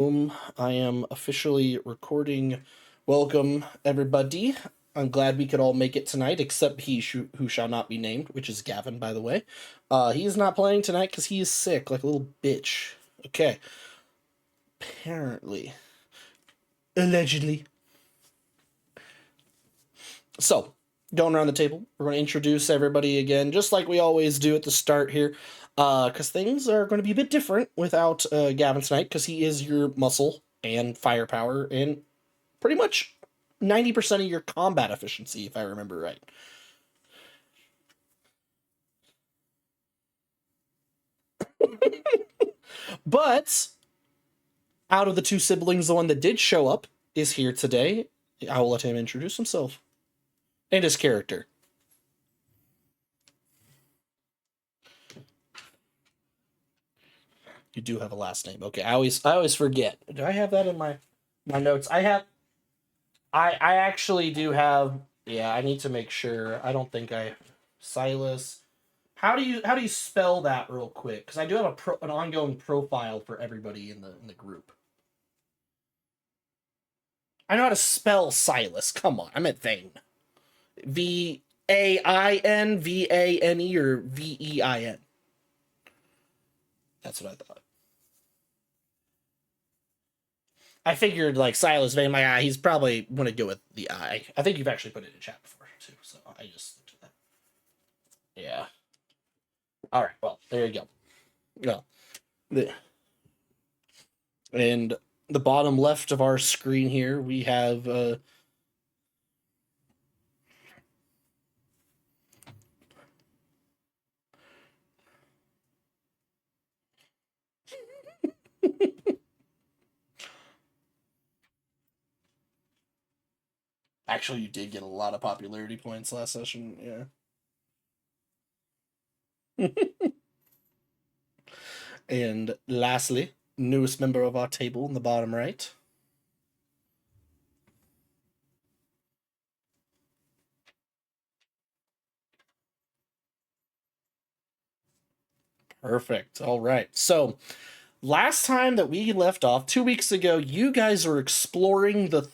I am officially recording. Welcome, everybody. I'm glad we could all make it tonight, except who shall not be named, which is Gavin, by the way. He is not playing tonight because he is sick, like a little bitch. Okay. Apparently. Allegedly. So, going around the table, we're going to introduce everybody again, just like we always do at the start here, because things are going to be a bit different without Gavin tonight, because he is your muscle and firepower and pretty much 90% of your combat efficiency, if I remember right. But out of the two siblings, the one that did show up is here today. I will let him introduce himself and his character. You do have a last name. Okay, I always forget. Do I have that in my notes? I actually do have. Yeah, I need to make sure. I don't think I Silas. How do you spell that real quick? Because I do have an ongoing profile for everybody in the group. I know how to spell Silas. Come on, I meant Vane. Vain, Vane, or Vein. That's what I thought. I figured like Silas Vane. He's probably want to go with the I. I think you've actually put it in chat before too. So I just looked at that. Yeah. All right. Well, there you go. Well, the and the bottom left of our screen here we have actually, you did get a lot of popularity points last session. Yeah. And lastly, newest member of our table in the bottom right. Perfect. All right. So, last time that we left off, 2 weeks ago, you guys were exploring the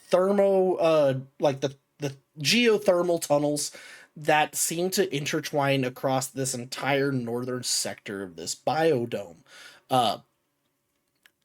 the geothermal tunnels that seem to intertwine across this entire northern sector of this biodome. Uh,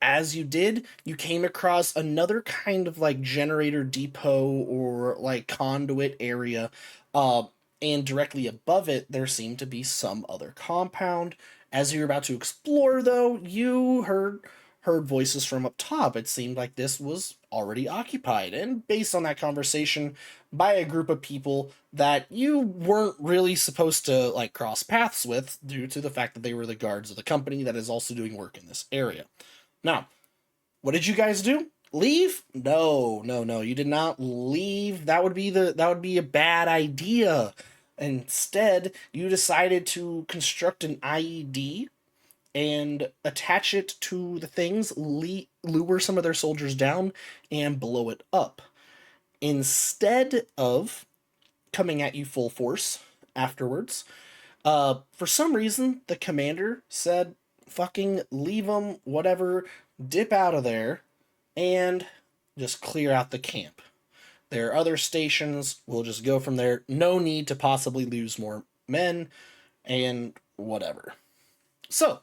as you did, you came across another kind of like generator depot or like conduit area. Uh, and directly above it, there seemed to be some other compound. As you were about to explore, though, you heard voices from up top. It seemed like this was already occupied, and based on that conversation, by a group of people that you weren't really supposed to like cross paths with, due to the fact that they were the guards of the company that is also doing work in this area. Now, what did you guys do? Leave? No, no, no. You did not leave. That would be a bad idea. Instead, you decided to construct an IED and attach it to the things, lure some of their soldiers down, and blow it up. Instead of coming at you full force afterwards, for some reason, the commander said, fucking leave them, whatever, dip out of there, and just clear out the camp. There are other stations, we'll just go from there. No need to possibly lose more men, and whatever. So,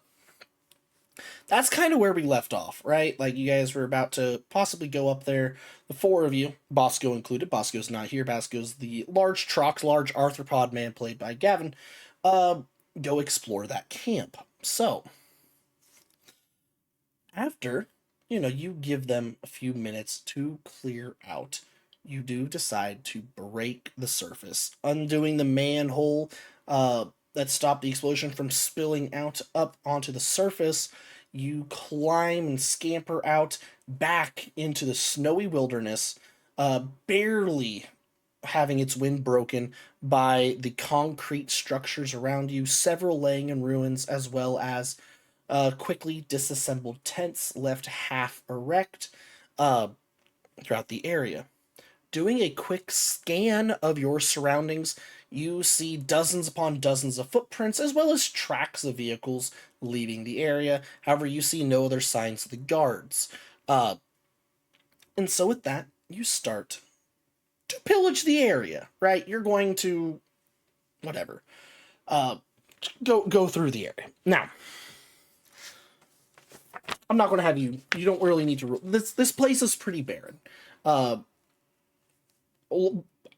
that's kind of where we left off, right? Like, you guys were about to possibly go up there, the four of you, Bosco included. Bosco's not here. Bosco's the large large arthropod man played by Gavin. Uh, go explore that camp. So, after, you give them a few minutes to clear out, you do decide to break the surface, undoing the manhole that stopped the explosion from spilling out up onto the surface. You climb and scamper out back into the snowy wilderness, barely having its wind broken by the concrete structures around you, several laying in ruins, as well as quickly disassembled tents left half erect uh, throughout the area. Doing a quick scan of your surroundings, you see dozens upon dozens of footprints as well as tracks of vehicles leaving the area. However, you see no other signs of the guards. Uh, and so with that, you start to pillage the area, right? You're going to whatever. Uh, go through the area. Now, I'm not going to have you. You don't really need to. This place is pretty barren. Uh,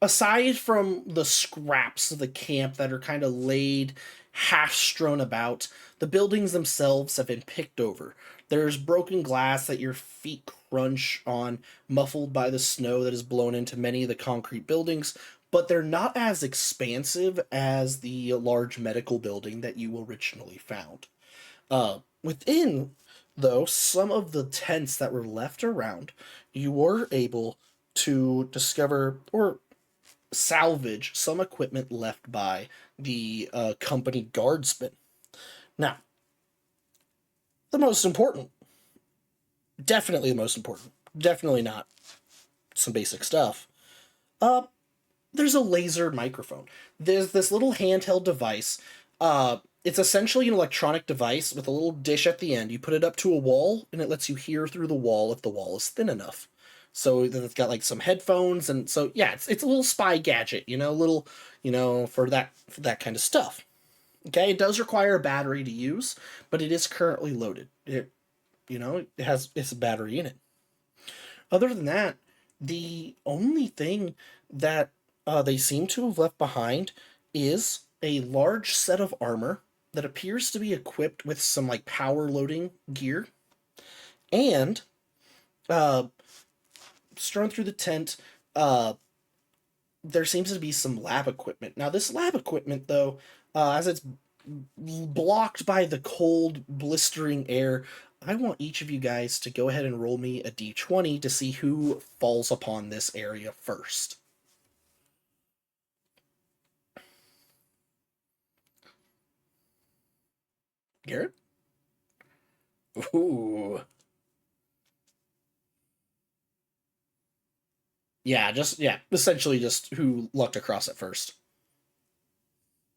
Aside from the scraps of the camp that are kind of laid half strewn about, the buildings themselves have been picked over. There's broken glass that your feet crunch on, muffled by the snow that has blown into many of the concrete buildings, but they're not as expansive as the large medical building that you originally found. Within, though, some of the tents that were left around, you were able to discover or salvage some equipment left by the company guardsmen. Now, the most important, definitely the most important, definitely not some basic stuff. Uh, there's a laser microphone. There's this little handheld device. It's essentially an electronic device with a little dish at the end. You put it up to a wall, and it lets you hear through the wall if the wall is thin enough. So then it's got like some headphones, and so yeah, it's a little spy gadget, little, for that kind of stuff. Okay, it does require a battery to use, but it is currently loaded. It's a battery in it. Other than that, the only thing that they seem to have left behind is a large set of armor that appears to be equipped with some like power loading gear, and uh, strewn through the tent, uh, there seems to be some lab equipment. Now, this lab equipment, though, as it's blocked by the cold, blistering air, I want each of you guys to go ahead and roll me a d20 to see who falls upon this area first. Garrett? Ooh. Yeah, essentially just who lucked across it first.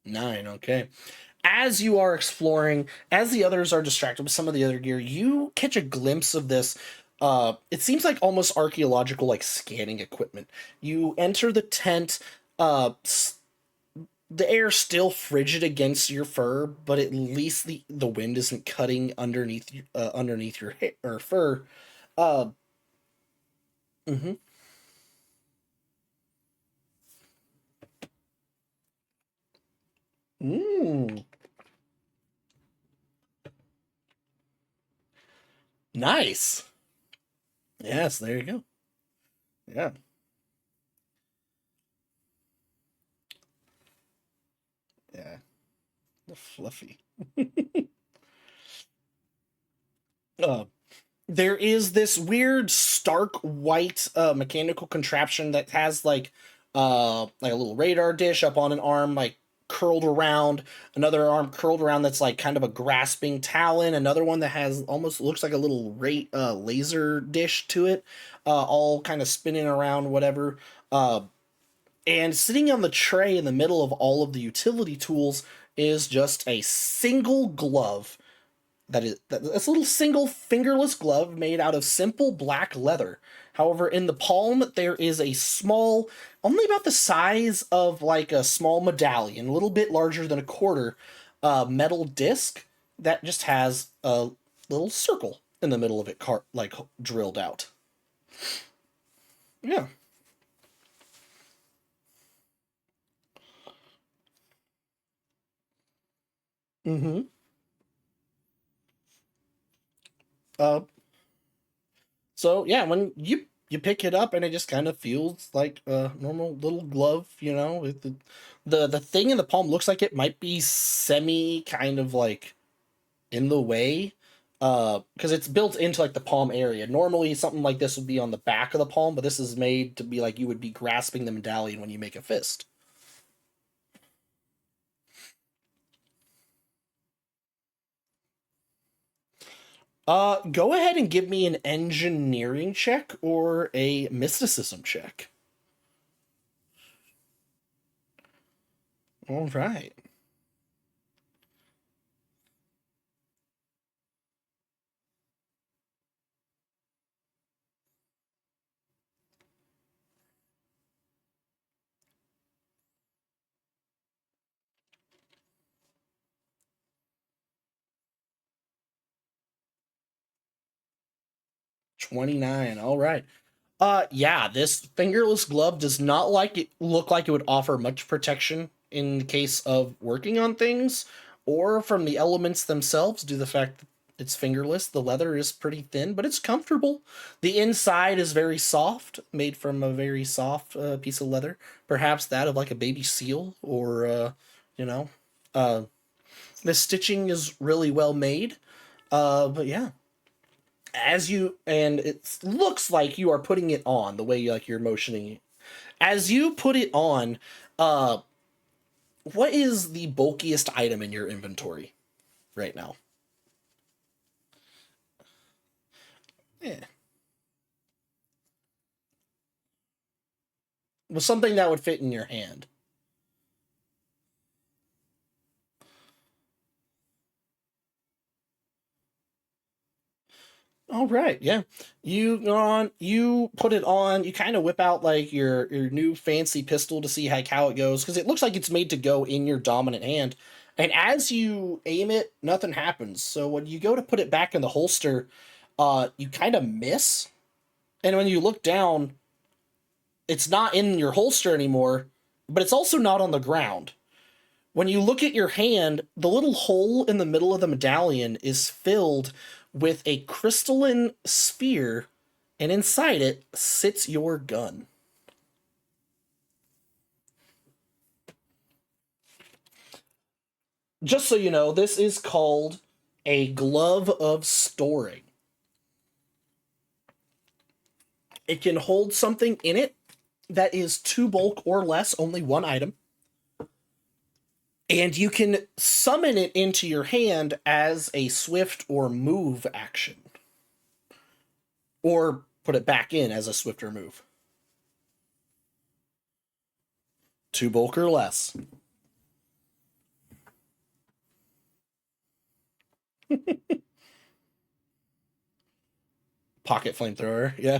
9, okay. As you are exploring, as the others are distracted with some of the other gear, you catch a glimpse of this. It seems like almost archaeological, like scanning equipment. You enter the tent. The air still frigid against your fur, but at least the wind isn't cutting underneath your hair or fur. Uh, mm-hmm. Mm, nice. Yes, there you go. Yeah, yeah, the fluffy. Uh, there is this weird stark white mechanical contraption that has like a little radar dish up on an arm, like curled around, another arm curled around that's like kind of a grasping talon, another one that has almost looks like a little laser dish to it, all kind of spinning around whatever. And sitting on the tray in the middle of all of the utility tools is just a single glove that's a little single fingerless glove made out of simple black leather. However, in the palm there is a small, only about the size of like a small medallion, a little bit larger than a quarter, metal disc that just has a little circle in the middle of it, like drilled out. Yeah. Mm-hmm. Uh, So yeah, when you pick it up and it just kind of feels like a normal little glove, with the thing in the palm looks like it might be semi kind of like in the way, because it's built into like the palm area. Normally something like this would be on the back of the palm, but this is made to be like you would be grasping the medallion when you make a fist. Go ahead and give me an engineering check or a mysticism check. All right. 29. All right. Yeah, this fingerless glove does not look like it would offer much protection in case of working on things or from the elements themselves due to the fact that it's fingerless. The leather is pretty thin, but it's comfortable. The inside is very soft, made from a very soft piece of leather, perhaps that of like a baby seal or you know, uh the stitching is really well made. But yeah, as you and it looks like you are putting it on the way like you're motioning as you put it on. uh what is the bulkiest item in your inventory right now? Yeah, was something that would fit in your hand. All right, yeah. You put it on. You kind of whip out like your new fancy pistol to see like how it goes because it looks like it's made to go in your dominant hand. And as you aim it, nothing happens. So when you go to put it back in the holster, you kind of miss. And when you look down, it's not in your holster anymore, but it's also not on the ground. When you look at your hand, the little hole in the middle of the medallion is filled with a crystalline sphere, and inside it sits your gun. Just so you know, this is called a glove of storing. It can hold something in it that is two bulk or less, only one item. And you can summon it into your hand as a swift or move action. Or put it back in as a swifter move. Two bulk or less. Pocket flamethrower, yeah.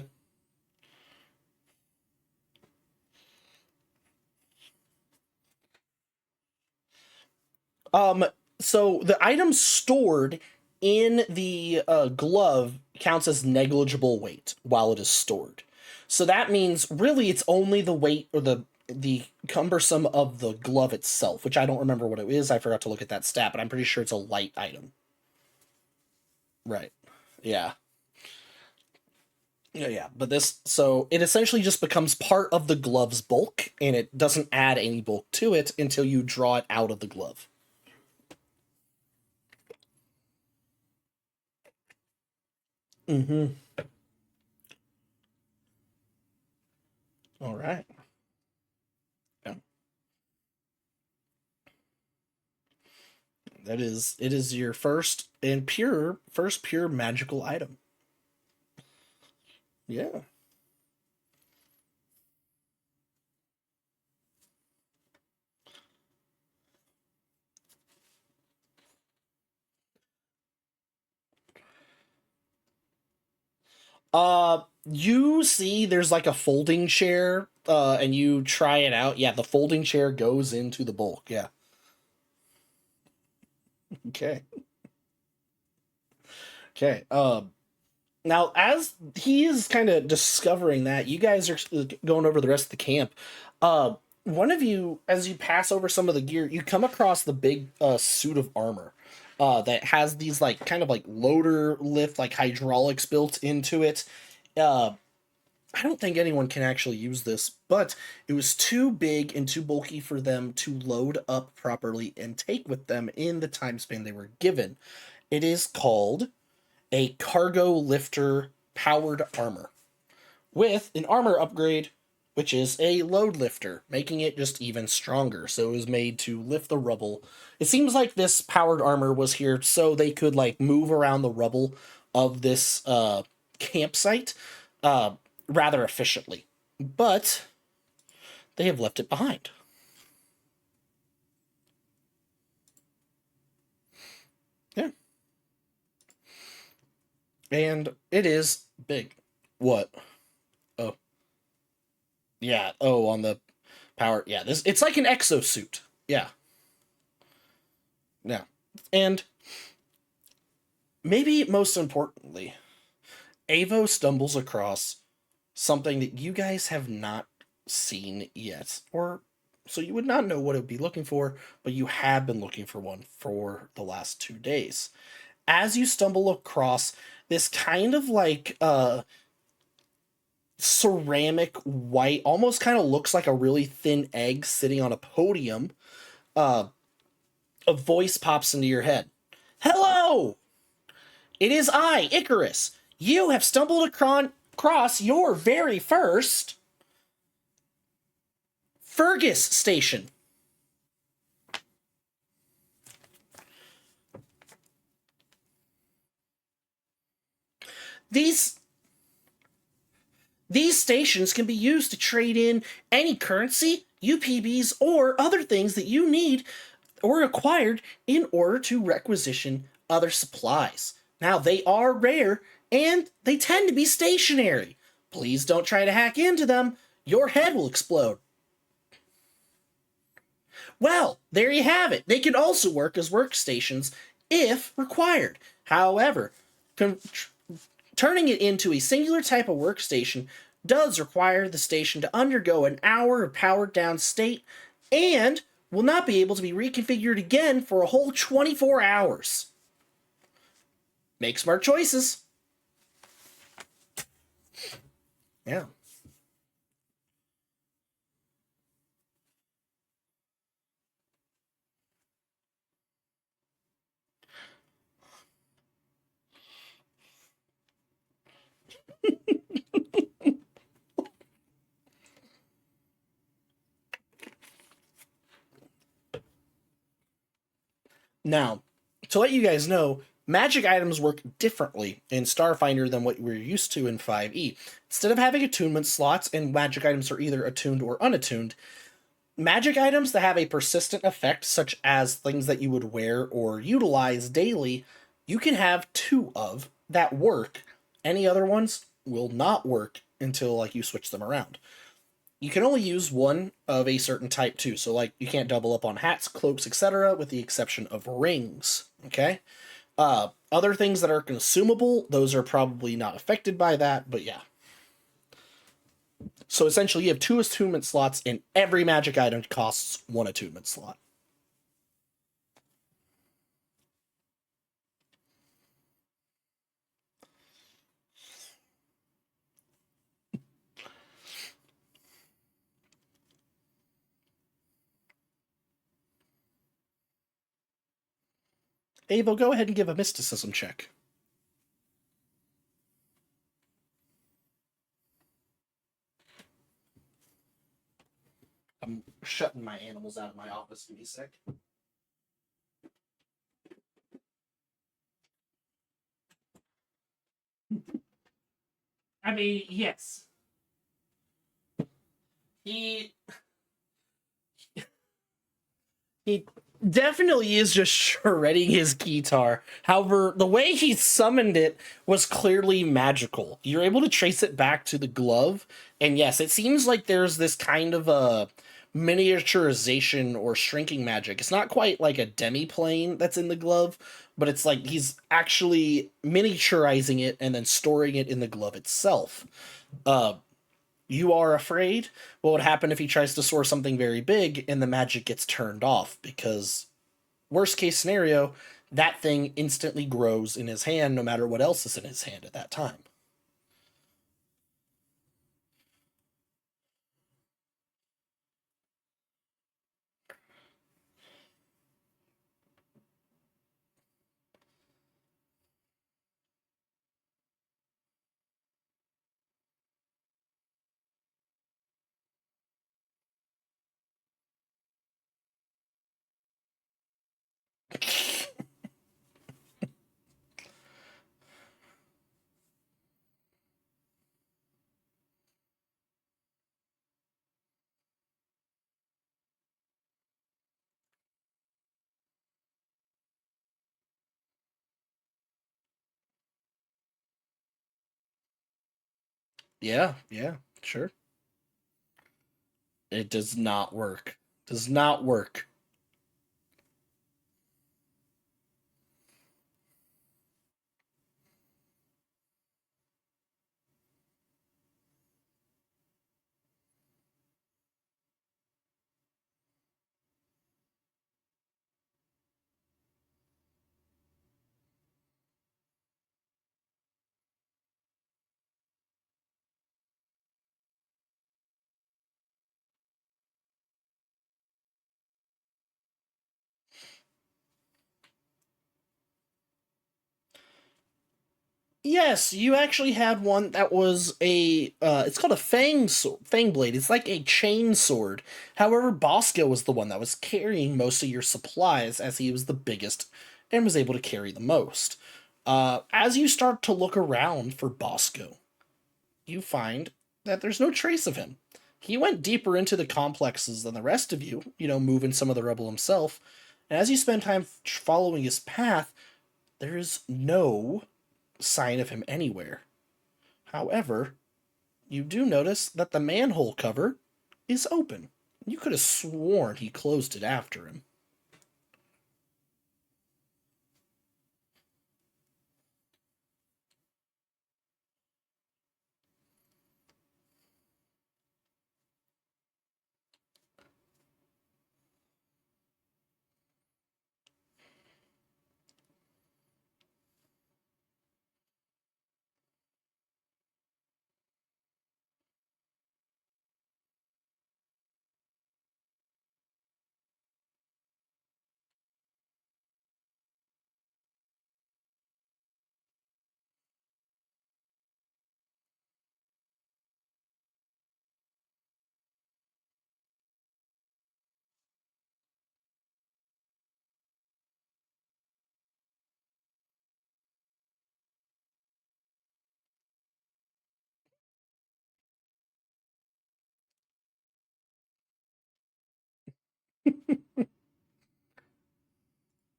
Um, so the item stored in the glove counts as negligible weight while it is stored. So that means really it's only the weight or the cumbersome of the glove itself, which I don't remember what it is. I forgot to look at that stat, but I'm pretty sure it's a light item. Right. Yeah. Yeah, yeah. But this, so it essentially just becomes part of the glove's bulk, and it doesn't add any bulk to it until you draw it out of the glove. Mm-hmm. All right. Yeah. That is, it is your first pure magical item. Yeah. You see there's like a folding chair, and you try it out. Yeah, the folding chair goes into the bulk. Yeah. Okay. Okay. Now as he is kind of discovering that, you guys are going over the rest of the camp. One of you, as you pass over some of the gear, you come across the big suit of armor. That has these like kind of like loader lift like hydraulics built into it. Uh, I don't think anyone can actually use this, but it was too big and too bulky for them to load up properly and take with them in the time span they were given. It is called a cargo lifter powered armor with an armor upgrade, which is a load lifter, making it just even stronger. So it was made to lift the rubble. It seems like this powered armor was here so they could like move around the rubble of this campsite uh, rather efficiently. But they have left it behind. Yeah. And it is big. What? Oh, yeah. Oh, on the power. Yeah, this it's like an exosuit. Yeah. Yeah. And maybe most importantly, Avo stumbles across something that you guys have not seen yet, or so you would not know what it would be looking for, but you have been looking for one for the last 2 days. As you stumble across this kind of like ceramic white, almost kind of looks like a really thin egg sitting on a podium, uh, a voice pops into your head. Hello! It is I, Icarus. You have stumbled across your very first Fergus station. These these stations can be used to trade in any currency, UPBs, or other things that you need or acquired in order to requisition other supplies. Now, they are rare and they tend to be stationary. Please don't try to hack into them. Your head will explode. Well, there you have it. They can also work as workstations if required. However, turning it into a singular type of workstation does require the station to undergo an hour of powered down state and will not be able to be reconfigured again for a whole 24 hours. Make smart choices. Yeah. Now, to let you guys know, magic items work differently in Starfinder than what we're used to in 5e. Instead of having attunement slots and magic items are either attuned or unattuned, magic items that have a persistent effect, such as things that you would wear or utilize daily, you can have two of that work. Any other ones will not work until like you switch them around. You can only use one of a certain type too. So like you can't double up on hats, cloaks, etc., with the exception of rings. Okay. Other things that are consumable, those are probably not affected by that, but yeah. So essentially, you have two attunement slots, and every magic item costs one attunement slot. Avo, go ahead and give a mysticism check. I'm shutting my animals out of my office. Give me a sec. I mean, yes. He he definitely is just shredding his guitar. However, the way he summoned it was clearly magical. You're able to trace it back to the glove, and yes, it seems like there's this kind of a miniaturization or shrinking magic. It's not quite like a demi-plane that's in the glove, but it's like he's actually miniaturizing it and then storing it in the glove itself. Uh, you are afraid what would happen if he tries to soar something very big and the magic gets turned off, because worst case scenario, that thing instantly grows in his hand no matter what else is in his hand at that time. Yeah, yeah, sure. It does not work. Does not work. Yes, you actually had one that was a. It's called a fang blade. It's like a chain sword. However, Bosco was the one that was carrying most of your supplies, as he was the biggest and was able to carry the most. As you start to look around for Bosco, you find that there's no trace of him. He went deeper into the complexes than the rest of you. Moving some of the rubble himself. And as you spend time following his path, there is no sign of him anywhere. However, you do notice that the manhole cover is open. You could have sworn he closed it after him.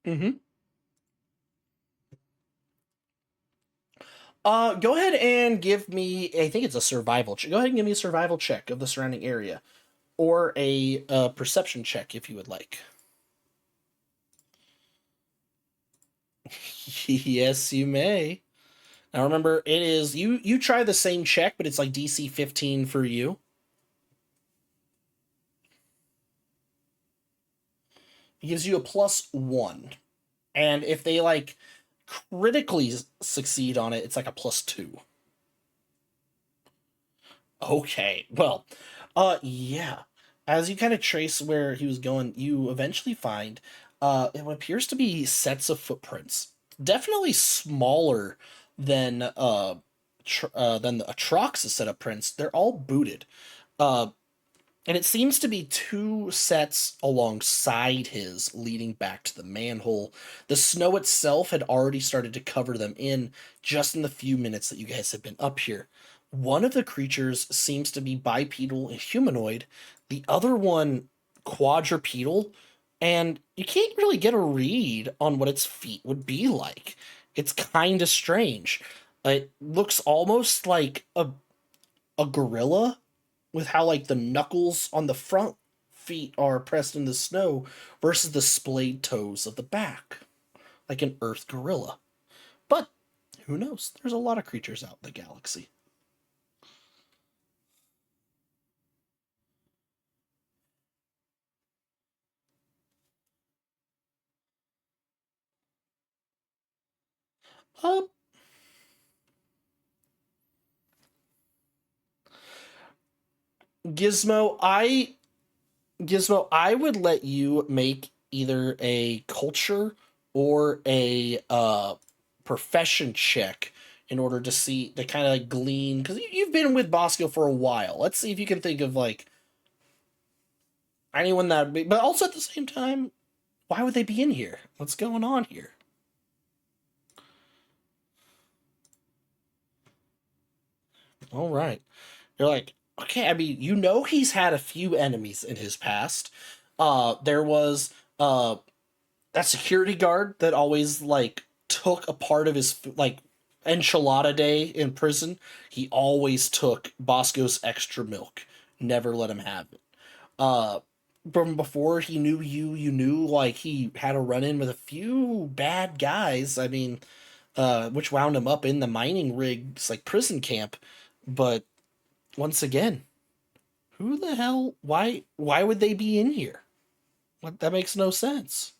Mm-hmm. Go ahead and give me. I think it's a survival check. Go ahead and give me a survival check of the surrounding area, or a perception check if you would like. Yes, you may. Now remember, it is you. You try the same check, but it's like DC 15 for you. It gives you a +1. And if they like critically succeed on it, it's like a +2. Okay, well, yeah. As you kind of trace where he was going, you eventually find it appears to be sets of footprints, definitely smaller than than the Atrox's set of prints. They're all booted. Uh, And it seems to be two sets alongside his leading back to the manhole. The snow itself had already started to cover them in just in the few minutes that you guys have been up here. One of the creatures seems to be bipedal and humanoid, the other one quadrupedal, and you can't really get a read on what its feet would be like. It's kind of strange. It looks almost like a gorilla with how like the knuckles on the front feet are pressed in the snow versus the splayed toes of the back, like an earth gorilla. But who knows? There's a lot of creatures out in the galaxy. Um, Gizmo, I would let you make either a culture or a profession check in order to see to kind of glean because you've been with Bosco for a while. Let's see if you can think of like anyone that would be, but also at the same time, why would they be in here? What's going on here? All right. You're like, okay, I mean, he's had a few enemies in his past. There was that security guard that always like took a part of his like enchilada day in prison. He always took Bosco's extra milk. Never let him have it. Uh from before he knew you, you knew like he had a run in with a few bad guys. I mean, which wound him up in the mining rigs like prison camp. But once again, who the hell? Why would they be in here? What, that makes no sense.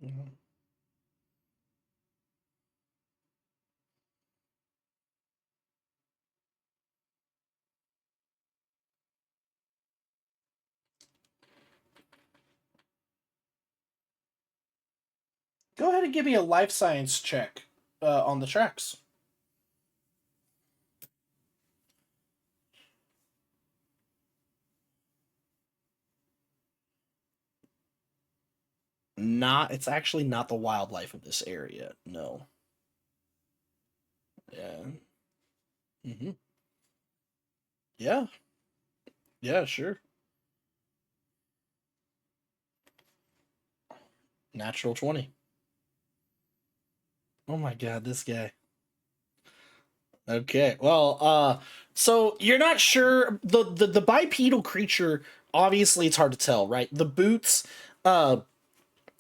Mhm. Go ahead and give me a life science check on the tracks. Not, it's actually not the wildlife of this area. No. Yeah. Hmm. Yeah. Yeah. Sure. Natural 20. Oh my god, this guy. Okay. Well, so you're not sure the bipedal creature, obviously it's hard to tell, right? The boots uh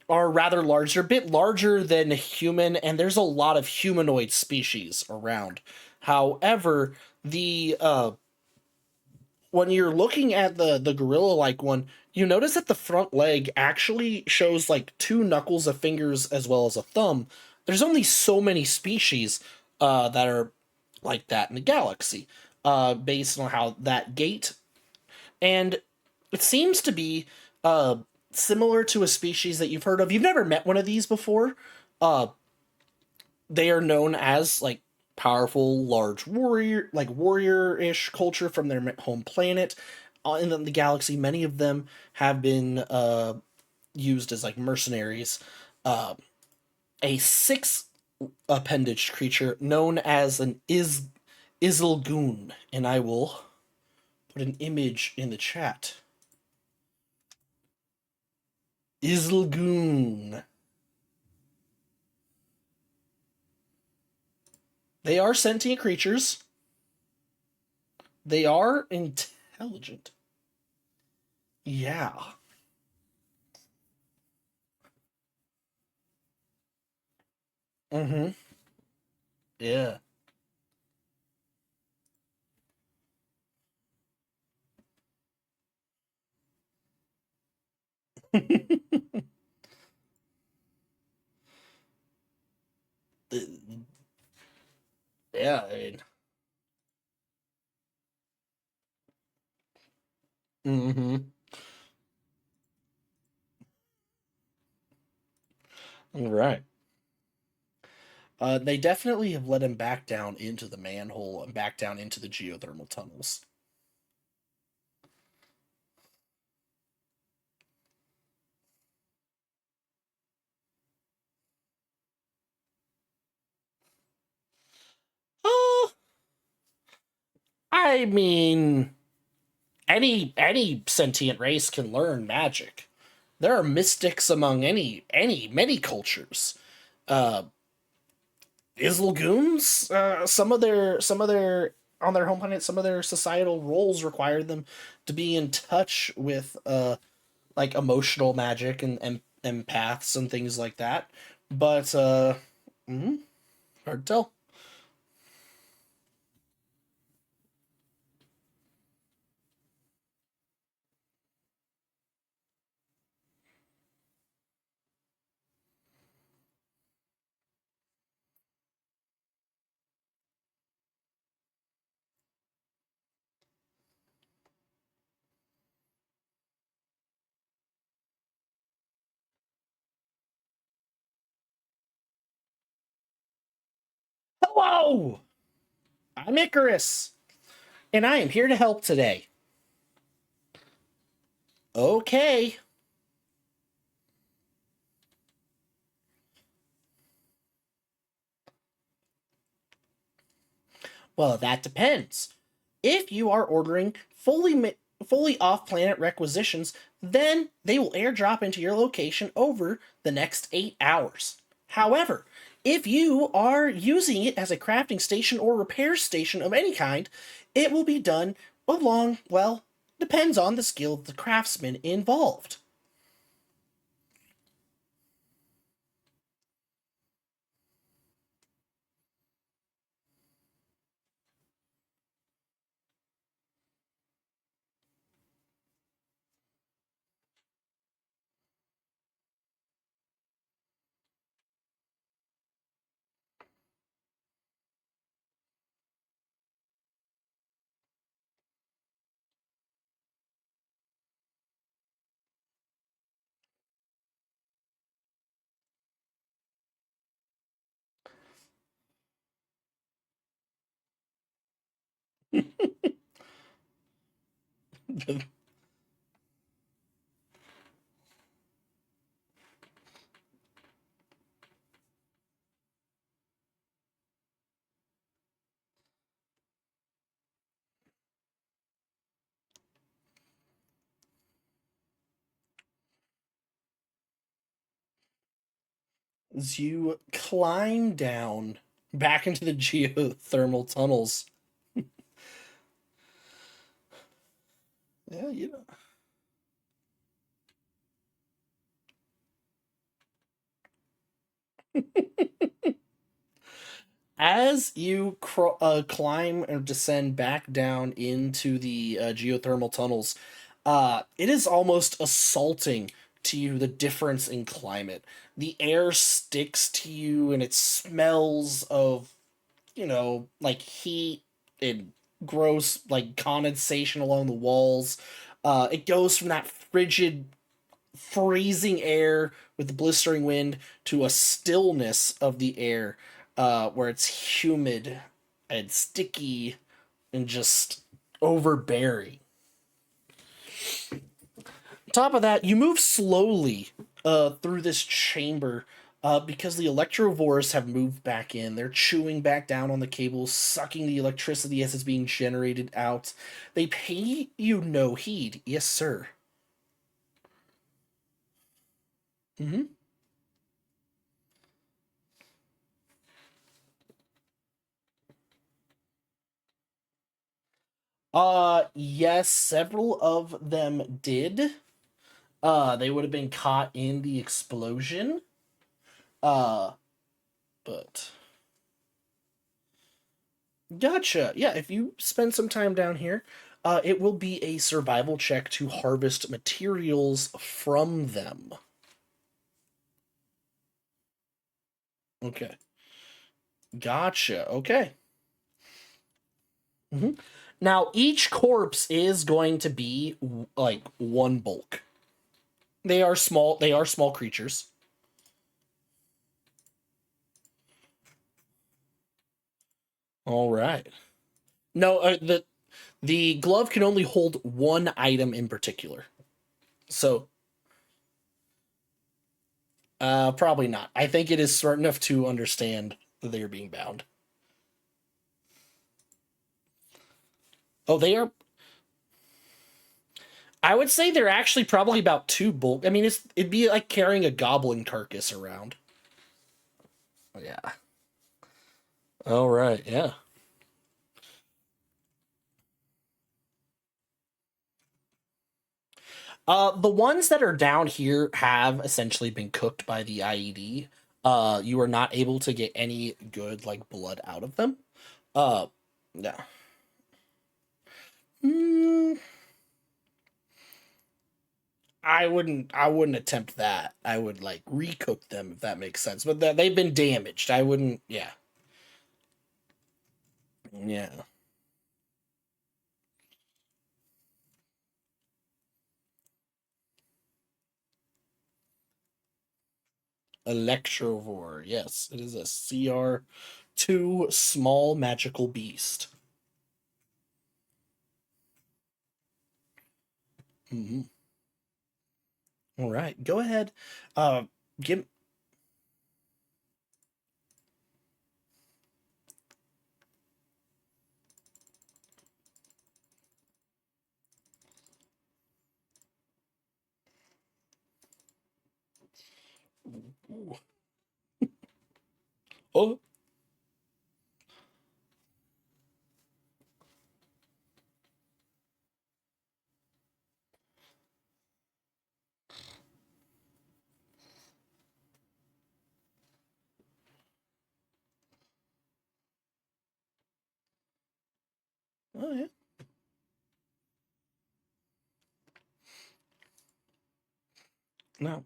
are rather large. They're a bit larger than human, and there's a lot of humanoid species around. However, the when you're looking at the gorilla like one, you notice that the front leg actually shows like two knuckles of fingers as well as a thumb. There's only so many species that are like that in the galaxy, based on how that gait, and it seems to be uh, similar to a species that you've heard of. You've never met one of these before. Uh, they are known as like powerful, large warrior, like warrior-ish culture from their home planet. In the galaxy, many of them have been used as like mercenaries. Uh, a six appendage creature known as an Isilgoon, and I will put an image in the chat. Isilgoon. They are sentient creatures. They are intelligent. Yeah. Mm-hmm. Yeah. Yeah, I mean, mm-hmm. All right. They definitely have let him back down into the manhole and back down into the geothermal tunnels. Uh, I mean, any sentient race can learn magic. There are mystics among any many cultures. Uh, Islgoons, some of their on their home planet, some of their societal roles require them to be in touch with like emotional magic and empaths and things like that. But mhm, hard to tell. Hello, I'm Icarus, and I am here to help today. Okay. Well, that depends. If you are ordering fully off-planet requisitions, then they will airdrop into your location over the next 8 hours. However, if you are using it as a crafting station or repair station of any kind, it will be done along, well, depends on the skill of the craftsman involved. As you climb down back into the geothermal tunnels. Yeah, you know. As you climb or descend back down into the geothermal tunnels, it is almost assaulting to you the difference in climate. The air sticks to you and it smells of, like heat and gross, like condensation along the walls. It goes from that frigid, freezing air with the blistering wind to a stillness of the air, where it's humid and sticky and just overbearing. Top of that, you move slowly through this chamber, because the electrovores have moved back in. They're chewing back down on the cables, sucking the electricity as it's being generated out. They pay you no heed. Yes, sir. Mm-hmm. Yes, several of them did. They would have been caught in the explosion. Uh, but gotcha. Yeah, if you spend some time down here, it will be a survival check to harvest materials from them. Okay. Gotcha. Okay. hmm Now, each corpse is going to be like one bulk. They are small. They are small creatures. All right. No, the glove can only hold one item in particular. So, probably not. I think it is smart enough to understand that they are being bound. Oh, they are. I would say they're actually probably about two bulk. I mean, it'd be like carrying a goblin carcass around. Yeah. All right. Yeah. The ones that are down here have essentially been cooked by the IED. You are not able to get any good like blood out of them. Uh, yeah. Mm, I wouldn't attempt that. I would like recook them if that makes sense. But they've been damaged. I wouldn't. Yeah. Yeah. Electrovore. Yes, it is a CR2 small magical beast. hmm All right. Go ahead. Give. Oh. Oh yeah. No.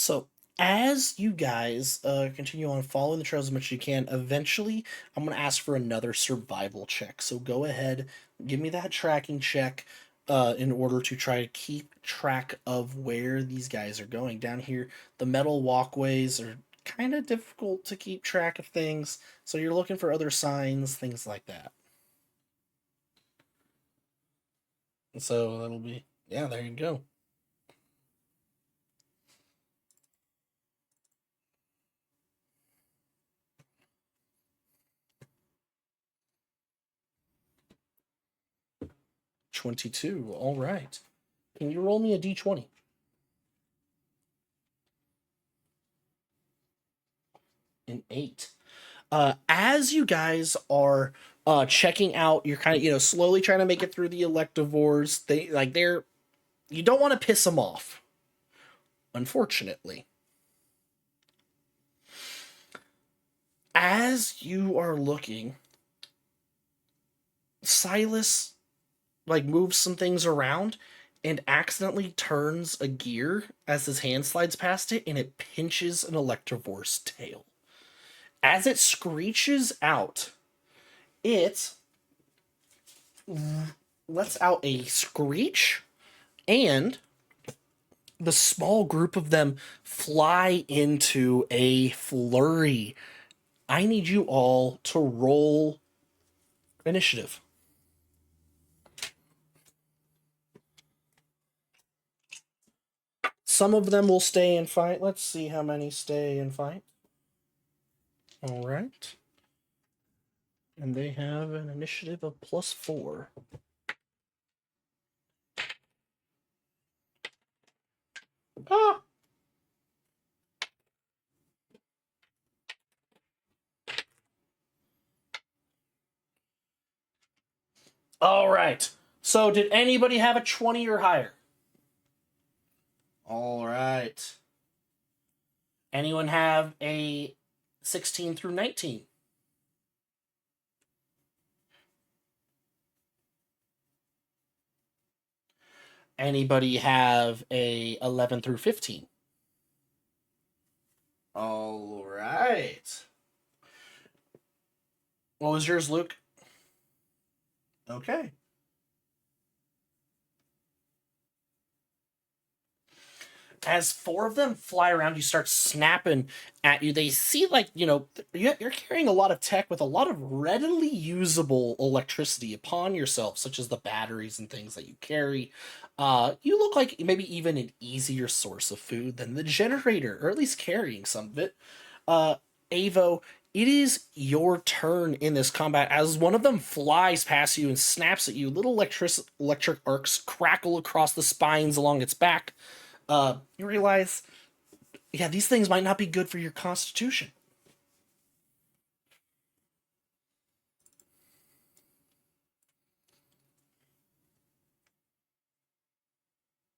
So, as you guys continue on following the trails as much as you can, eventually I'm going to ask for another survival check. So, go ahead, give me that tracking check in order to try to keep track of where these guys are going. Down here, the metal walkways are kind of difficult to keep track of things. So, you're looking for other signs, things like that. So, that'll be, yeah, there you go. 22. All right. Can you roll me a d20? An 8. As you guys are checking out, you're kind of slowly trying to make it through the electivores. They're you don't want to piss them off, unfortunately. As you are looking, Silas moves some things around and accidentally turns a gear as his hand slides past it, and it pinches an electivore's tail. As it screeches out, it lets out a screech, and the small group of them fly into a flurry. I need you all to roll initiative. Some of them will stay and fight. Let's see how many stay and fight. All right. And they have an initiative of +4. Ah! All right. So, did anybody have a 20 or higher? All right. Anyone have a 16 through 19? Anybody have a 11 through 15? All right. What was yours, Luke? Okay. As 4 of them fly around, you start snapping at you. They see, you're carrying a lot of tech with a lot of readily usable electricity upon yourself, such as the batteries and things that you carry. You look like maybe even an easier source of food than the generator, or at least carrying some of it. Avo, it is your turn in this combat as one of them flies past you and snaps at you. Little electric arcs crackle across the spines along its back. You realize, yeah, these things might not be good for your constitution.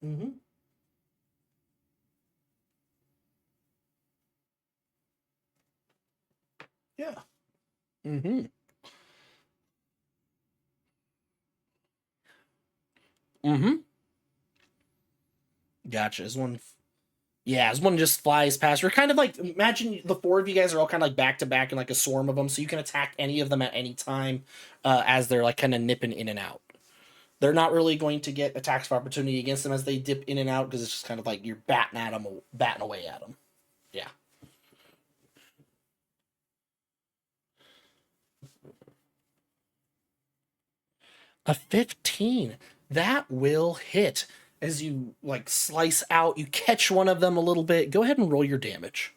Mm-hmm. Yeah. Mm-hmm. Mm-hmm. Gotcha. As one just flies past. You're kind of like, imagine the 4 of you guys are all kind of like back to back in like a swarm of them, so you can attack any of them at any time as they're like kind of nipping in and out. They're not really going to get attacks of opportunity against them as they dip in and out because it's just kind of like you're batting away at them. Yeah. A 15. That will hit. As you slice out, you catch one of them a little bit. Go ahead and roll your damage.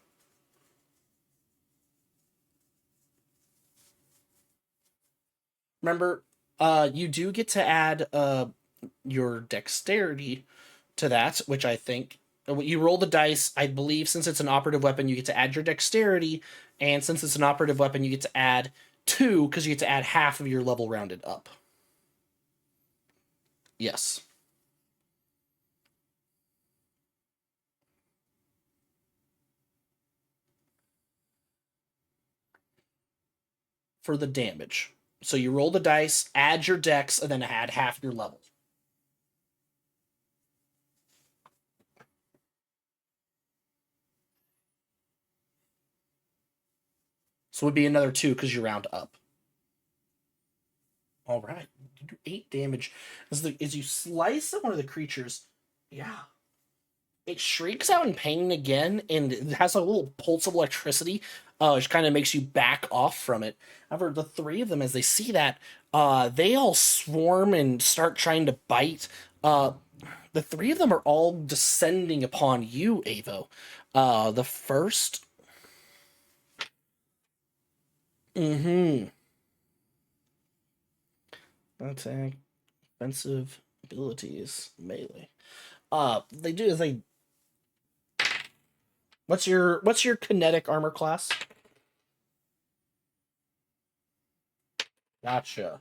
Remember, you do get to add your dexterity to that, which I think you roll the dice. I believe since it's an operative weapon, you get to add your dexterity, and since it's an operative weapon, you get to add 2 because you get to add half of your level rounded up. Yes. For the damage. So you roll the dice, add your dex, and then add half your level. So it would be another 2 because you round up. All right. You do 8 damage as you slice at one of the creatures. Yeah. It shrieks out in pain again, and it has a little pulse of electricity, which kind of makes you back off from it. However, the 3 of them, as they see that, they all swarm and start trying to bite. The 3 of them are all descending upon you, Avo. The first. Mm-hmm. Attack, offensive abilities, melee. They do is they. What's your kinetic armor class? Gotcha.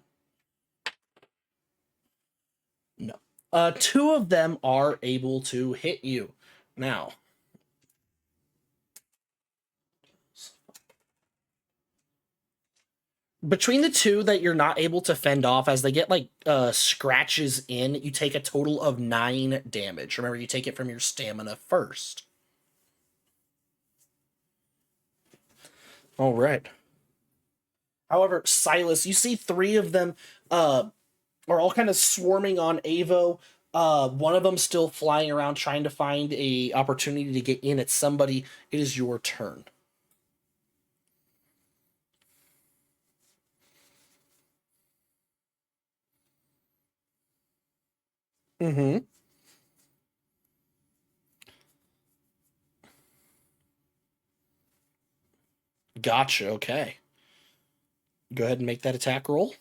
No. 2 of them are able to hit you. Now, between the 2 that you're not able to fend off, as they get like scratches in, you take a total of 9 damage. Remember, you take it from your stamina first. All right. However, Silas, you see 3 of them are all kind of swarming on Avo. One of them still flying around trying to find a opportunity to get in at somebody. It is your turn. Mm-hmm. Gotcha. Okay. Go ahead and make that attack roll.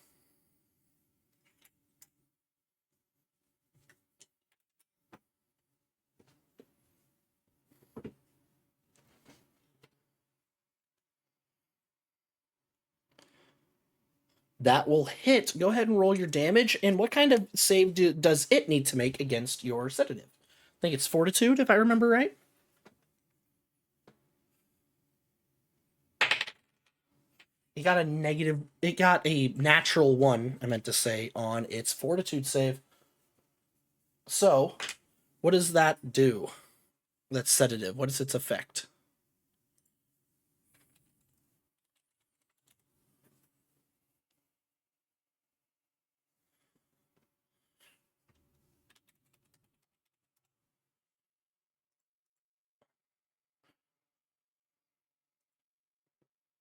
That will hit. Go ahead and roll your damage. And what kind of save does it need to make against your sedative? I think it's fortitude, if I remember right. It got a negative. It got a natural 1, I meant to say, on its fortitude save. So, what does that do? That's sedative. What is its effect?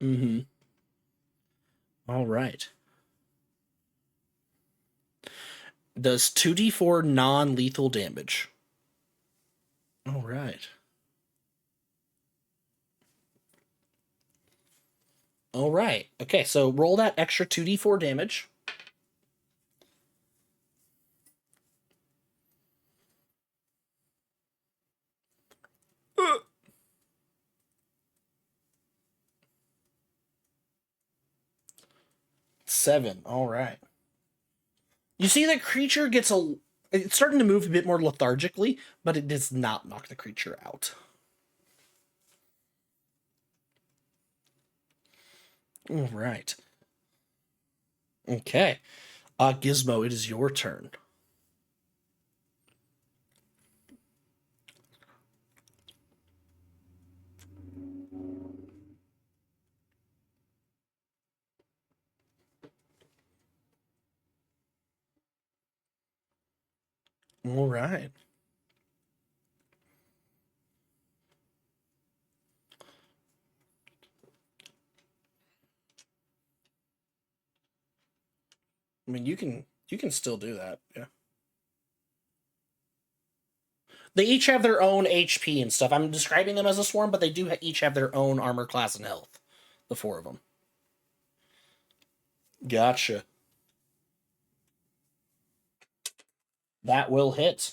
Mm-hmm. All right. Does 2d4 non-lethal damage. All right. All right. Okay, so roll that extra 2d4 damage. Uh, 7. All right. You see the creature gets a. It's starting to move a bit more lethargically, but it does not knock the creature out. All right. Okay. Gizmo, it is your turn. All right. I mean, you can still do that. Yeah. They each have their own HP and stuff. I'm describing them as a swarm, but they do each have their own armor class and health. The 4 of them. Gotcha. That will hit.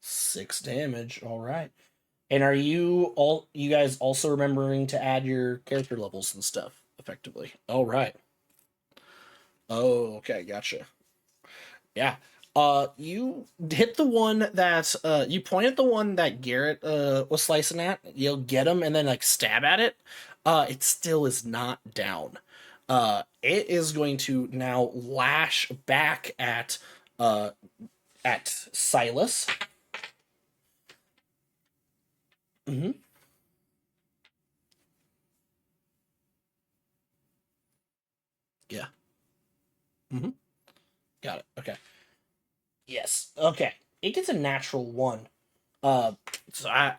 6 damage. All right. And are you guys also remembering to add your character levels and stuff effectively? All right. Oh, okay, gotcha. Yeah. You hit the one that you point at the one that Garrett was slicing at. You'll get him and then like stab at it. It still is not down. It is going to now lash back at at Silas. Mm-hmm. Yeah. Mm-hmm. Got it. Okay. Yes. Okay. It gets a natural one. Uh,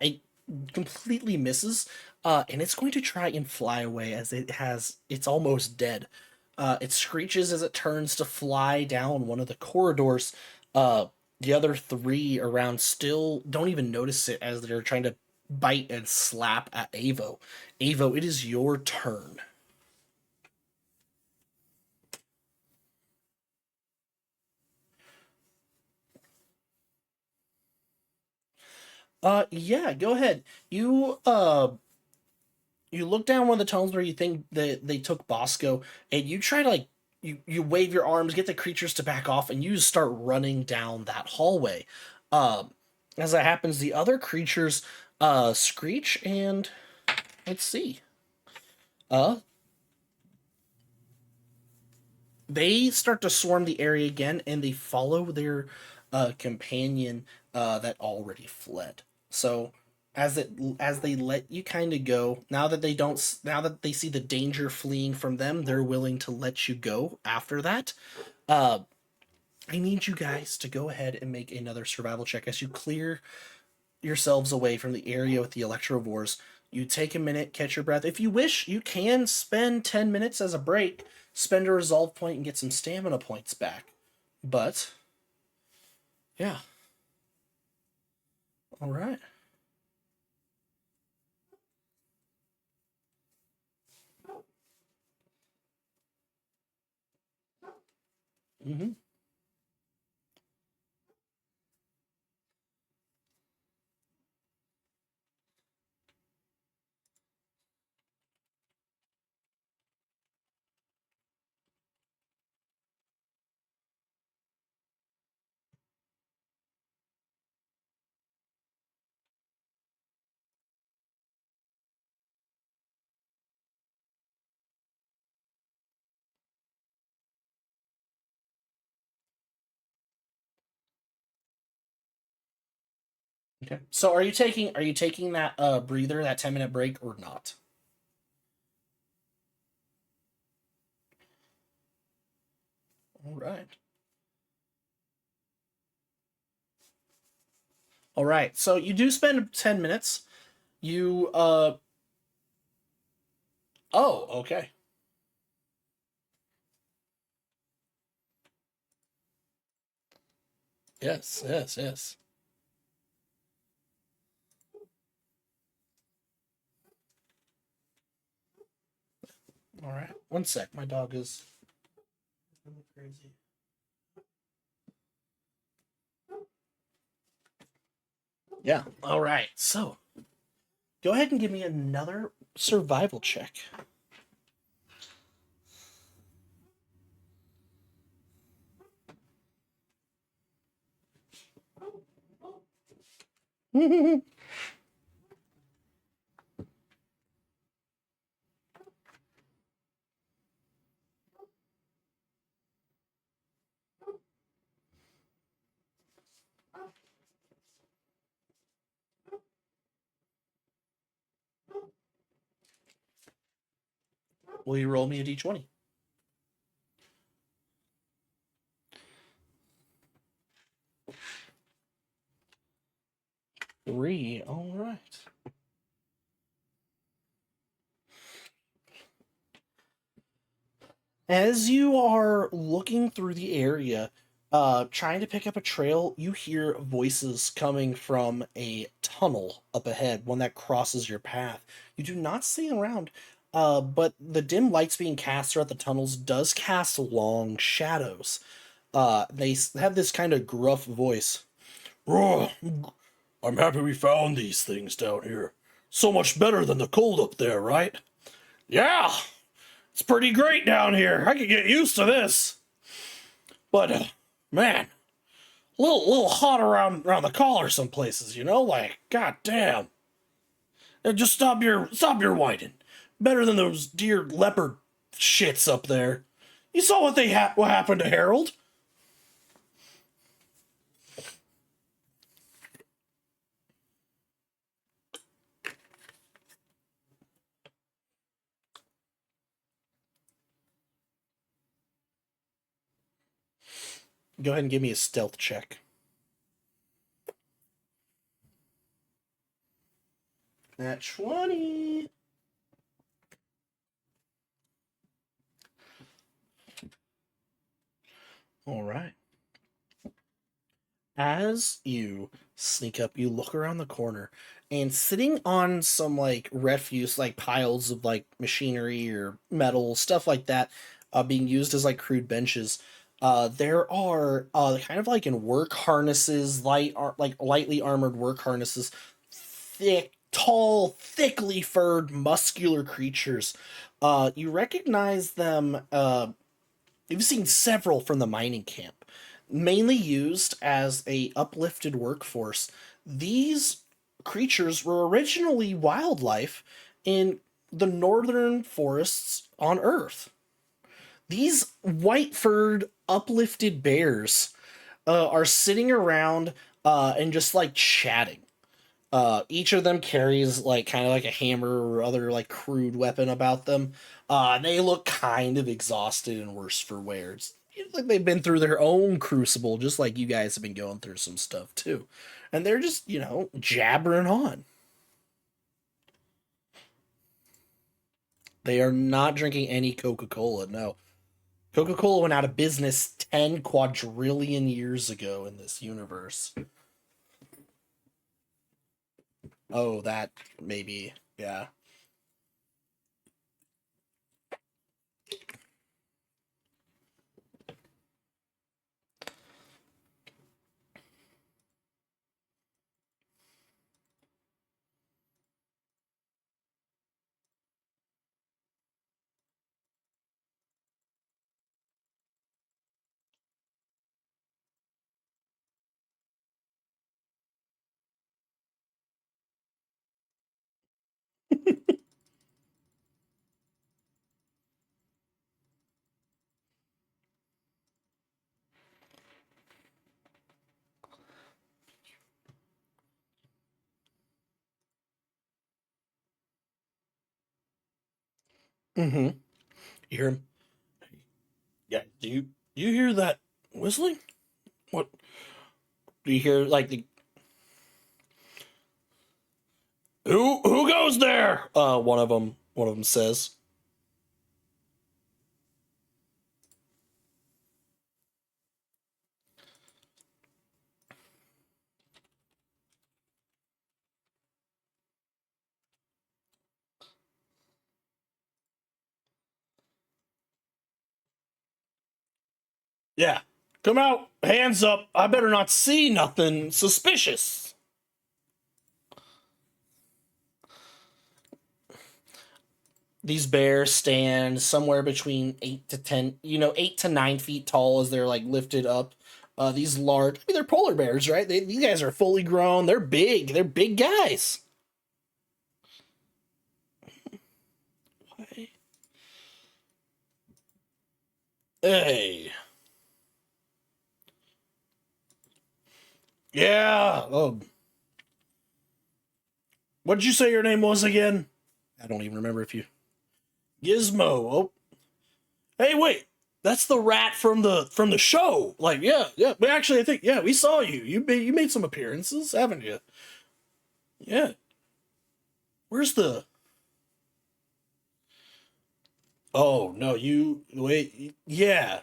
it completely misses. And it's going to try and fly away as it's almost dead. It screeches as it turns to fly down one of the corridors. Uh, the other three around still don't even notice it as they're trying to bite and slap at Avo. Avo, it is your turn. Yeah, go ahead. You look down one of the tunnels where you think that they took Bosco, and you try to like you wave your arms, get the creatures to back off, and you just start running down that hallway. Um, as that happens, the other creatures screech, and let's see. Uh, they start to swarm the area again, and they follow their companion that already fled. So as they let you kind of go, now that they see the danger fleeing from them, they're willing to let you go after that. uh I need you guys to go ahead and make another survival check as you clear yourselves away from the area with the electrovores. You take a minute, catch your breath. If you wish, you can spend 10 minutes as a break, spend a resolve point, and get some stamina points back. But, yeah. All right. Mm-hmm. Okay. So are you taking that breather, that 10-minute break, or not? All right. All right. So you do spend 10 minutes. You oh, okay. Yes, yes, yes. All right. One sec. My dog is really crazy. Yeah. All right. So, go ahead and give me another survival check. Will you roll me a d20? 3. All right. As you are looking through the area, trying to pick up a trail, you hear voices coming from a tunnel up ahead, one that crosses your path. You do not see around, but the dim lights being cast throughout the tunnels does cast long shadows. They have this kind of gruff voice. "Oh, I'm happy we found these things down here. So much better than the cold up there, right? Yeah, it's pretty great down here. I could get used to this. But man, little hot around the collar some places, you know? Like, goddamn. Just stop your whining. Better than those dear leopard shits up there. You saw what happened to Harold. Go ahead and give me a stealth check. At 20. All right. As you sneak up, you look around the corner, and sitting on some like refuse, like piles of like machinery or metal, stuff like that, being used as like crude benches. There are kind of like in work harnesses, like lightly armored work harnesses, thick, tall, thickly furred, muscular creatures. You recognize them. You've seen several from the mining camp, mainly used as a uplifted workforce. These creatures were originally wildlife in the northern forests on Earth. These white furred, uplifted bears are sitting around and just like chatting. Each of them carries like kind of like a hammer or other like crude weapon about them. They look kind of exhausted and worse for wear. It's like they've been through their own crucible, just like you guys have been going through some stuff too. And they're just, jabbering on. They are not drinking any Coca Cola, no. Coca Cola went out of business 10 quadrillion years ago in this universe. Oh, that maybe, yeah. Mm-hmm. You hear him? Yeah. Do you hear that whistling? What do you hear? Like the who goes there? One of them says. Yeah. Come out, hands up. I better not see nothing suspicious. These bears stand somewhere between 8 to 10, 8 to 9 feet tall as they're like lifted up. These large, I mean, they're polar bears, right? These guys are fully grown. They're big. They're big guys. Hey, yeah. What did you say your name was again? I don't even remember if you. Gizmo. Oh, hey, wait. That's the rat from the show. Like, yeah, yeah. But actually, I think, yeah, we saw you. You made some appearances, haven't you? Yeah. Where's the? Oh no, you wait. Yeah,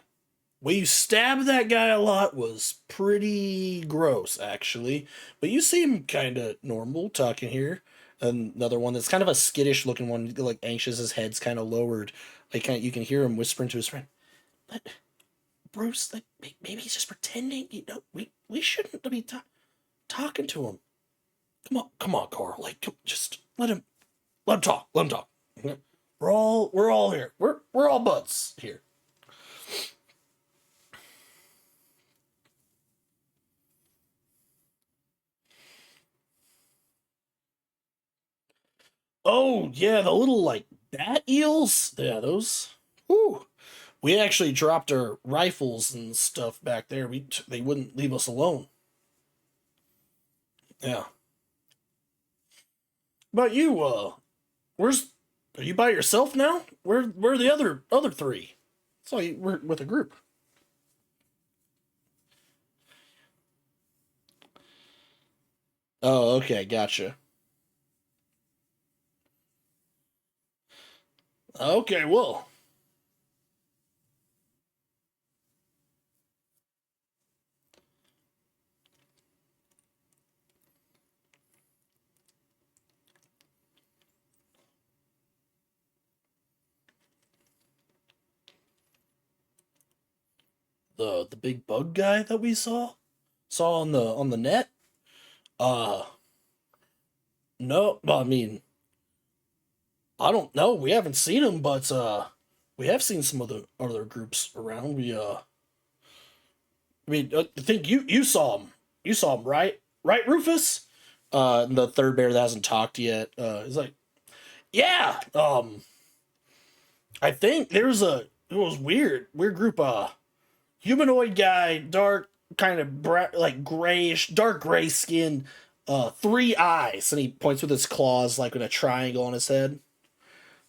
well, you stabbed that guy a lot was pretty gross, actually. But you seem kind of normal talking here. Another one that's kind of a skittish looking one, like anxious. His head's kind of lowered. Like you can hear him whispering to his friend. But Bruce, like maybe he's just pretending. We shouldn't be talking to him. Come on, Carl. Like, just let him talk. Let him talk. We're all here. We're all buds here. Oh yeah, the little like bat eels. Yeah, those. Ooh, we actually dropped our rifles and stuff back there. They wouldn't leave us alone. Yeah. But you, where's are you by yourself now? Where are the other three? So we're with a group. Oh, okay, gotcha. Okay, well, the big bug guy that we saw on the net. Uh, no, well, I mean, I don't know. We haven't seen him, but we have seen some other groups around. I mean, I think you saw him. You saw him, right? Right, Rufus? The third bear that hasn't talked yet. He's like, yeah. I think it was weird group. Humanoid guy, dark, kind of like grayish, dark gray skin, three eyes, and he points with his claws like with a triangle on his head.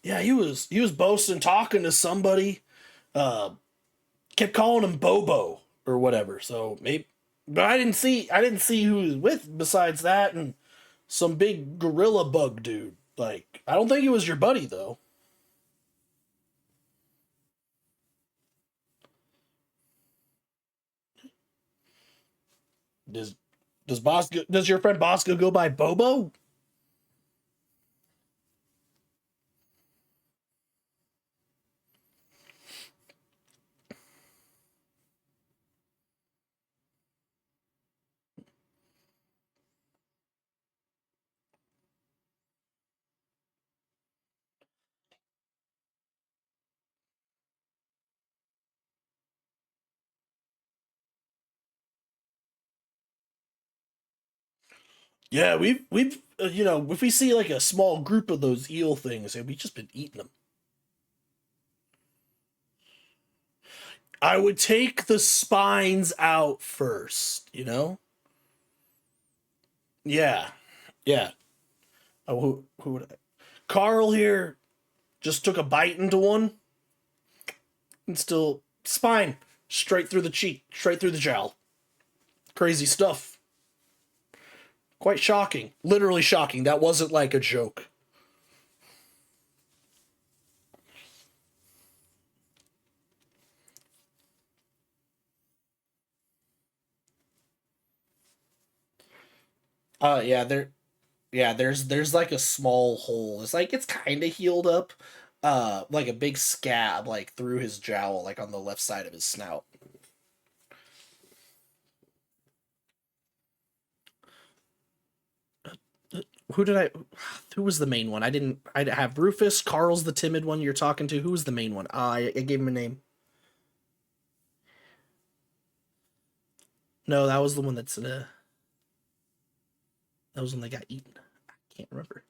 Yeah, he was boasting, talking to somebody. Uh, Kept calling him Bobo or whatever. So maybe, but I didn't see who he was with besides that and some big gorilla bug dude. Like I don't think it was your buddy though. Does does your friend Bosco go by Bobo? Yeah, we've if we see like a small group of those eel things, and we've just been eating them. I would take the spines out first. Yeah, yeah. Who would I? Carl here just took a bite into one and still spine straight through the cheek, straight through the jowl. Crazy stuff. Quite shocking. Literally shocking. That wasn't like a joke. Yeah, there's like a small hole. It's like it's kind of healed up. Like a big scab like through his jowl like on the left side of his snout. Who did I who was the main one? I have Rufus, Carl's the timid one you're talking to. Who was the main one? I gave him a name. No, that was the one that was when they got eaten. I can't remember.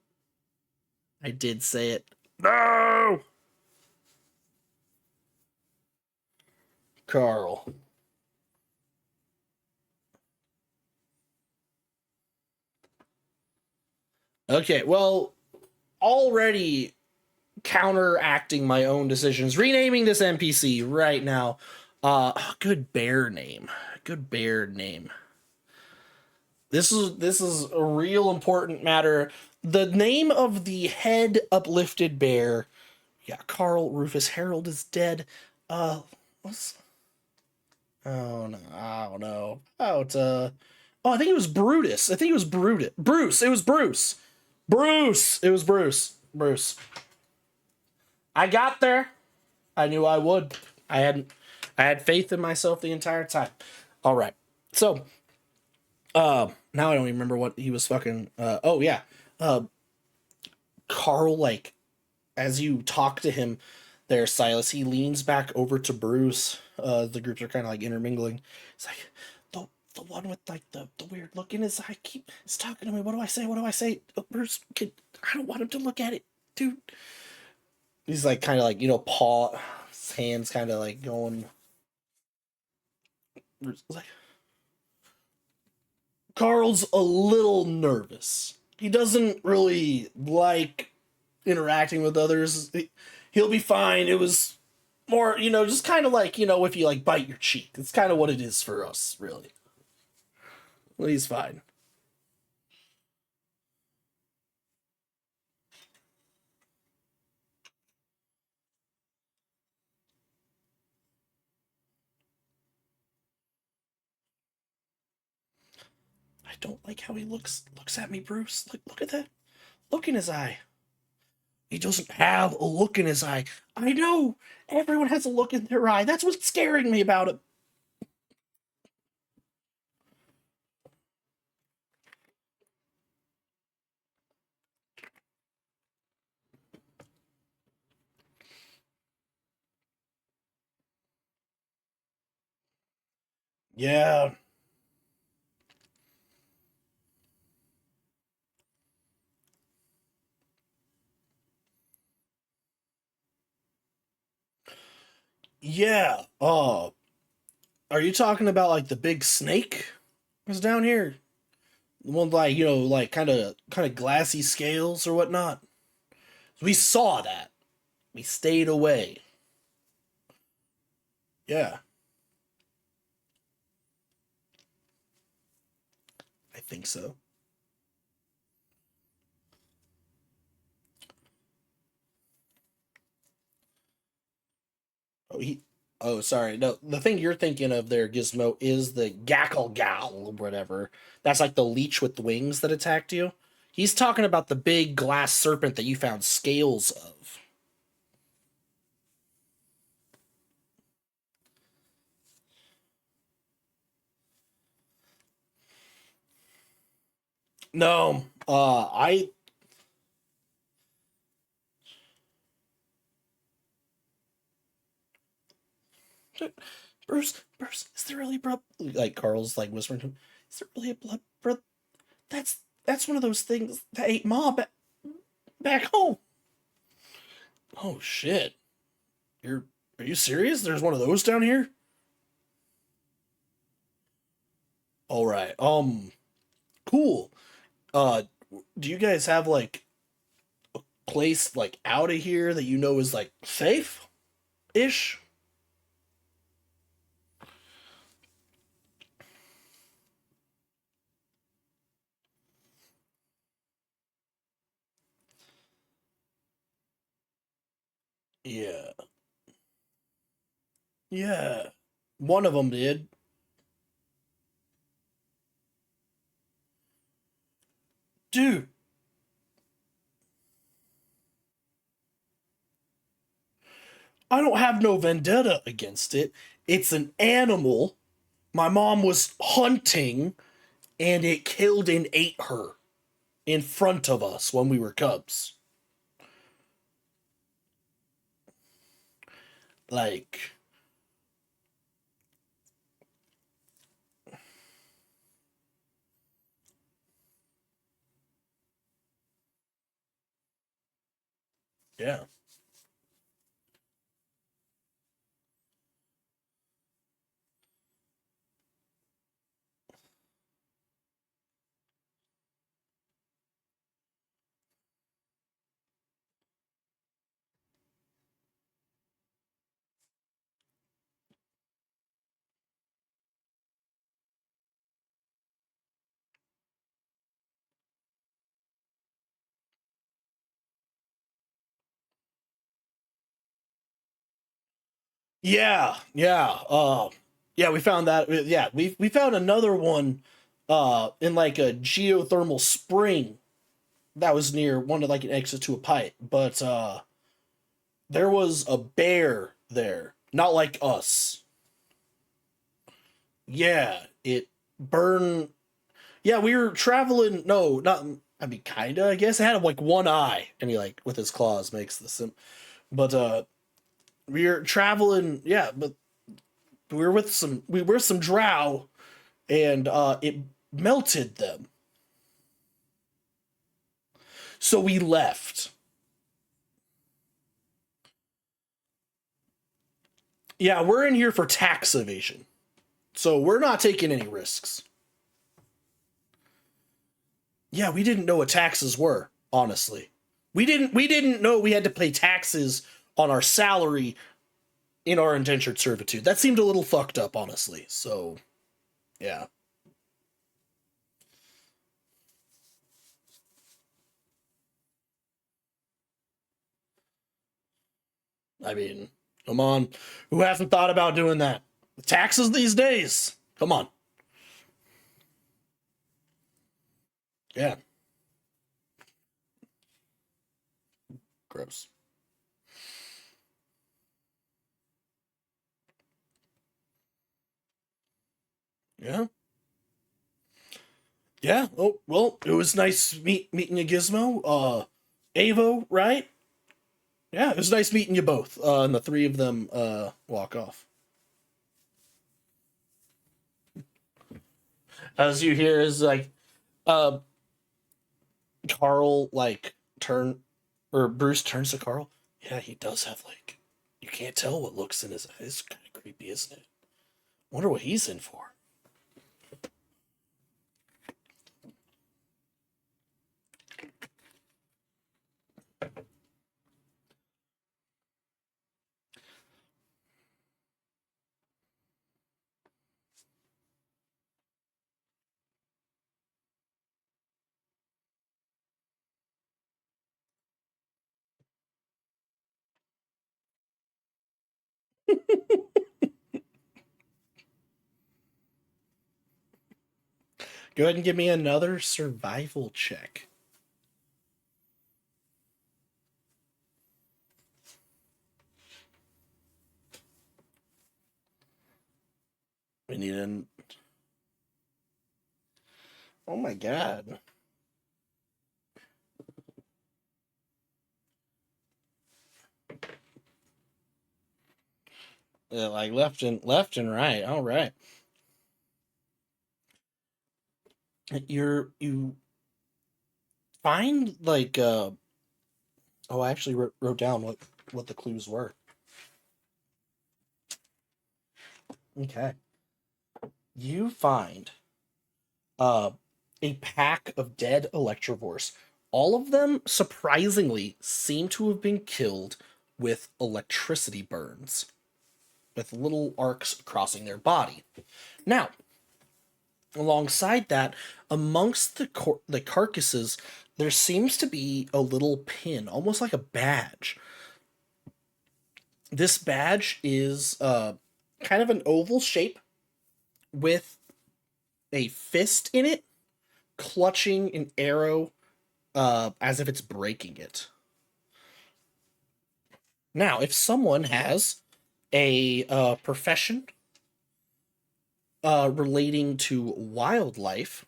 I did say it. No, Carl. Okay, well, already counteracting my own decisions, renaming this NPC right now. Good bear name. Good bear name. This is a real important matter. The name of the head uplifted bear. Yeah, Carl Rufus Harold is dead. What's Oh no, I don't know. Oh, I think it was Brutus. I think it was Brutus. Bruce. It was Bruce. Bruce. It was Bruce. Bruce. I got there. I knew I would. I had I had faith in myself the entire time. All right. So, now I don't even remember what he was fucking oh yeah. Uh Carl, like, as you talk to him there, Silas, he leans back over to Bruce. The groups are kind of like intermingling. It's like the one with like the weird look in his eye keep is talking to me. What do I say? What do I say? Bruce, I don't want him to look at it, dude. He's like kind of like paw, his hands kind of like going. Bruce is like, Carl's a little nervous. He doesn't really like interacting with others. He'll be fine. It was more, just kind of like, if you like bite your cheek. It's kind of what it is for us, really. Well, he's fine. I don't like how he looks at me, Bruce. Look at that. Look in his eye. He doesn't have a look in his eye. I know. Everyone has a look in their eye. That's what's scaring me about him. Yeah. Yeah. Are you talking about like the big snake was down here? The one like, like kind of glassy scales or whatnot? We saw that. We stayed away. Yeah, I think so. Oh, he. Oh, sorry. No, the thing you're thinking of there, Gizmo, is the gackle gal, whatever. That's like the leech with the wings that attacked you. He's talking about the big glass serpent that you found scales of. No, I Bruce, is there really blood? Like Carl's like whispering to him, is there really a blood? That's that's one of those things that ate Ma back home. Oh shit! You're are you serious? There's one of those down here. All right. Cool. Uh, do you guys have like place like out of here that you know is like safe ish? Yeah. Yeah. One of them did. Dude, I don't have no vendetta against it. It's an animal my mom was hunting and it killed and ate her in front of us when we were cubs. Like, yeah. Yeah, yeah. Yeah, we found that. Yeah, we found another one in like a geothermal spring that was near one of like an exit to a pipe. But there was a bear there, not like us. Yeah, it burned. Yeah, we were traveling. No, not. I mean, kinda. I guess it had like one eye, and he like with his claws makes the sim. But we were traveling. Yeah, but we were some drow, and it melted them. So we left. Yeah, we're in here for tax evasion. So we're not taking any risks. Yeah, we didn't know what taxes were, honestly. We didn't know we had to pay taxes on our salary in our indentured servitude. That seemed a little fucked up, honestly. So, yeah. I mean, come on. Who hasn't thought about doing that? Taxes these days. Come on. Yeah. Gross. Yeah. Yeah. Oh, well, it was nice meeting you, Gizmo. Avo, right? Yeah, it was nice meeting you both. And the three of them walk off. As you hear is like uh Carl like turn or Bruce turns to Carl. Yeah, he does have like you can't tell what looks in his eyes. It's kind of creepy, isn't it? Wonder what he's in for. Go ahead and give me another survival check. We need an. Oh my god! Like left and right. All right. You find like oh, I actually wrote down what the clues were. Okay. You find uh a pack of dead electrovores. All of them surprisingly seem to have been killed with electricity burns, with little arcs crossing their body. Now, alongside that, amongst the carcasses, there seems to be a little pin, almost like a badge. This badge is kind of an oval shape with a fist in it, clutching an arrow as if it's breaking it. Now, if someone has a profession relating to wildlife,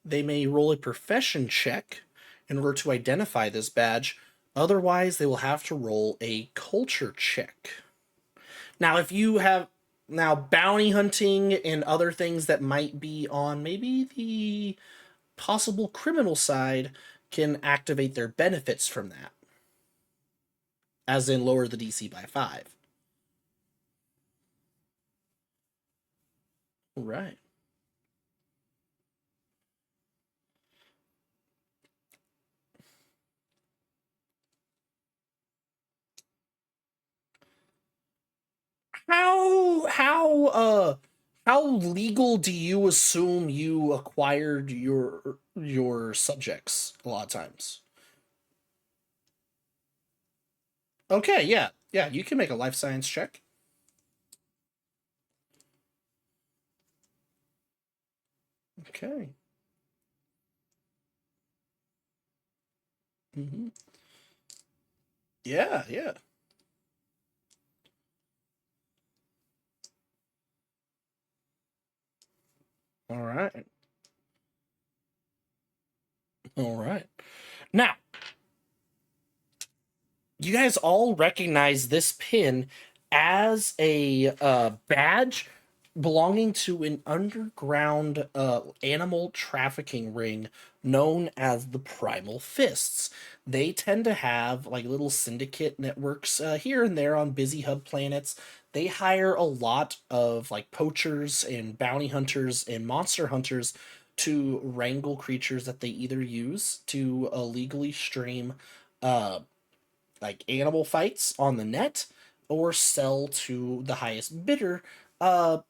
they may roll a profession check in order to identify this badge. Otherwise, they will have to roll a culture check. Now, if you have now bounty hunting and other things that might be on maybe the possible criminal side can activate their benefits from that, as in lower the DC by 5. Right. How legal do you assume you acquired your subjects a lot of times? Okay, yeah. Yeah, you can make a life science check. Okay. Hmm. Yeah, yeah. All right. All right. Now, you guys all recognize this pin as a badge belonging to an underground animal trafficking ring known as the Primal Fists. They tend to have like little syndicate networks here and there on busy hub planets. They hire a lot of like poachers and bounty hunters and monster hunters to wrangle creatures that they either use to illegally stream uh, like animal fights on the net or sell to the highest bidder,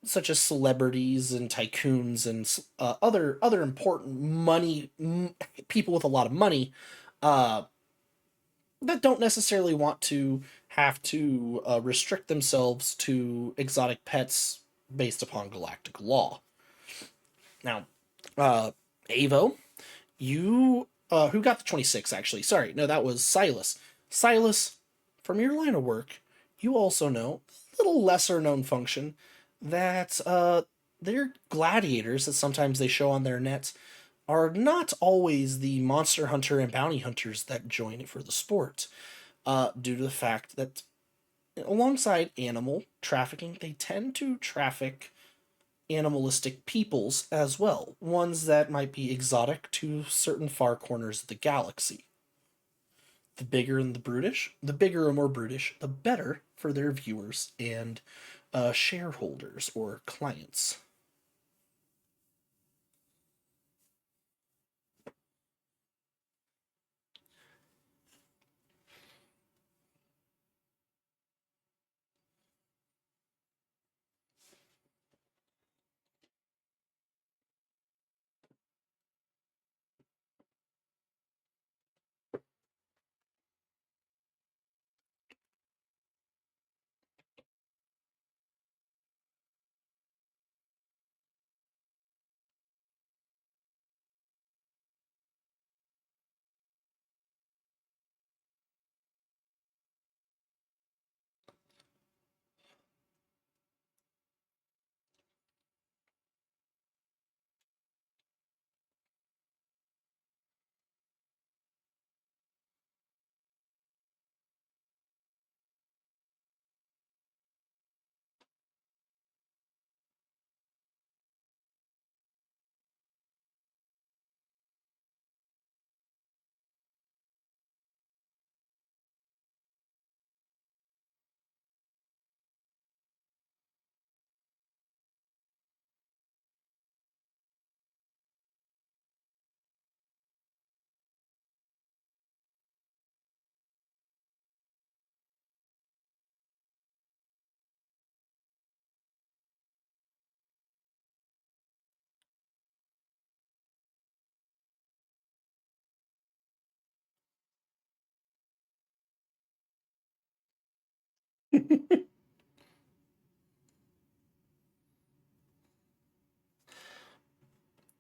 such as celebrities and tycoons and other important people with a lot of money uh, that don't necessarily want to have to restrict themselves to exotic pets based upon galactic law. Now, uh, Avo, You who got the 26 actually? Sorry, no, that was Silas. Silas, from your line of work, you also know a little lesser known function that they're gladiators that sometimes they show on their nets are not always the monster hunter and bounty hunters that join for the sport, due to the fact that alongside animal trafficking, they tend to traffic animalistic peoples as well, ones that might be exotic to certain far corners of the galaxy. The bigger and more brutish, the better for their viewers and shareholders or clients.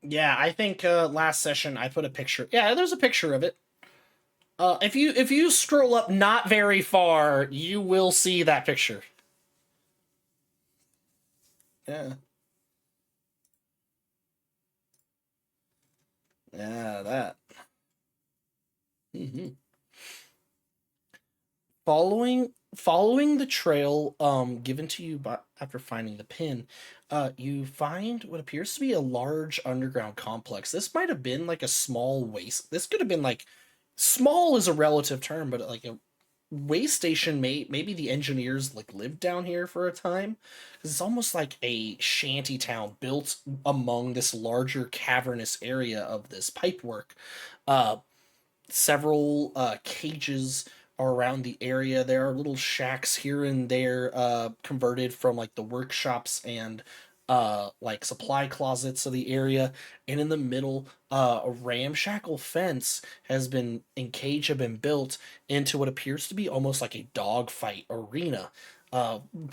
Yeah, I think last session I put a picture. Yeah, there's a picture of it. If you scroll up not very far, you will see that picture. Yeah, yeah, that. Hmm. Following the trail given to you by, after finding the pin, you find what appears to be a large underground complex. This might have been like a small waste. This could have been like small is a relative term, but like a way station maybe the engineers like lived down here for a time, because it's almost like a shanty town built among this larger cavernous area of this pipework. Several cages are around the area. There are little shacks here and there, converted from like the workshops and like supply closets of the area. And in the middle, a ramshackle fence has been and cage have been built into what appears to be almost like a dogfight arena.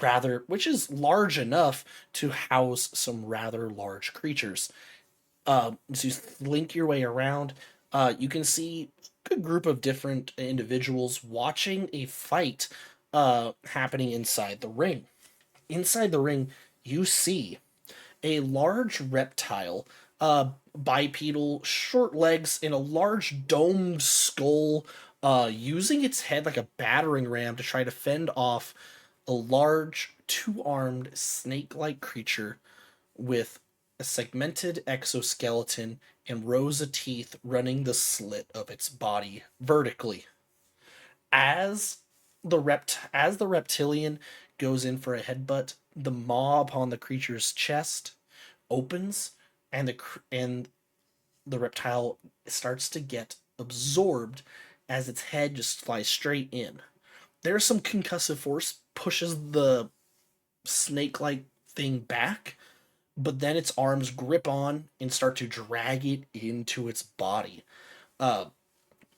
Rather, which is large enough to house some rather large creatures. As you slink your way around, you can see a good group of different individuals watching a fight happening inside the ring. Inside the ring, you see a large reptile, bipedal, short legs, and a large domed skull, using its head like a battering ram to try to fend off a large, two armed, snake like creature with a segmented exoskeleton and rows of teeth running the slit of its body vertically. As as the reptilian goes in for a headbutt, the maw upon the creature's chest opens, and the reptile starts to get absorbed as its head just flies straight in. There's some concussive force pushes the snake-like thing back, but then its arms grip on and start to drag it into its body. Uh,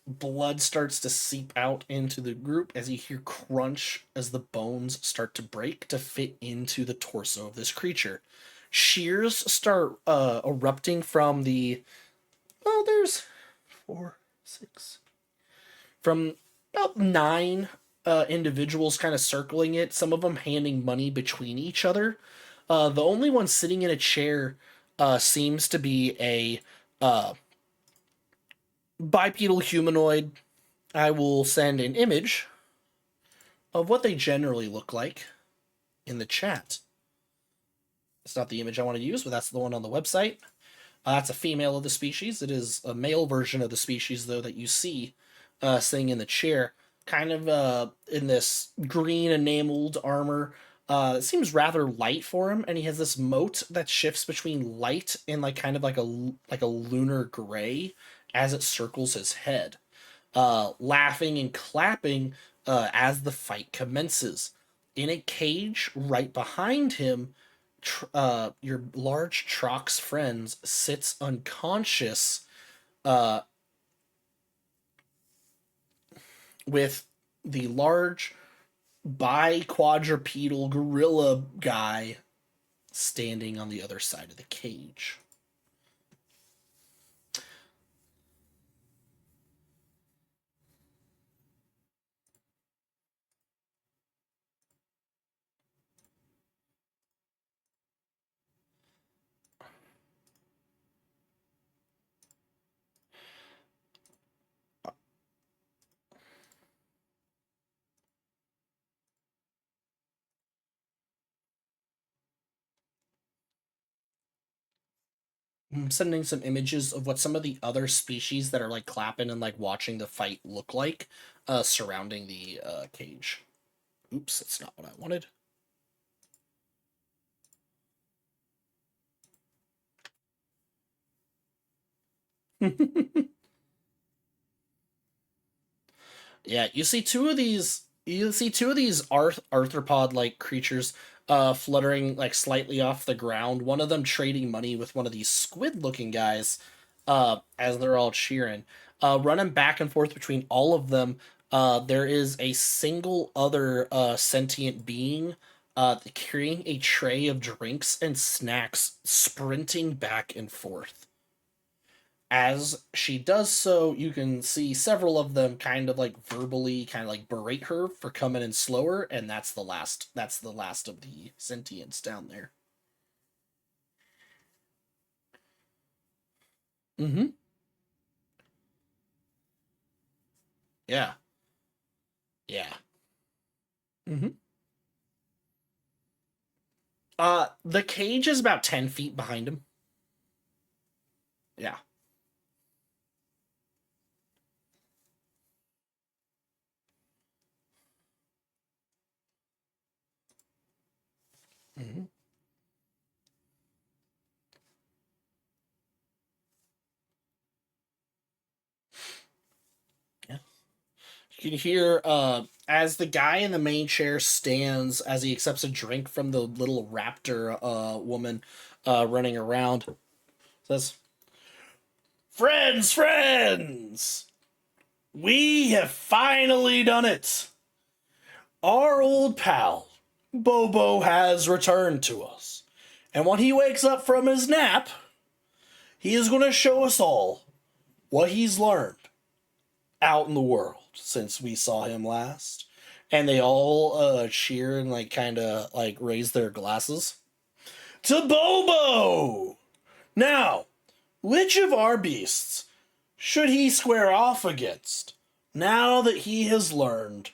Blood starts to seep out into the group as you hear crunch as the bones start to break to fit into the torso of this creature. Shears start erupting from the. Oh, there's 4, 6. From about 9 individuals kind of circling it, some of them handing money between each other. The only one sitting in a chair seems to be a bipedal humanoid. I will send an image of what they generally look like in the chat. It's not the image I want to use, but that's the one on the website. That's a female of the species. It is a male version of the species, though, that you see sitting in the chair, kind of in this green enameled armor. It seems rather light for him, and he has this mote that shifts between light and kind of like a lunar gray as it circles his head, laughing and clapping as the fight commences. In a cage right behind him, your large Trox friends sits unconscious with the large bi-quadrupedal gorilla guy standing on the other side of the cage. I'm sending some images of what some of the other species that are like clapping and like watching the fight look like surrounding the cage. Oops, that's not what I wanted. Yeah, you see two of these. You see two of these arthropod-like creatures fluttering like slightly off the ground. One of them trading money with one of these squid-looking guys as they're all cheering. Running back and forth between all of them, there is a single other sentient being carrying a tray of drinks and snacks, sprinting back and forth. As she does so, you can see several of them kind of like verbally kind of like berate her for coming in slower, and that's the last of the sentients down there. Mm-hmm. Yeah. Yeah. Mm-hmm. The cage is about 10 feet behind him. Yeah. Mm-hmm. Yeah. You can hear as the guy in the main chair stands as he accepts a drink from the little raptor woman running around. Says, "Friends, friends! We have finally done it! Our old pal, Bobo, has returned to us. And when he wakes up from his nap, he is going to show us all what he's learned out in the world since we saw him last." And they all cheer and like kind of like raise their glasses. "To Bobo! Now, which of our beasts should he square off against now that he has learned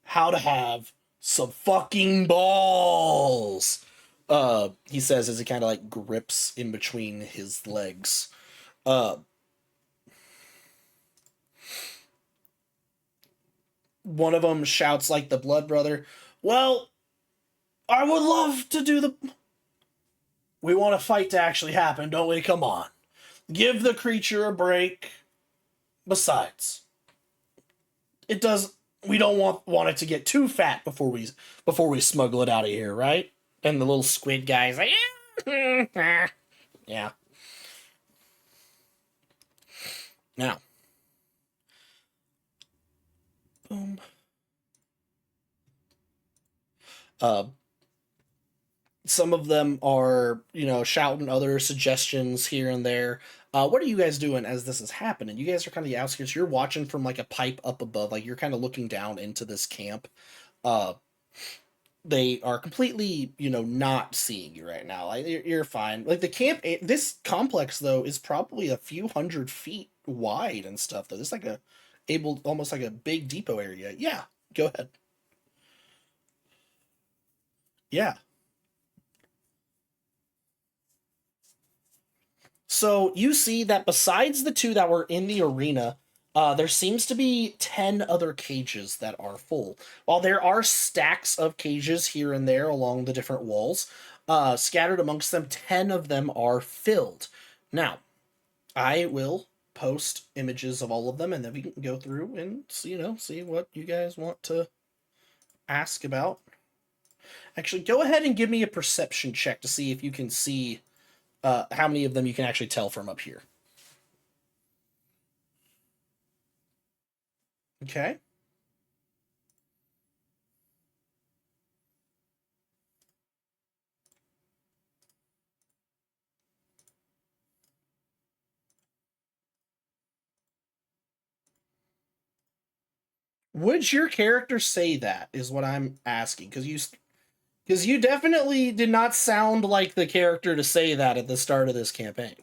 how to have some fucking balls?" He says as he kind of like grips in between his legs. Uh, One of them shouts like the blood brother, "Well, I would love to do the. We want a fight to actually happen, don't we? Come on. Give the creature a break. Besides, it does. We don't want it to get too fat before we smuggle it out of here, right?" And the little squid guy's like, yeah. Now, boom. Uh, Some of them are, shouting other suggestions here and there. What are you guys doing as this is happening? You guys are kind of the outskirts. You're watching from like a pipe up above, like you're kind of looking down into this camp. Uh, they are completely, not seeing you right now. Like you're fine. Like the camp, this complex though is probably a few 100 feet wide and stuff. Though it's like almost like a big depot area. Yeah, go ahead. Yeah. So you see that besides the two that were in the arena, there seems to be 10 other cages that are full. While there are stacks of cages here and there along the different walls, scattered amongst them, 10 of them are filled. Now, I will post images of all of them and then we can go through and see what you guys want to ask about. Actually, go ahead and give me a perception check to see if you can see how many of them you can actually tell from up here. Okay. Would your character say that? Is what I'm asking because you definitely did not sound like the character to say that at the start of this campaign.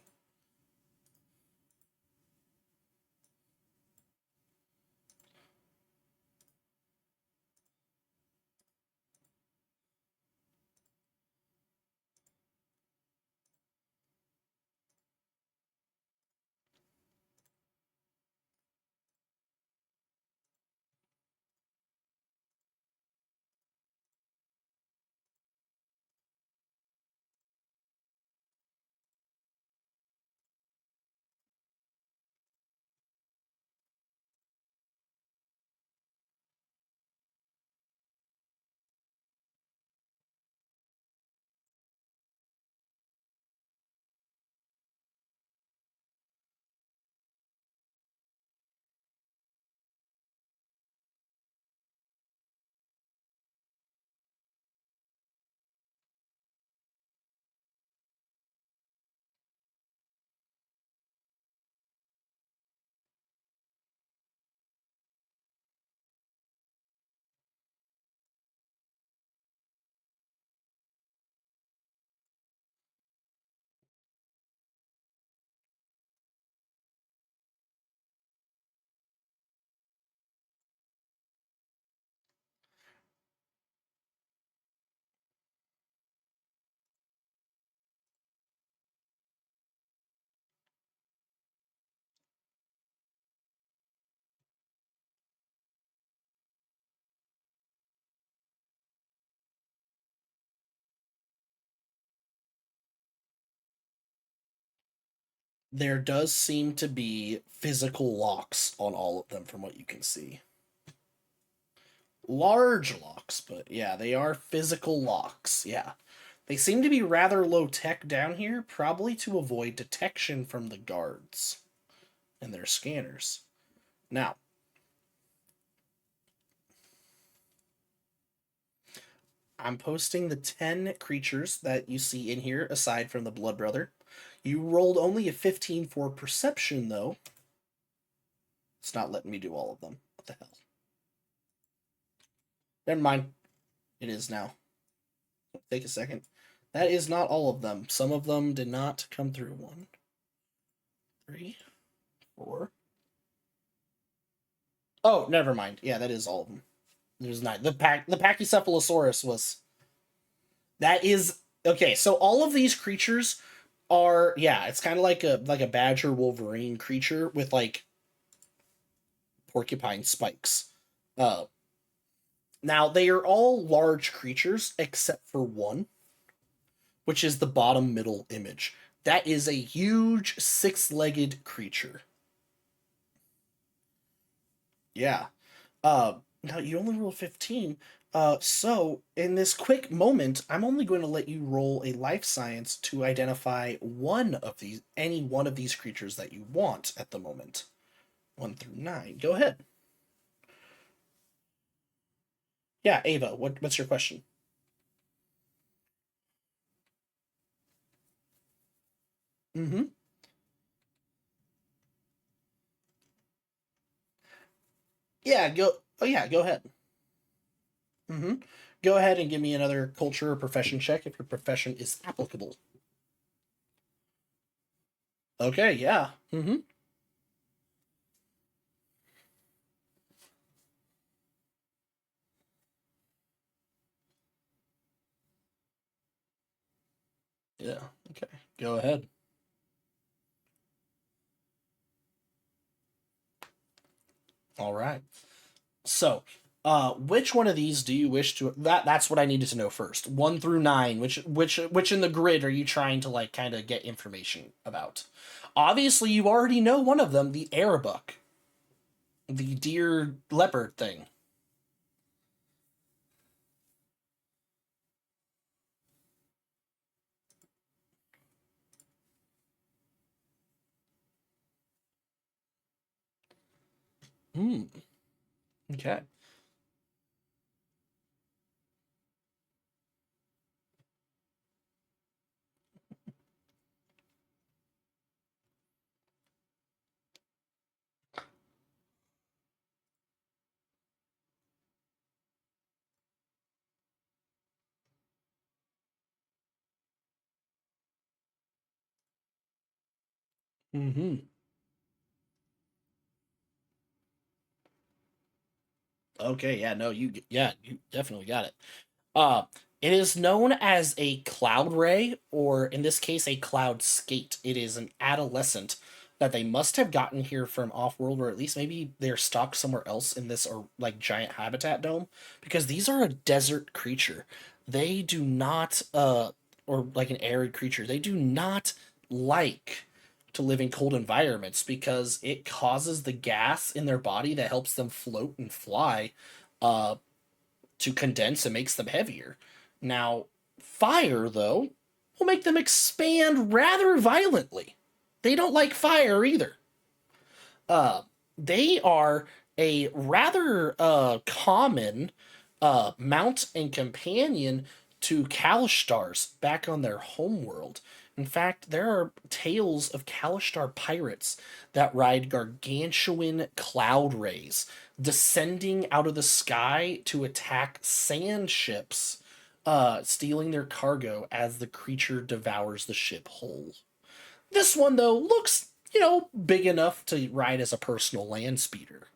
There does seem to be physical locks on all of them, from what you can see. Large locks, but yeah, they are physical locks. Yeah. They seem to be rather low tech down here, probably to avoid detection from the guards and their scanners. Now, I'm posting the 10 creatures that you see in here, aside from the Blood Brother. You rolled only a 15 for perception, though. It's not letting me do all of them. What the hell? Never mind. It is now. Take a second. That is not all of them. Some of them did not come through. One, three, four. Oh, never mind. Yeah, that is all of them. There's nine. The Pachycephalosaurus was. That is okay. So all of these creatures are, yeah. It's kind of like a badger wolverine creature with like porcupine spikes. Uh, Now they are all large creatures except for one, which is the bottom middle image. That is a huge six-legged creature. Yeah. Now you only roll 15. So in this quick moment, I'm only going to let you roll a life science to identify any one of these creatures that you want at the moment. 1 through 9. Go ahead. Yeah, Ava, what's your question? Mm-hmm. Yeah, go. Oh yeah, go ahead. Mm-hmm. Go ahead and give me another culture or profession check if your profession is applicable. Okay, yeah. Mm-hmm. Yeah. Okay. Go ahead. All right. So, which one of these do you wish to that's what I needed to know first. 1 through 9, which in the grid are you trying to like kind of get information about? Obviously, you already know one of them, the Arabuck, the deer leopard thing. Hmm. Okay. Mm-hmm. Okay, yeah, no, you definitely got it. Uh, it is known as a cloud ray, or in this case, a cloud skate. It is an adolescent that they must have gotten here from off world, or at least maybe they're stocked somewhere else in this or like giant habitat dome, because these are a desert creature. They do not, or like an arid creature. They do not like to live in cold environments because it causes the gas in their body that helps them float and fly uh to condense and makes them heavier. Now, fire, though, will make them expand rather violently. They don't like fire either. Uh, they are a rather common mount and companion to Kalistars back on their homeworld. In fact, there are tales of Kalistar pirates that ride gargantuan cloud rays, descending out of the sky to attack sand ships, stealing their cargo as the creature devours the ship whole. This one, though, looks, big enough to ride as a personal land speeder.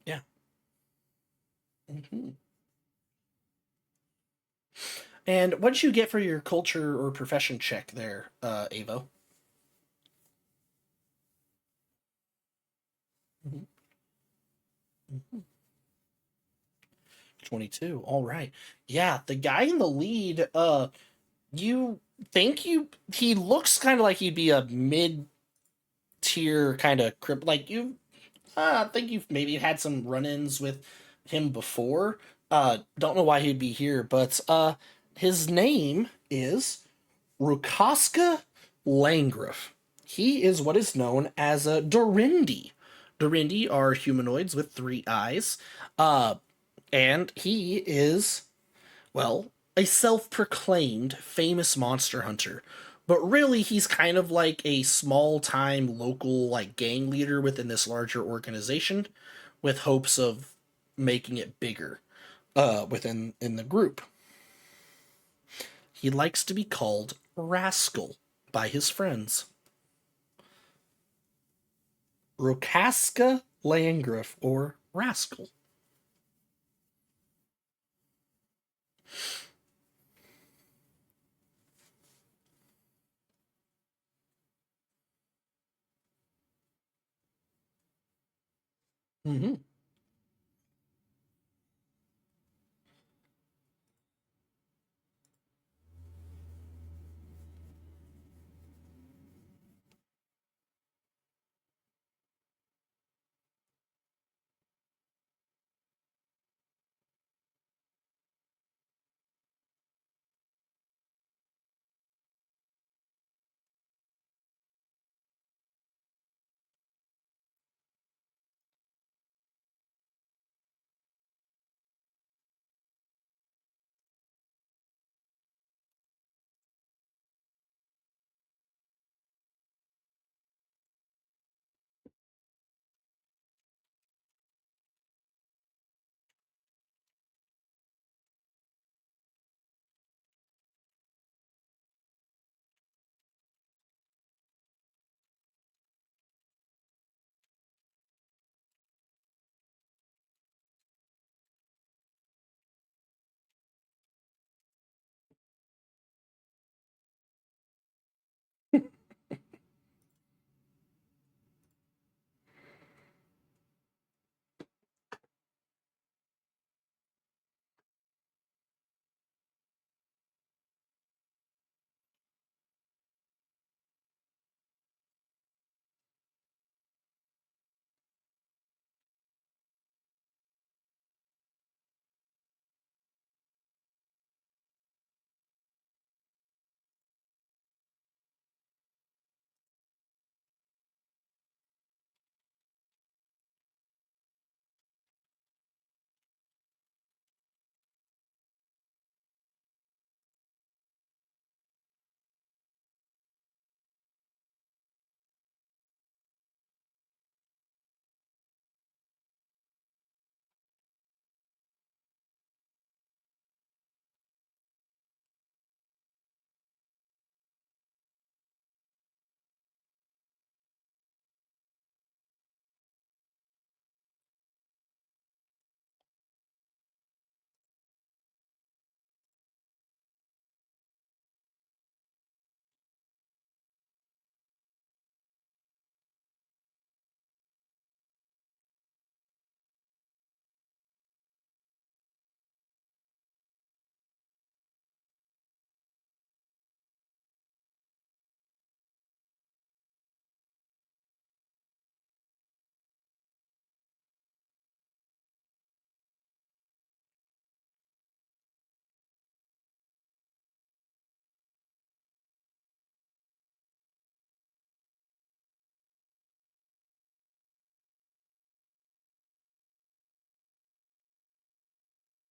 Yeah. Hmm. And what did you get for your culture or profession check there, Avo? 22. All right. Yeah, the guy in the lead, you he looks kind of like he'd be a mid tier kind of crip. Like I think you've maybe had some run ins with him before. Don't know why he'd be here, but his name is Rukaska Langriff. He is what is known as a Dorindi. Dorindi are humanoids with 3 eyes, uh, and he is, well, a self proclaimed famous monster hunter. But really, he's kind of like a small time local like gang leader within this larger organization with hopes of making it bigger within in the group. He likes to be called Rascal by his friends. Rokaska Landgraf or Rascal. Mm-hmm.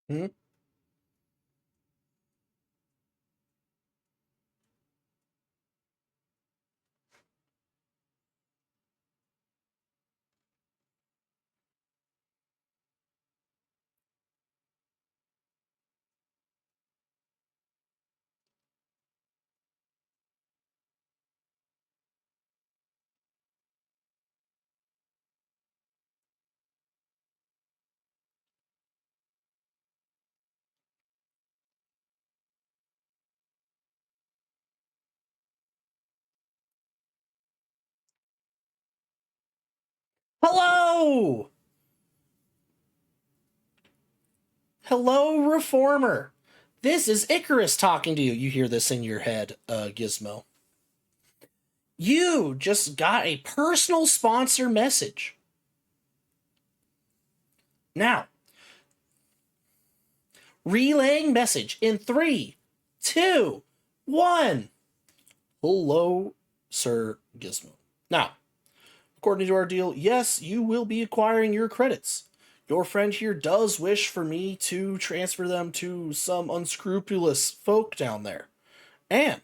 Hmm? Hello! Hello, Reformer. This is Icarus talking to you. You hear this in your head, Gizmo. You just got a personal sponsor message. Now, relaying message in three, two, one. Hello, Sir Gizmo. Now, according to our deal, yes, you will be acquiring your credits. Your friend here does wish for me to transfer them to some unscrupulous folk down there. And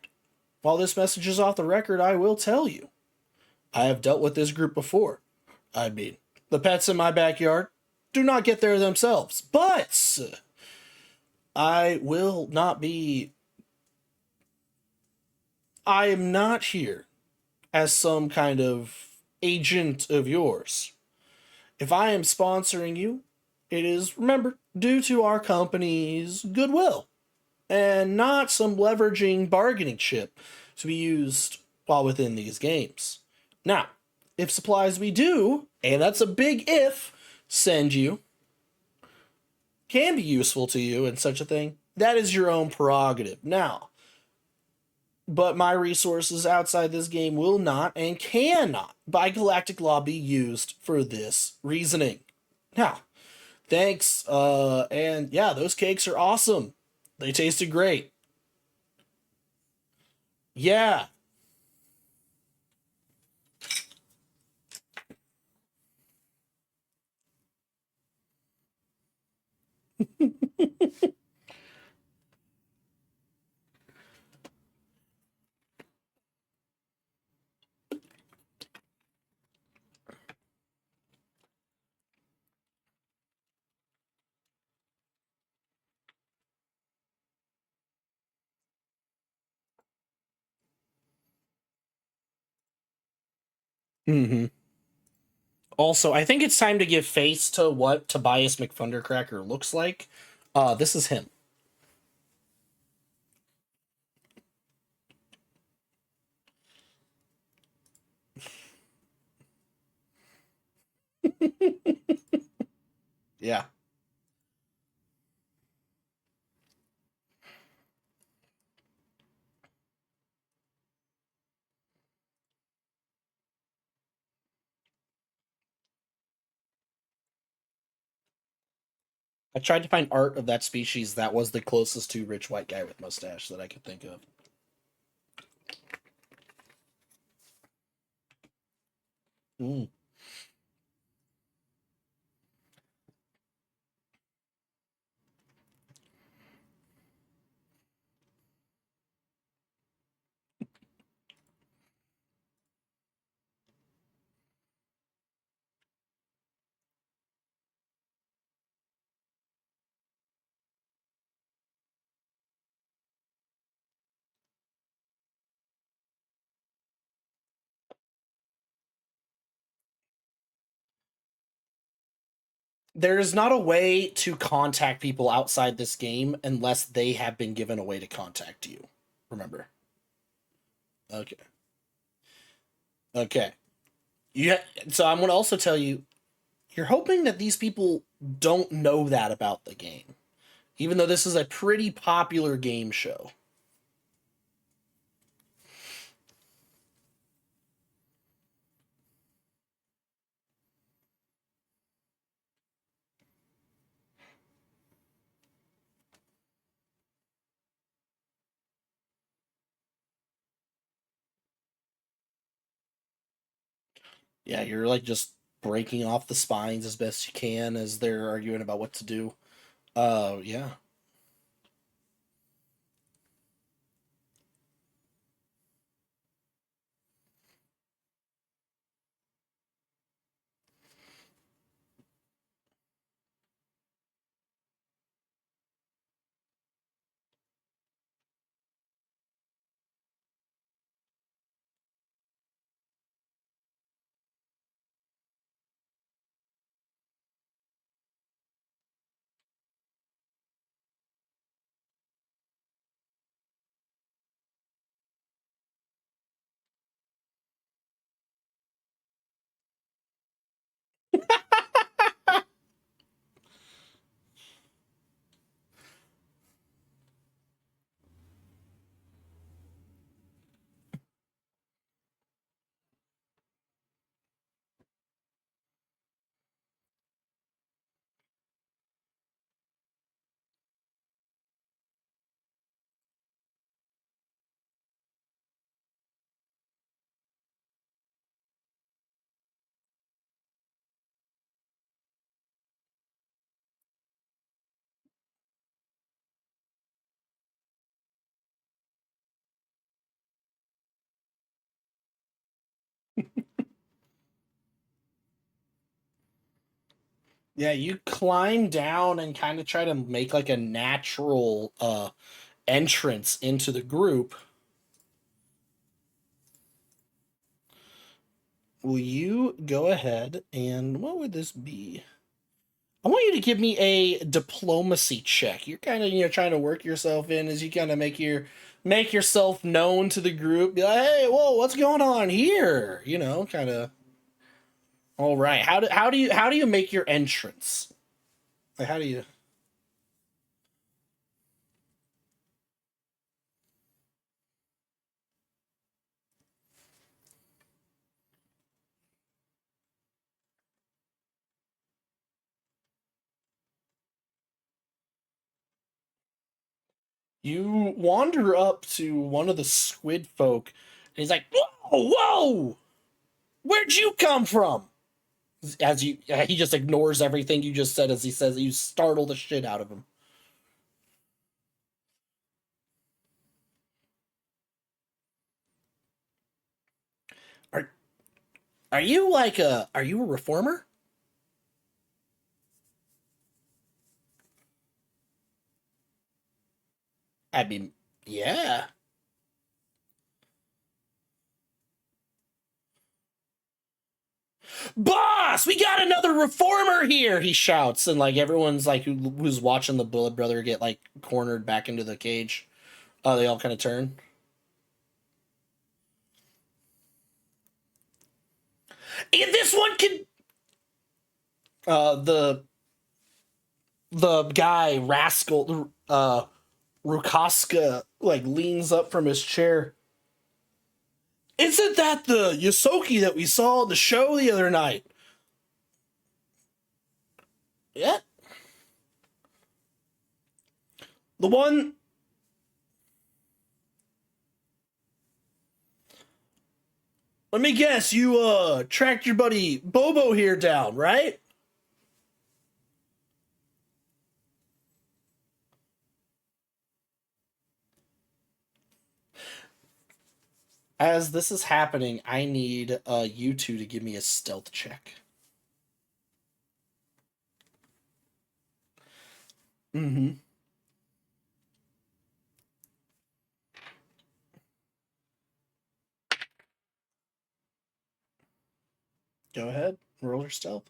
while this message is off the record, I will tell you, I have dealt with this group before. I mean, the pets in my backyard do not get there themselves, but I will not be. I am not here as some kind of agent of yours. If I am sponsoring you, it is, remember, due to our company's goodwill and not some leveraging bargaining chip to be used while within these games. Now, if supplies we do, and that's a big if, send you, can be useful to you and such a thing, that is your own prerogative. Now, but my resources outside this game will not and cannot, by galactic law, be used for this reasoning. Now, thanks, and yeah, those cakes are awesome. They tasted great. Yeah. Mm-hmm. Also, I think it's time to give face to what Tobias McThundercracker looks like. This is him. Yeah. I tried to find art of that species that was the closest to rich white guy with mustache that I could think of. Mm. There is not a way to contact people outside this game unless they have been given a way to contact you. Remember. Okay. Okay. You so I'm going to also tell you you're hoping that these people don't know that about the game, even though this is a pretty popular game show. Yeah, you're like just breaking off the spines as best you can as they're arguing about what to do. Yeah. Yeah, you climb down and kind of try to make like a natural entrance into the group. Will you go ahead and what would this be? I want you to give me a diplomacy check. You're kind of trying to work yourself in as you kind of make yourself known to the group. Be like, hey, whoa, what's going on here? Kind of. All right. How do you make your entrance? Like, how do you? You wander up to one of the squid folk, and he's like, "Whoa, whoa! Where'd you come from?" As he just ignores everything you just said as he says, you startle the shit out of him. Are are you a reformer? I mean, yeah. Boss, we got another reformer here, he shouts, and like everyone's like who's watching the Blood Brother get like cornered back into the cage. They all kind of turn. And this one can the guy rascal Rukaska like leans up from his chair. Isn't that the Yosoki that we saw on the show the other night? Yeah. The one. Let me guess, you tracked your buddy Bobo here down, right? As this is happening, I need you two to give me a stealth check. Mm-hmm. Go ahead. Roll your stealth.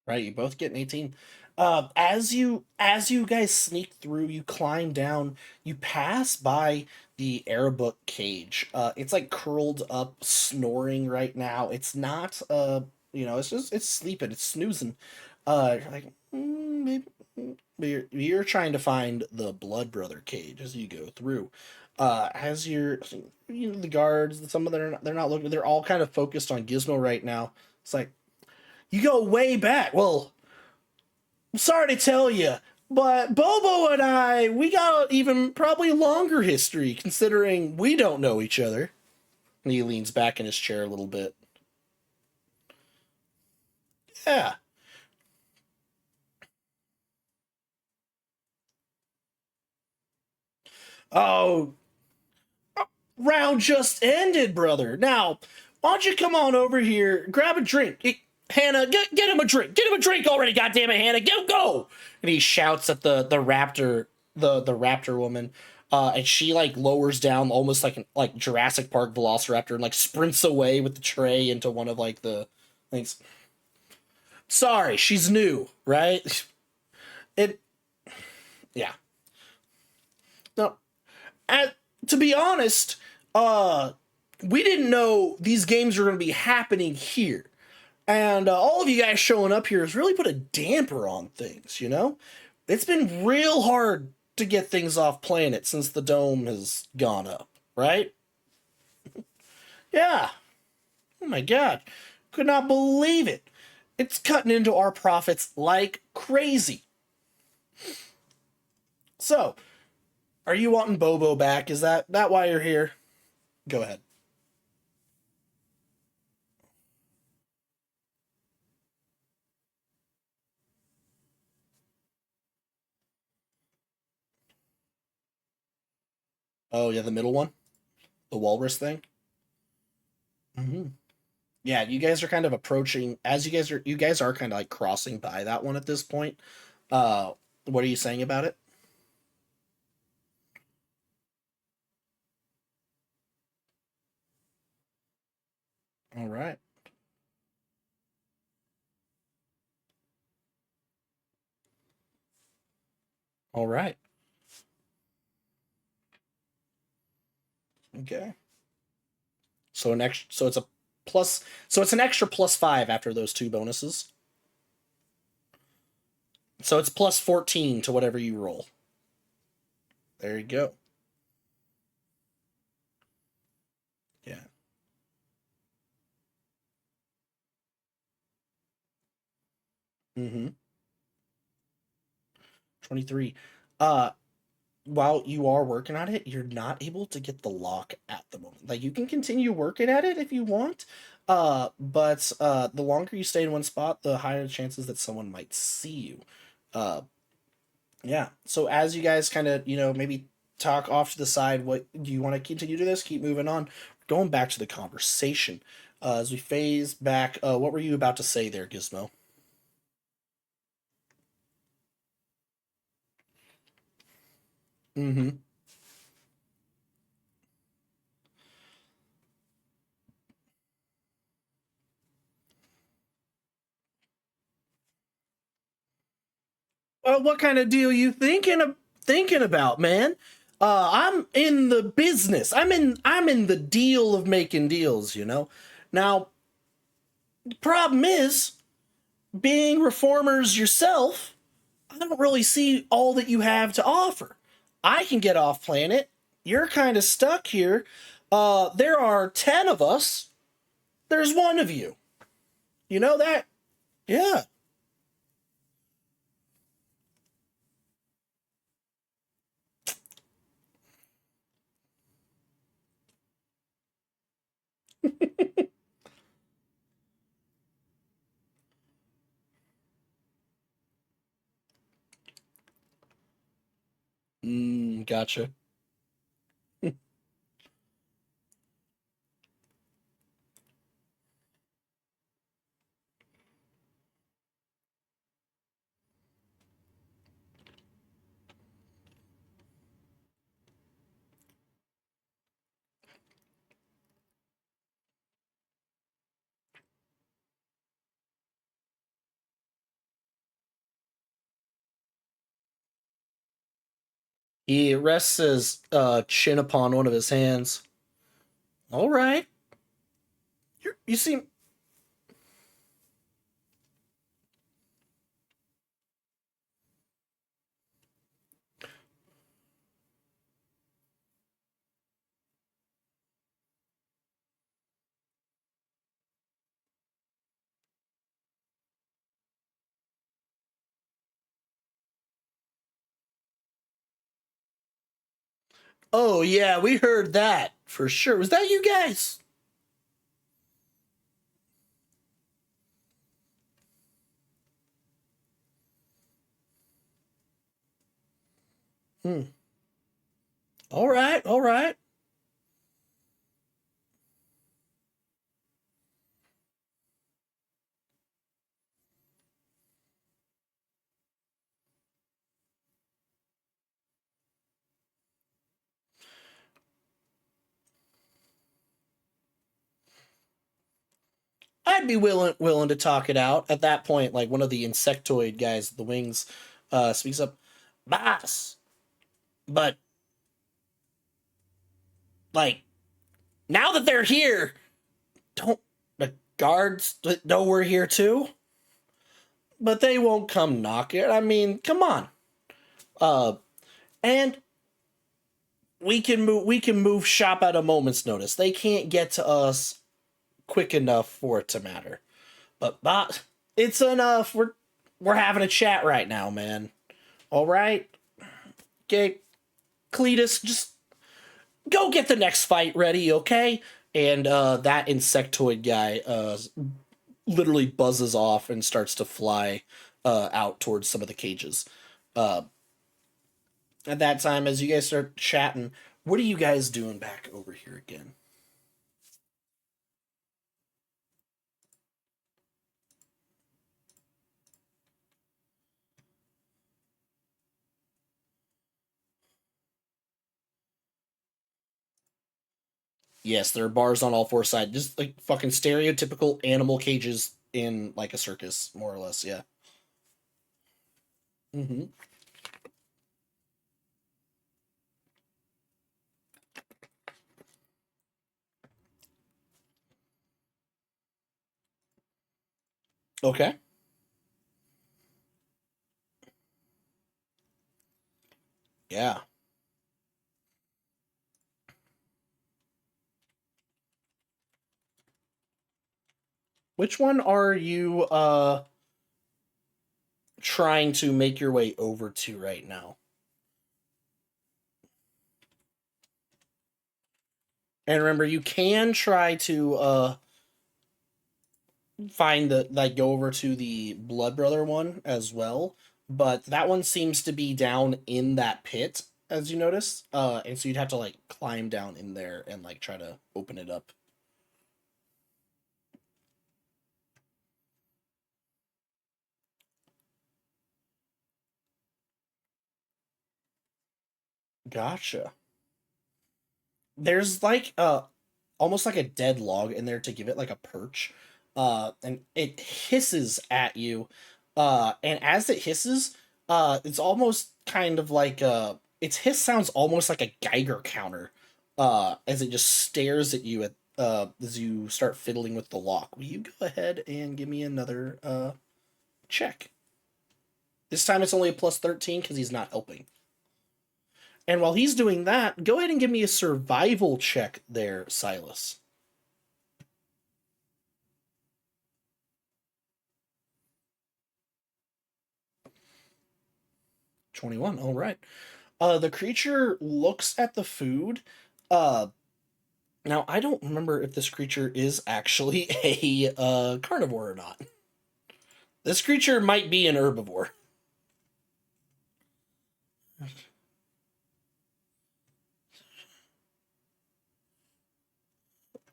Right, you both get an 18. As you guys sneak through, you climb down, you pass by the airbook cage. It's like curled up, snoring right now. It's not it's sleeping, it's snoozing. You're like maybe but you're trying to find the Blood Brother cage as you go through. As you're the guards, some of them they're not looking, they're all kind of focused on Gizmo right now. It's like you go way back. Well, I'm sorry to tell you, but Bobo and I, we got even probably longer history considering we don't know each other. And he leans back in his chair a little bit. Yeah. Oh, round just ended, brother. Now, why don't you come on over here, grab a drink. Hannah, get him a drink. Get him a drink already, goddammit, Hannah. Go! And he shouts at the raptor, the raptor woman. And she like lowers down almost like an like Jurassic Park Velociraptor and like sprints away with the tray into one of like the things. Sorry, she's new, right? It yeah. No, and to be honest, uh we didn't know these games were going to be happening here. And all of you guys showing up here has really put a damper on things, you know? It's been real hard to get things off planet since the dome has gone up, right? Yeah. Oh my god. Could not believe it. It's cutting into our profits like crazy. So, are you wanting Bobo back? Is that why you're here? Go ahead. Oh, yeah, the middle one? The walrus thing? Mm-hmm. Yeah, you guys are kind of approaching as you guys are kind of like crossing by that one at this point. Uh what are you saying about it? All right. All right. Okay. So it's a plus so it's an extra plus 5 after those two bonuses. So it's plus 14 to whatever you roll. There you go. Yeah. Mhm. 23. Uh while you are working on it, you're not able to get the lock at the moment. Like you can continue working at it if you want, but the longer you stay in one spot, the higher the chances that someone might see you. Uh, yeah. So as you guys kind of maybe talk off to the side, what do you want to continue to this? Keep moving on. Going back to the conversation, as we phase back, what were you about to say there, Gizmo? Mm-hmm. Well, what kind of deal you thinking about, man? I'm in the business. I'm in the deal of making deals. Now, the problem is being reformers yourself. I don't really see all that you have to offer. I can get off planet. You're kind of stuck here. There are 10 of us. There's one of you. You know that? Yeah. Gotcha. He rests his chin upon one of his hands. All right. You seem. Oh yeah, we heard that for sure. Was that you guys? Hmm. All right, all right. I'd be willing to talk it out. At that point, like one of the insectoid guys, the wings, speaks up. Boss, but like now that they're here, don't the guards know we're here too? But they won't come knocking. I mean, come on. Uh, and we can move shop at a moment's notice. They can't get to us quick enough for it to matter. But it's enough. We're having a chat right now, man. All right, okay, Cletus, just go get the next fight ready, okay? And that insectoid guy literally buzzes off and starts to fly out towards some of the cages. Uh, at that time, as you guys start chatting, what are you guys doing back over here again? Yes, there are bars on all four sides, just like fucking stereotypical animal cages in like a circus, more or less. Yeah. Mm-hmm. Okay. Yeah. Which one are you trying to make your way over to right now? And remember, you can try to find the like go over to the Blood Brother one as well, but that one seems to be down in that pit, as you notice. And so you'd have to like climb down in there and like try to open it up. Gotcha. There's like almost like a dead log in there to give it like a perch. And it hisses at you. And as it hisses, it's almost kind of like its hiss sounds almost like a Geiger counter. As it just stares at you at as you start fiddling with the lock. Will you go ahead and give me another check? This time it's only a plus 13 because he's not helping. And while he's doing that, go ahead and give me a survival check there, Silas. 21. All right. The creature looks at the food. Uh, Now, I don't remember if this creature is actually a carnivore or not. This creature might be an herbivore.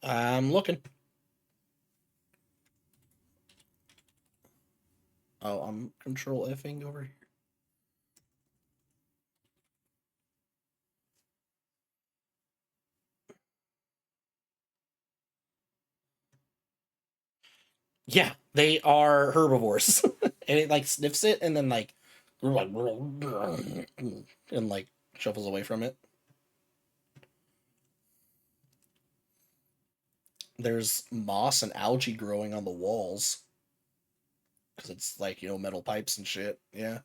I'm looking. Oh, I'm control Fing over here. Yeah, they are herbivores. And it like sniffs it and then like and like shuffles away from it. There's moss and algae growing on the walls because it's like, metal pipes and shit. Yeah.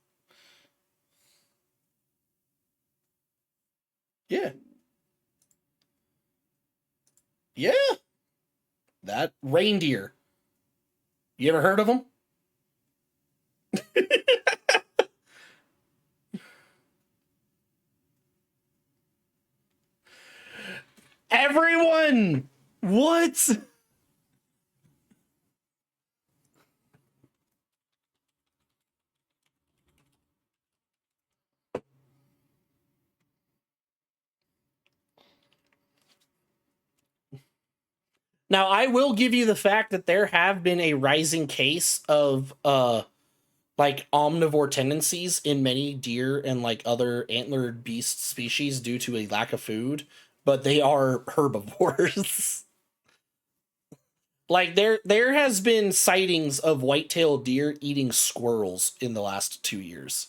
Yeah. Yeah. That reindeer. You ever heard of them? Everyone! What? Now, I will give you the fact that there have been a rising case of like omnivore tendencies in many deer and like other antlered beast species due to a lack of food, but they are herbivores. Like there has been sightings of white-tailed deer eating squirrels in the last 2 years.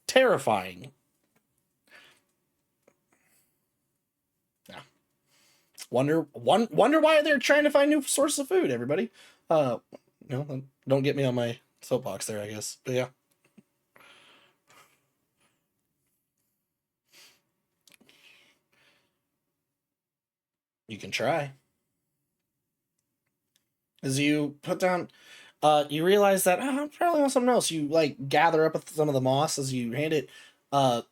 Terrifying. Yeah. Wonder why they're trying to find new sources of food, everybody. Uh don't get me on my soapbox there, I guess. But yeah. You can try. As you put down, you realize that I'm probably on something else. You like gather up some of the moss as you hand it.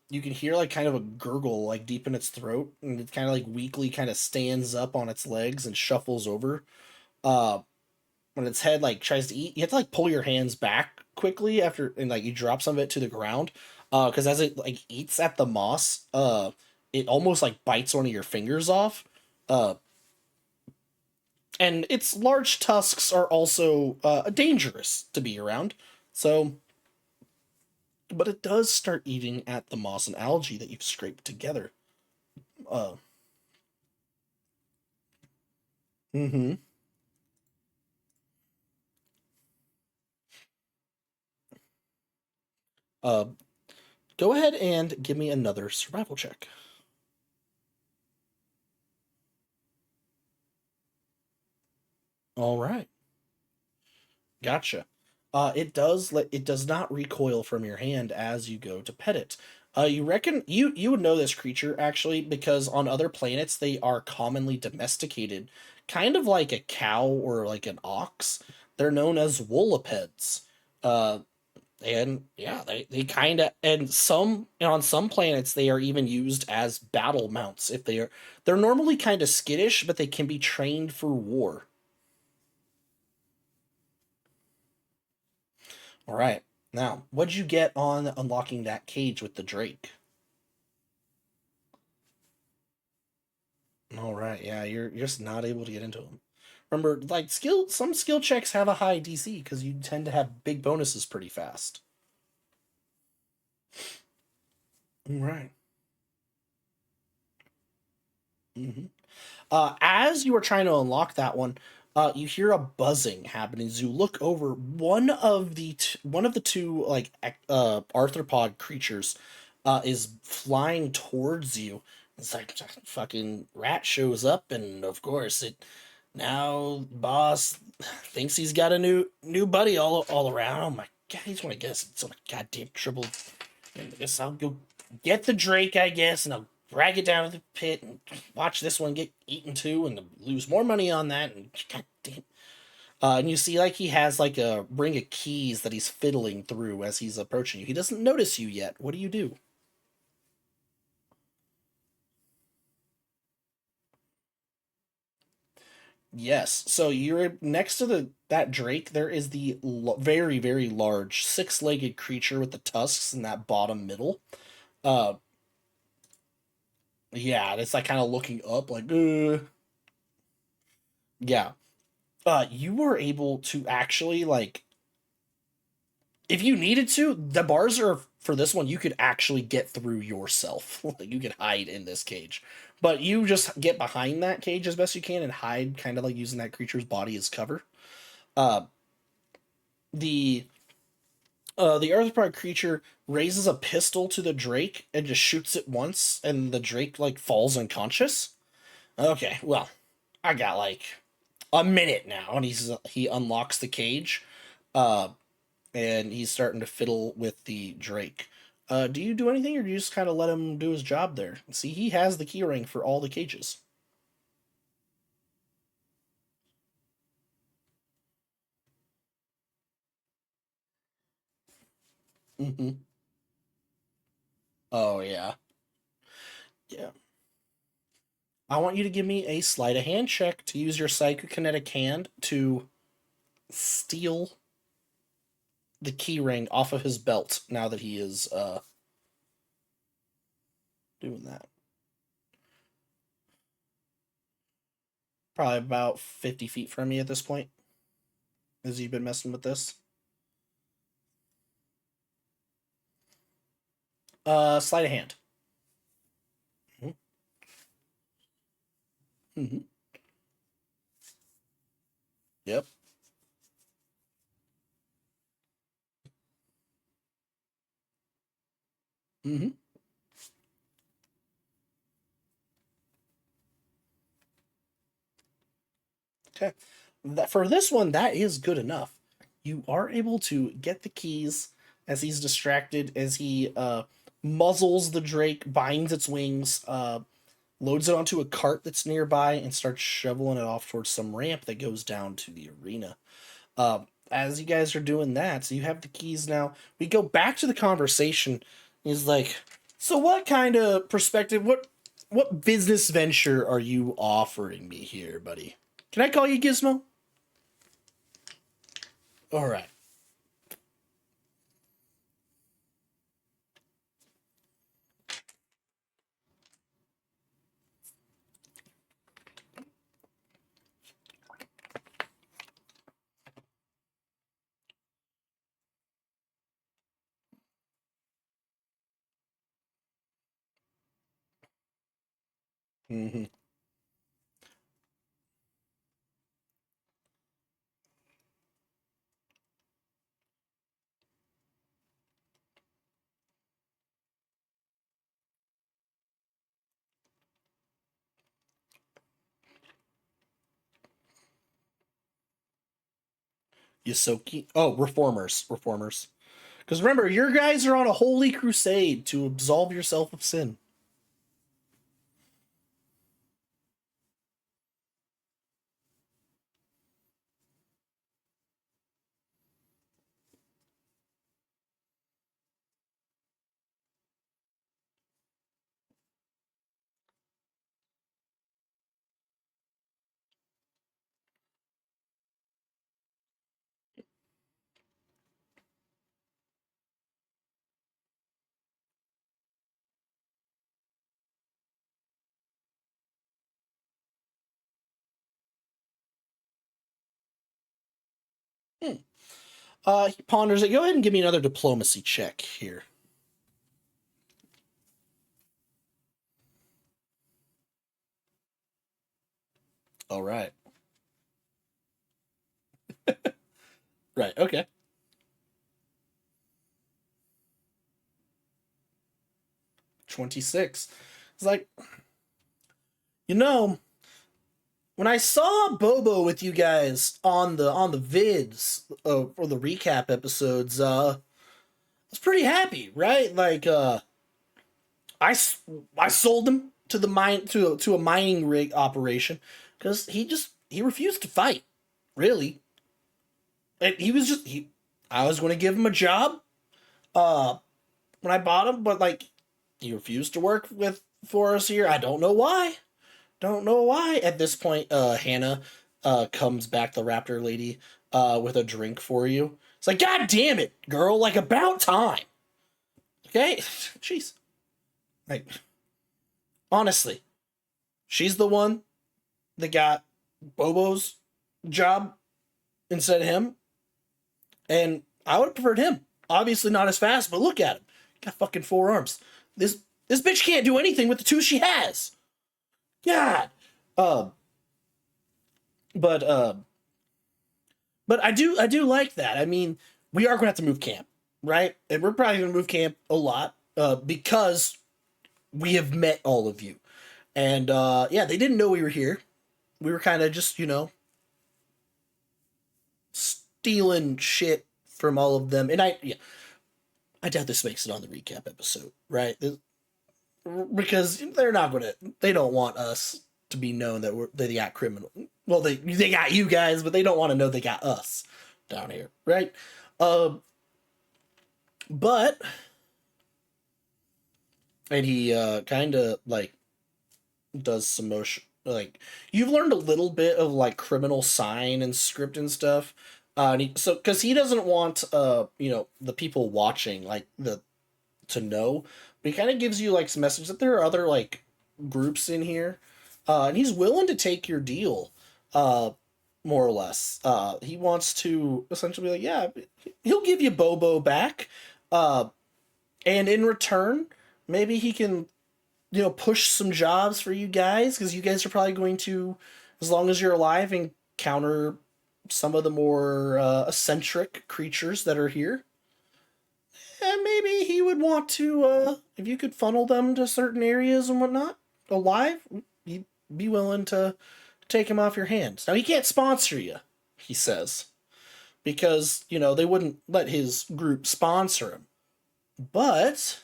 You can hear like kind of a gurgle like deep in its throat, and it kind of like weakly kind of stands up on its legs and shuffles over. Uh, when its head like tries to eat, you have to like pull your hands back quickly after, and like you drop some of it to the ground. Because as it like eats at the moss, it almost like bites one of your fingers off. Uh, and its large tusks are also dangerous to be around. So, but it does start eating at the moss and algae that you've scraped together. Uh, mm-hmm. Uh, Go ahead and give me another survival check. All right, gotcha. It does not recoil from your hand as you go to pet it. You reckon you would know this creature actually because on other planets they are commonly domesticated, kind of like a cow or like an ox. They're known as woolipeds. Uh, and yeah, they kind of and some on some planets they are even used as battle mounts if they're normally kind of skittish, but they can be trained for war. All right. Now, what'd you get on unlocking that cage with the Drake? All right. Yeah, you're just not able to get into them. Remember, like some skill checks have a high DC because you tend to have big bonuses pretty fast. All right. Mm-hmm. As you are trying to unlock that one, you hear a buzzing happening. As you look over, one of the two like arthropod creatures is flying towards you. It's like fucking rat shows up, and of course it now boss thinks he's got a new buddy all around. Oh my god, he's gonna guess it's a goddamn triple. I guess I'll go get the Drake, I guess, and I'll drag it down to the pit and watch this one get eaten too and lose more money on that. And god damn. And you see, like, he has like a ring of keys that he's fiddling through as he's approaching you. He doesn't notice you yet. What do you do? Yes. So you're next to the that Drake. There is the very very large six-legged creature with the tusks in that bottom middle. Uh, yeah, it's like kind of looking up, like, yeah. You were able to actually like if you needed to, the bars are for this one you could actually get through yourself. Like you could hide in this cage. But you just get behind that cage as best you can and hide kind of like using that creature's body as cover. Uh the the arthropod creature raises a pistol to the Drake and just shoots it once and the Drake like falls unconscious. Okay, well, I got like a minute now and he unlocks the cage. Uh and he's starting to fiddle with the Drake. Do you do anything, or do you just kind of let him do his job there? See, he has the keyring for all the cages. Hmm. Oh yeah, yeah. I want you to give me a sleight of hand check to use your psychokinetic hand to steal the key ring off of his belt now that he is doing that. Probably about 50 feet from me at this point, as you've been messing with this. Sleight of hand. Mm-hmm. Yep. Mm-hmm. Okay. That for this one, that is good enough. You are able to get the keys as he's distracted, as he muzzles the drake, binds its wings, loads it onto a cart that's nearby, and starts shoveling it off towards some ramp that goes down to the arena. As you guys are doing that, so you have the keys now. We go back to the conversation. He's like, "So, what kind of perspective? What business venture are you offering me here, buddy? Can I call you Gizmo? All right. Mm-hmm. Yosoki. Oh, reformers, reformers. Because remember, your guys are on a holy crusade to absolve yourself of sin. Hmm. He ponders it. Go ahead and give me another diplomacy check here. All right. Right. Okay. 26. It's like, you know, when I saw Bobo with you guys on the vids for the recap episodes, I was pretty happy, right? Like, I I sold him to the mine to a mining rig operation because he refused to fight, really. And he was just he. I was going to give him a job, uh, when I bought him, but like, he refused to work with for us here. I don't know why. Don't know why. At this point, Hannah comes back, the Raptor lady, with a drink for you. It's like, God damn it, girl! Like about time. Okay, jeez. Like honestly, she's the one that got Bobo's job instead of him, and I would have preferred him. Obviously not as fast, but look at him. Got fucking four arms. This bitch can't do anything with the two she has. God. Uh, but uh, but I do like that. I mean, we are gonna have to move camp, right? And we're probably gonna move camp a lot, because we have met all of you. And yeah, they didn't know we were here. We were kind of just, stealing shit from all of them. And I doubt this makes it on the recap episode, right? Because they don't want us to be known that they got criminal. Well, they got you guys, but they don't want to know they got us down here, right? Um, but and he kind of like does some motion, like you've learned a little bit of like criminal sign and script and stuff. So because he doesn't want the people watching like the to know, but he kind of gives you like some message that there are other like groups in here, and he's willing to take your deal, uh, more or less. He wants to essentially be like, yeah, he'll give you Bobo back, uh, and in return, maybe he can push some jobs for you guys because you guys are probably going to, as long as you're alive, encounter some of the more eccentric creatures that are here. And maybe he would want to, if you could funnel them to certain areas and whatnot, alive, he'd be willing to take him off your hands. Now, he can't sponsor you, he says, because, they wouldn't let his group sponsor him. But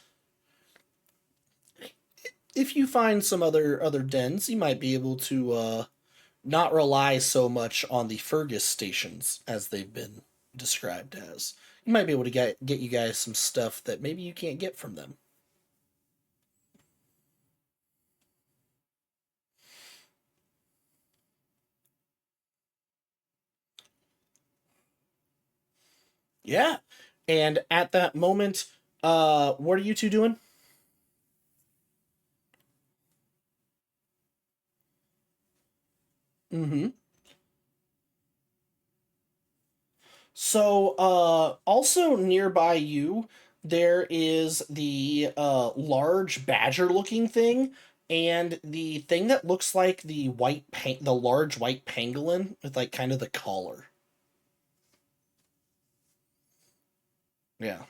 if you find some other dens, you might be able to not rely so much on the Fergus stations as they've been described as. You might be able to get you guys some stuff that maybe you can't get from them. Yeah. And at that moment, what are you two doing? Mm-hmm. So, also nearby you, there is the large badger-looking thing, and the thing that looks like the large white pangolin with like kind of the collar. Yeah.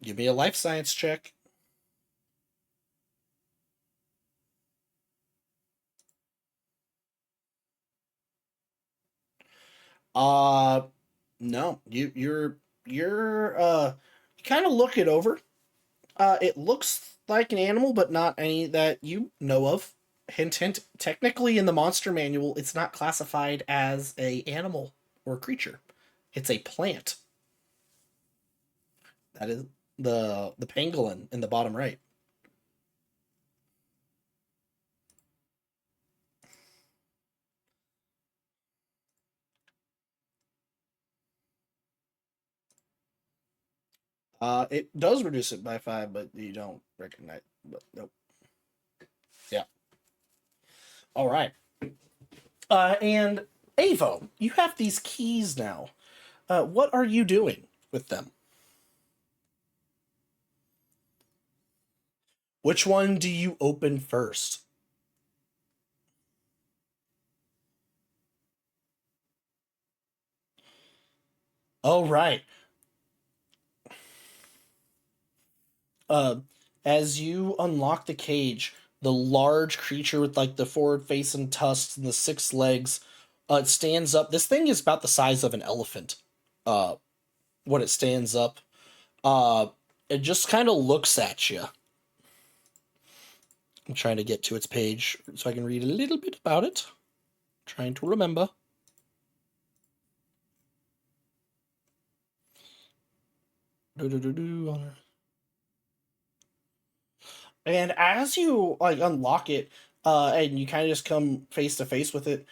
Give me a life science check. Uh, no, you kind of look it over. It looks like an animal, but not any that you know of. Hint, hint. Technically, in the monster manual, it's not classified as a animal or creature. It's a plant. That is the pangolin in the bottom right. It does reduce it by 5, but you don't recognize. But nope. Yeah. All right. And Avo, you have these keys now. What are you doing with them? Which one do you open first? Oh, right. Uh, as you unlock the cage, the large creature with like the forward face and tusks and the 6 legs, it stands up. This thing is about the size of an elephant. Uh, when it stands up, uh, it just kind of looks at you. I'm trying to get to its page so I can read a little bit about it. Trying to remember. Do-do-do-do. And as you like unlock it, and you kind of just come face to face with it,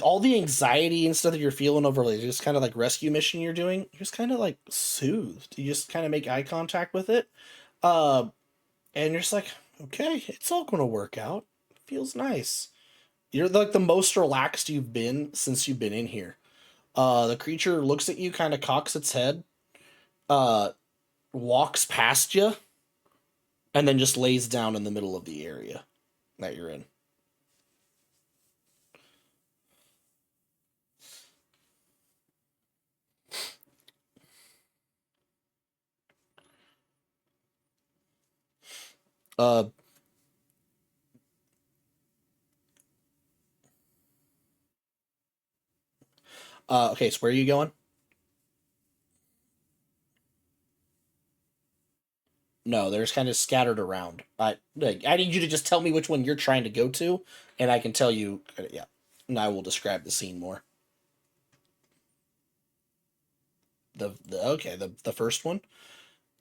all the anxiety and stuff that you're feeling over like just kind of like rescue mission you're doing, you're just kind of like soothed. You just kind of make eye contact with it, uh, and you're just like, okay, it's all gonna work out. Feels nice. You're like the most relaxed you've been since you've been in here. The creature looks at you, kind of cocks its head, uh, walks past you, and then just lays down in the middle of the area that you're in. Uh, okay, so where are you going? No, they're just kind of scattered around. I need you to just tell me which one you're trying to go to, and I can tell you. Yeah, and I will describe the scene more. The first one.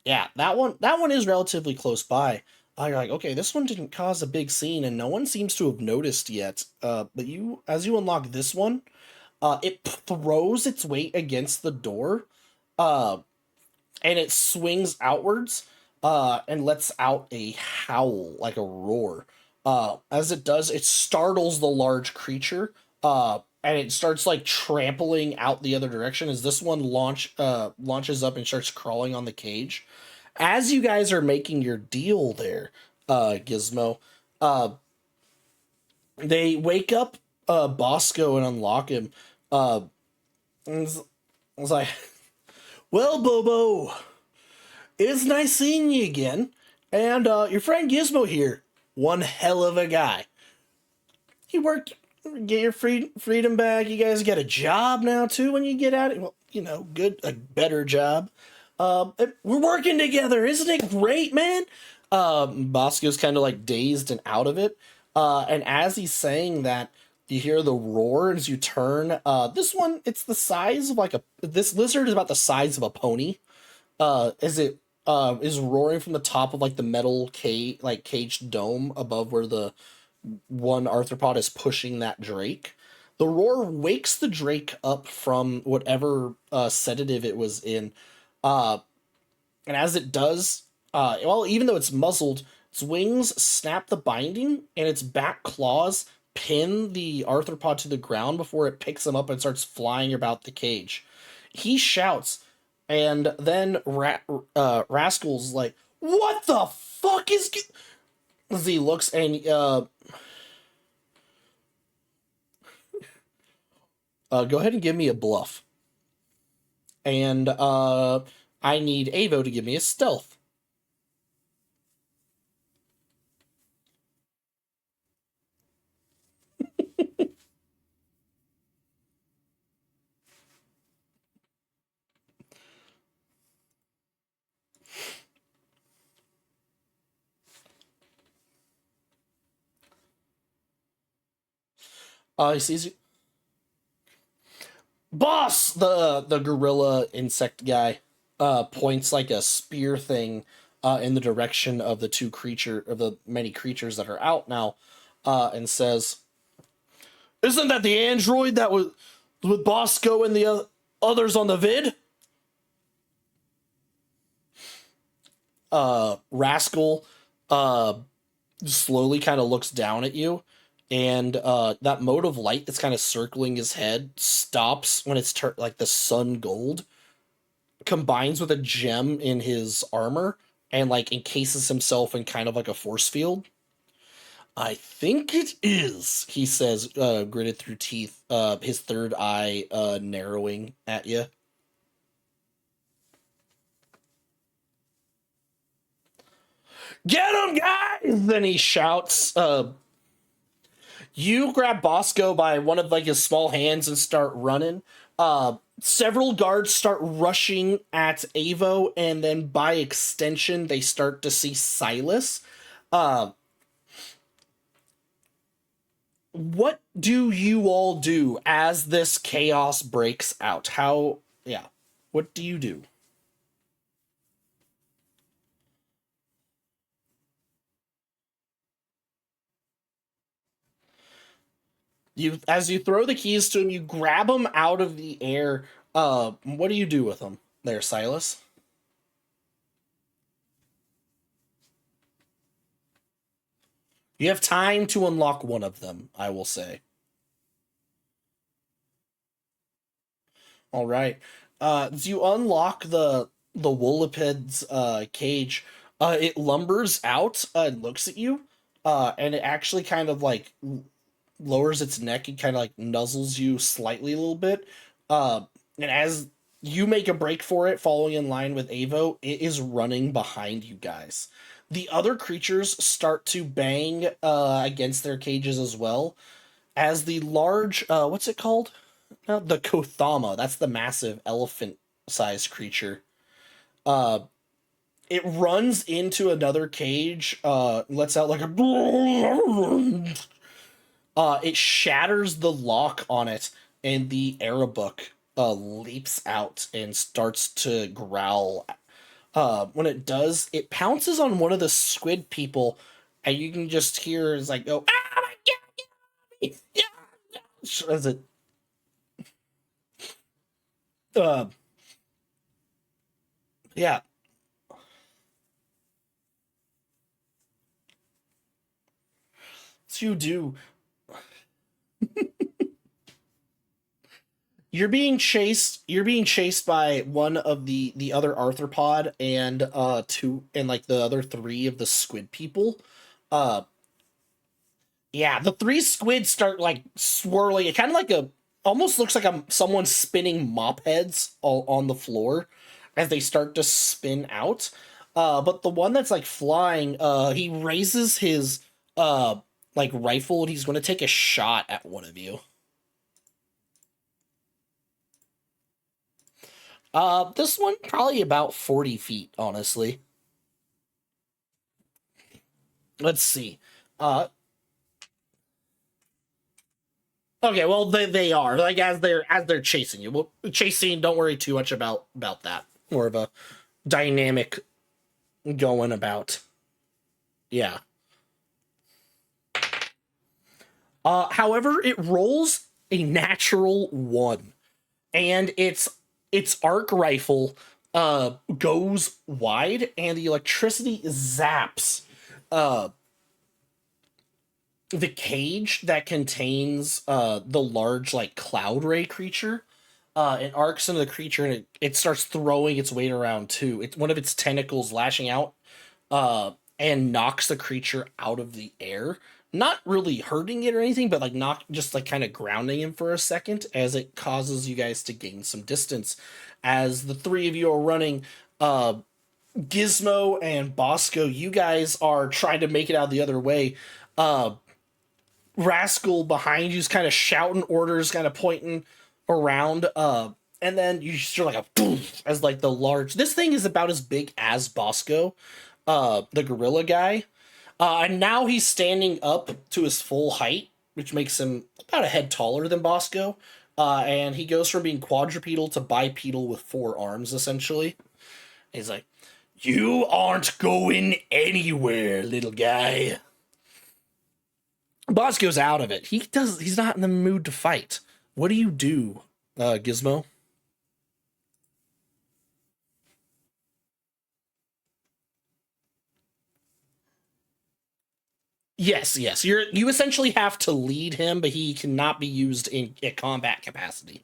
Yeah, that one is relatively close by. You're like, okay, this one didn't cause a big scene, and no one seems to have noticed yet. But as you unlock this one, it throws its weight against the door, uh, and it swings outwards, and lets out a howl, like a roar. As it does, it startles the large creature, and it starts like trampling out the other direction as this one launches up and starts crawling on the cage. As you guys are making your deal there, Gizmo, uh, they wake up Bosco and unlock him. And it's like, well, Bobo, it's nice seeing you again. And your friend Gizmo here, one hell of a guy. You worked, get your freedom back. You guys get a job now too when you get out. Well, good, a better job. We're working together, isn't it great, man? Bosco's kind of like dazed and out of it. And as he's saying that, you hear the roar as you turn. This one, it's the size of this lizard is about the size of a pony. As it is roaring from the top of like the metal caged dome above where the one arthropod is pushing that drake. The roar wakes the drake up from whatever sedative it was in. Uh, and as it does, even though it's muzzled, its wings snap the binding, and its back claws pin the arthropod to the ground before it picks him up and starts flying about the cage. He shouts, and then Rascal's like, "What the fuck is?" As he looks and go ahead and give me a bluff, and I need Avo to give me a stealth. He sees you. Boss, the gorilla insect guy points like a spear thing in the direction of the many creatures that are out now, and says, "Isn't that the android that was with Bosco and the others on the vid?" Rascal slowly kind of looks down at you, and that mode of light that's kind of circling his head stops when it's like the sun gold combines with a gem in his armor and like encases himself in kind of like a force field. "I think it is," he says, gritted through teeth, his third eye narrowing at you. "Get him, guys!" Then he shouts. You grab Bosco by one of like his small hands and start running. Several guards start rushing at Avo, and then by extension, they start to see Silas. Uh, what do you all do as this chaos breaks out? Yeah, what do you do? As you throw the keys to him, you grab him out of the air. What do you do with him there, Silas? You have time to unlock one of them, I will say. All right. As you unlock the Wooliped's cage, it lumbers out and looks at you, and it actually kind of like lowers its neck and kind of like nuzzles you slightly a little bit. Uh, and as you make a break for it, following in line with Avo, it is running behind you guys. The other creatures start to bang against their cages as well, as the large what's it called? The Kothama. That's the massive elephant-sized creature. Uh, it runs into another cage. Lets out like a. It shatters the lock on it, and the Arabook leaps out and starts to growl. When it does, it pounces on one of the squid people, and you can just hear it's like, "Oh, ah, my God, yeah!" As it, uh, yeah. So you do. You're being chased by one of the other arthropod and two and like the other three of the squid people. Uh yeah, the three squids start like swirling. It kind of like a almost looks like someone spinning mop heads all on the floor as they start to spin out. But the one that's like flying, he raises his uh like rifle and he's going to take a shot at one of you. This one probably about 40 feet, honestly. Let's see. Uh, okay, well they are like as they're chasing you. Well, chasing. Don't worry too much about that. More of a dynamic going about. Yeah. However, it rolls a natural one, and its arc rifle goes wide, and the electricity zaps uh the cage that contains the large like cloud ray creature. It arcs into the creature and it starts throwing its weight around too. It's one of its tentacles lashing out uh and knocks the creature out of the air. Not really hurting it or anything, but like knock just like kind of grounding him for a second as it causes you guys to gain some distance. As the three of you are running, Gizmo and Bosco, you guys are trying to make it out the other way. Uh Rascal behind you's kind of shouting orders, kind of pointing around. And then you just hear like a boom as like the large. This thing is about as big as Bosco, the gorilla guy. And now he's standing up to his full height, which makes him about a head taller than Bosco. And he goes from being quadrupedal to bipedal with four arms, essentially. He's like, "You aren't going anywhere, little guy." Bosco's out of it. He's not in the mood to fight. What do you do, Gizmo? Yes, yes. You essentially have to lead him, but he cannot be used in a combat capacity.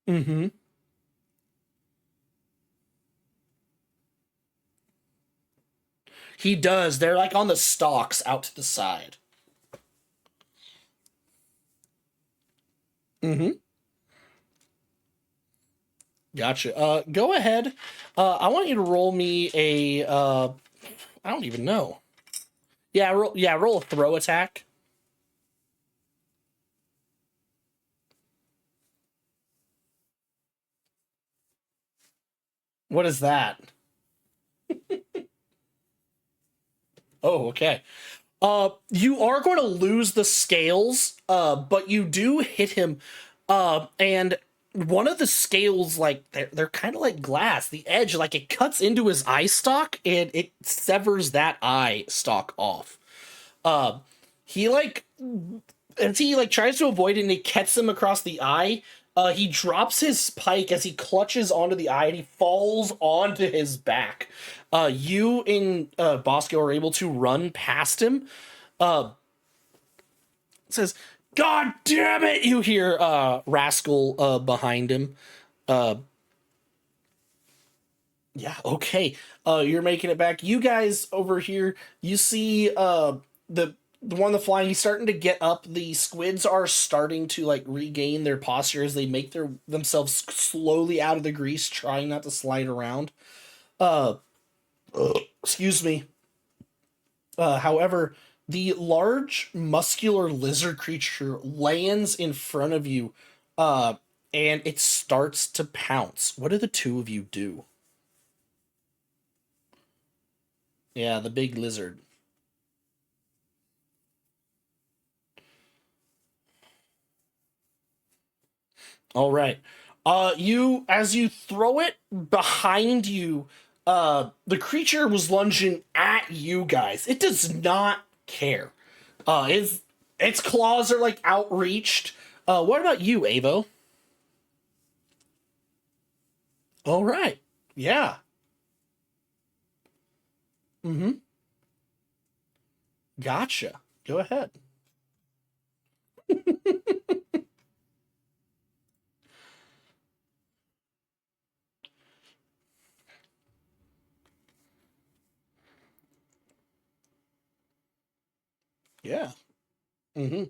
Mm-hmm. He does. They're like on the stalks out to the side. Mm-hmm. Gotcha. Go ahead. I want you to roll me a I don't even know. Roll a throw attack. What is that? Oh, okay. You are going to lose the scales, but you do hit him, and one of the scales, like they're kind of like glass. The edge, like it cuts into his eye stalk, and it severs that eye stalk off. Uh, he like as he like tries to avoid it, and it cuts him across the eye. He drops his pike as he clutches onto the eye, and he falls onto his back. You and Bosco are able to run past him. Uh, says, "God damn it!" You hear Rascal behind him. Uh, yeah, okay. You're making it back. You guys over here, you see the one that's flying. He's starting to get up. The squids are starting to like regain their posture as they make themselves slowly out of the grease, trying not to slide around. Uh, excuse me. However, the large muscular lizard creature lands in front of you, uh, and it starts to pounce. What do the two of you do? Yeah, the big lizard. All right. You as you throw it behind you, the creature was lunging at you guys. It does not care. Its claws are like outreached. What about you, Avo? All right. Yeah. Mm-hmm. Gotcha. Go ahead. Yeah. Mm-hmm.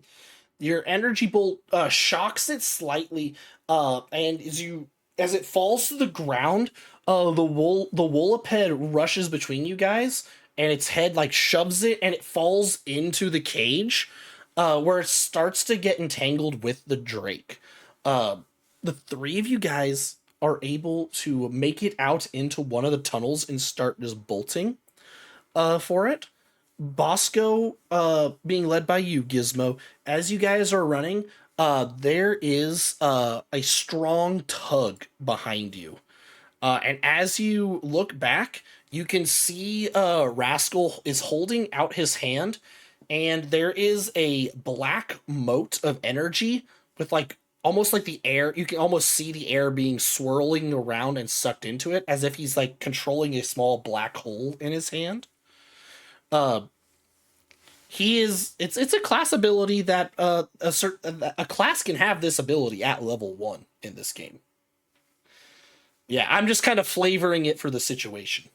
Your energy bolt shocks it slightly, and as it falls to the ground, the Wolaped rushes between you guys, and its head like shoves it, and it falls into the cage, where it starts to get entangled with the Drake. Uh, the three of you guys are able to make it out into one of the tunnels and start just bolting for it. Bosco, being led by you, Gizmo, as you guys are running, there is a strong tug behind you. And as you look back, you can see Rascal is holding out his hand, and there is a black moat of energy with like almost like the air. You can almost see the air being swirling around and sucked into it as if he's like controlling a small black hole in his hand. Uh, he is it's a class ability that a class can have this ability at level 1 in this game. Yeah, I'm just kind of flavoring it for the situation.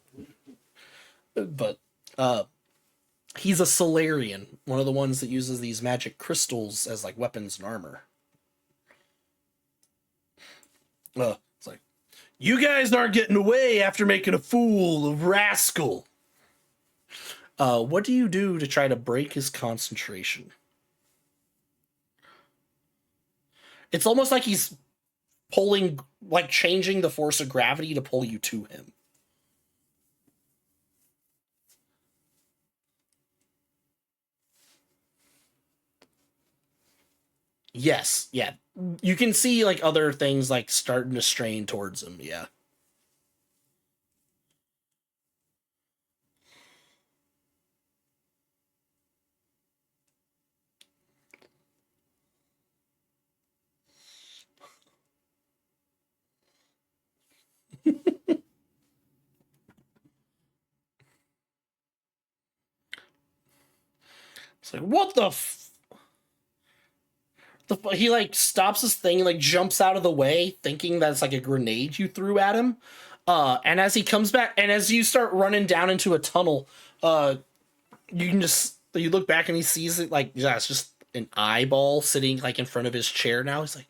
But he's a Solarian, one of the ones that uses these magic crystals as like weapons and armor. It's like, you guys aren't getting away after making a fool of Rascal. What do you do to try to break his concentration? It's almost like he's pulling, like changing the force of gravity to pull you to him. Yes, yeah. You can see like other things like starting to strain towards him. Yeah. It's like, what he like stops his thing and like jumps out of the way, thinking that's like a grenade you threw at him. And as he comes back, and as you start running down into a tunnel, you can just you look back and he sees it like, yeah, it's just an eyeball sitting like in front of his chair now. He's like,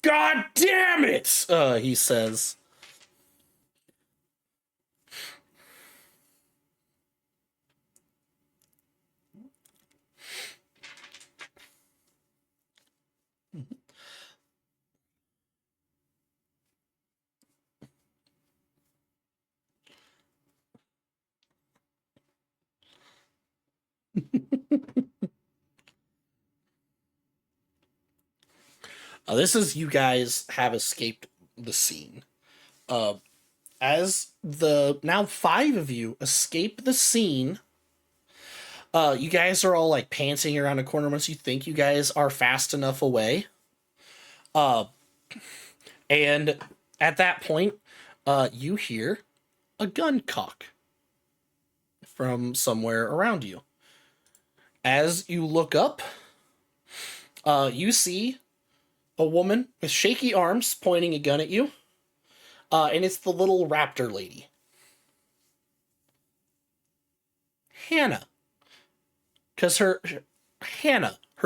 God damn it! He says. This is you guys have escaped the scene. Uh, as the now five of you escape the scene, you guys are all like panting around a corner once you think you guys are fast enough away. Uh, and at that point, you hear a gun cock from somewhere around you. As you look up, you see a woman with shaky arms pointing a gun at you, and it's the little raptor lady, Hannah. Because her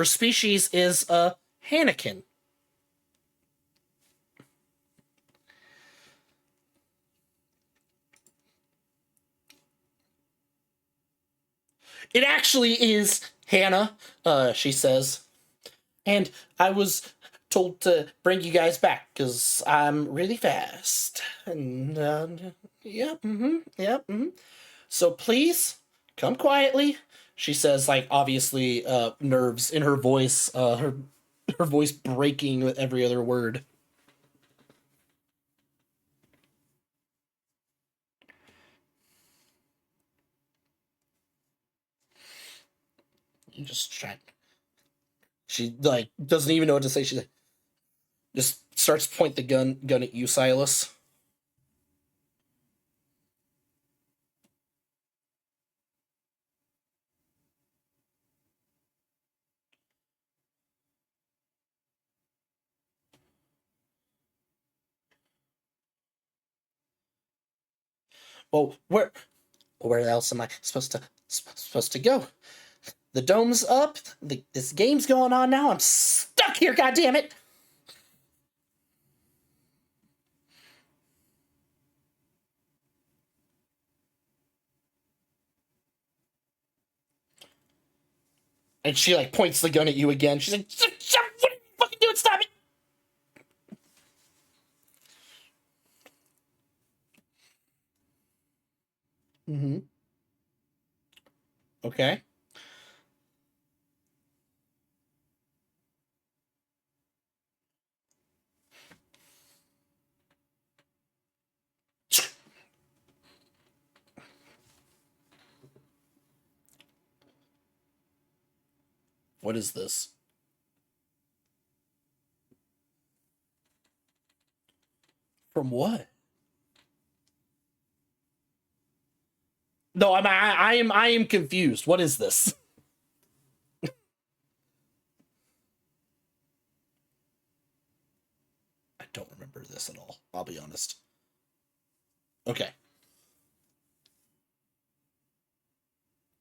species is a Hannikin. It actually is Hannah, she says. And I was told to bring you guys back because I'm really fast. And, yep, mm-hmm, yep, mm-hmm. So please, come quietly. She says, like, obviously, nerves in her voice, her voice breaking with every other word. You just try. She like doesn't even know what to say. She just starts to point the gun at you, Silas. Well, where else am I supposed to go? The dome's up. This game's going on now. I'm stuck here. God damn it! And she like points the gun at you again. She's like, "What are you fucking doing? Stop it!" Mm-hmm. Okay. What is this? From what? No, I am confused. What is this? I don't remember this at all. I'll be honest. Okay.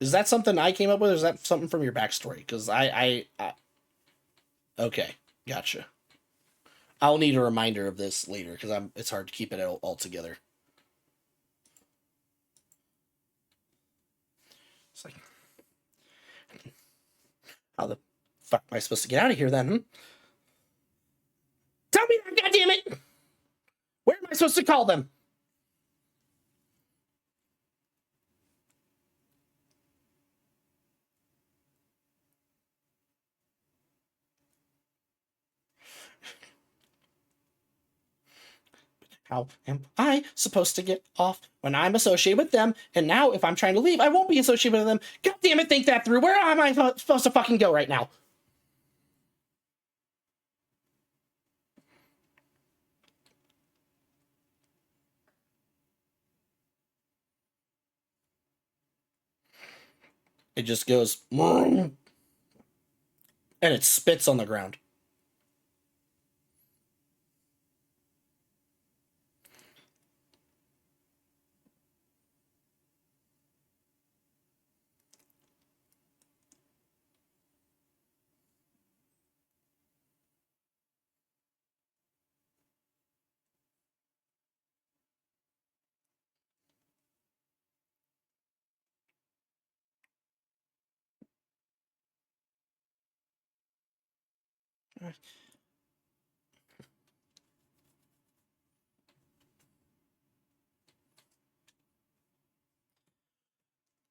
Is that something I came up with, or is that something from your backstory? Because okay, gotcha. I'll need a reminder of this later because it's hard to keep it all together. It's like, how the fuck am I supposed to get out of here then? Hmm? Tell me that, goddammit! Where am I supposed to call them? How am I supposed to get off when I'm associated with them? And now, if I'm trying to leave, I won't be associated with them. God damn it, think that through. Where am I supposed to fucking go right now? It just goes, and it spits on the ground.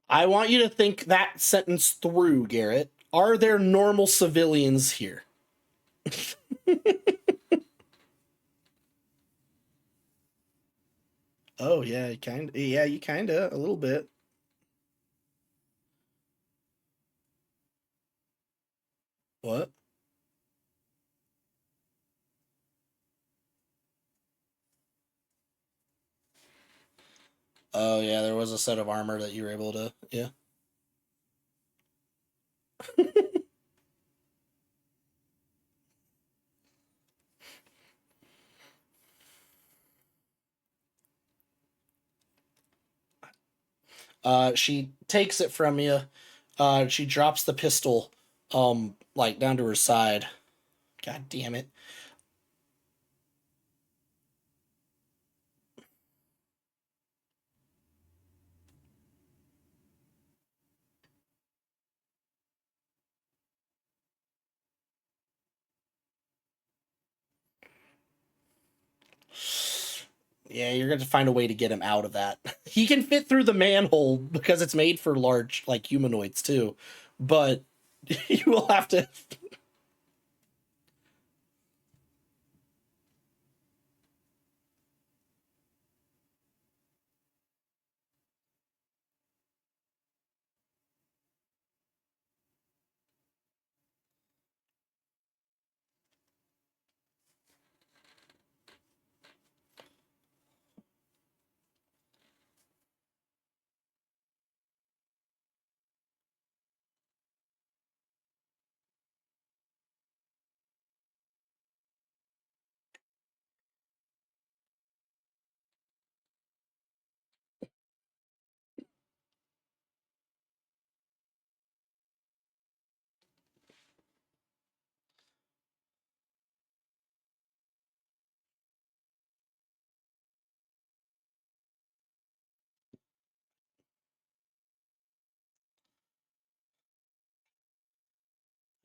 I want you to think that sentence through, Garrett. Are there normal civilians here? Oh yeah, kind of. Yeah, you kind of a little bit. What? Oh yeah, there was a set of armor that you were able to. Yeah. She takes it from you. She drops the pistol, like down to her side. God damn it. Yeah, you're going to find a way to get him out of that. He can fit through the manhole because it's made for large, like humanoids too, but you will have to.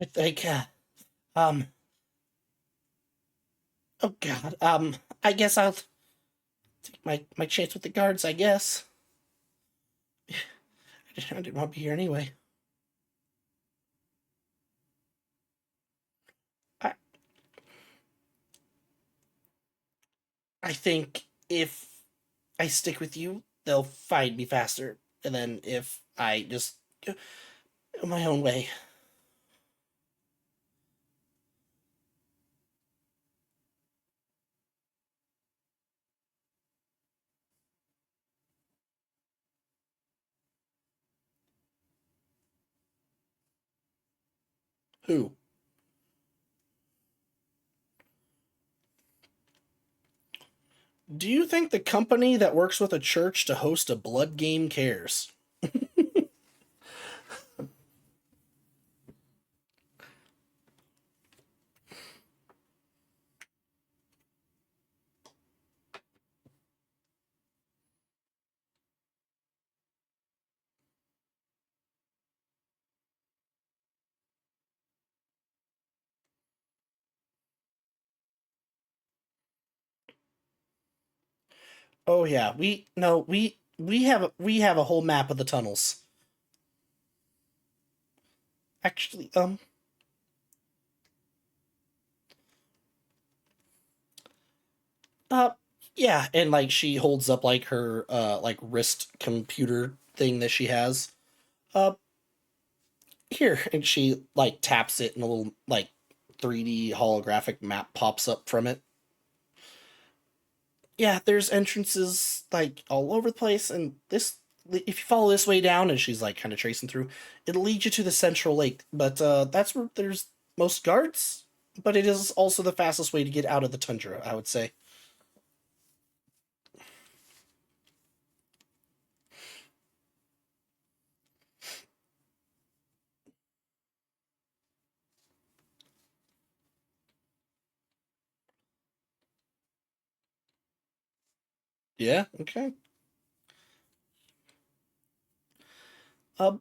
I think, um, oh God, I guess I'll take my chance with the guards. I guess I didn't want to be here anyway. I I think if I stick with you, they'll find me faster, and then if I just go my own way, who? Do you think the company that works with a church to host a blood game cares? Oh yeah, we no we have a whole map of the tunnels. Actually, uh, yeah, and like she holds up like her like wrist computer thing that she has. Uh, here, and she like taps it, and a little like 3D holographic map pops up from it. Yeah, there's entrances like all over the place, and this if you follow this way down, and she's like kind of tracing through, it'll lead you to the central lake. But that's where there's most guards. But it is also the fastest way to get out of the tundra, I would say. Yeah. Okay. Um.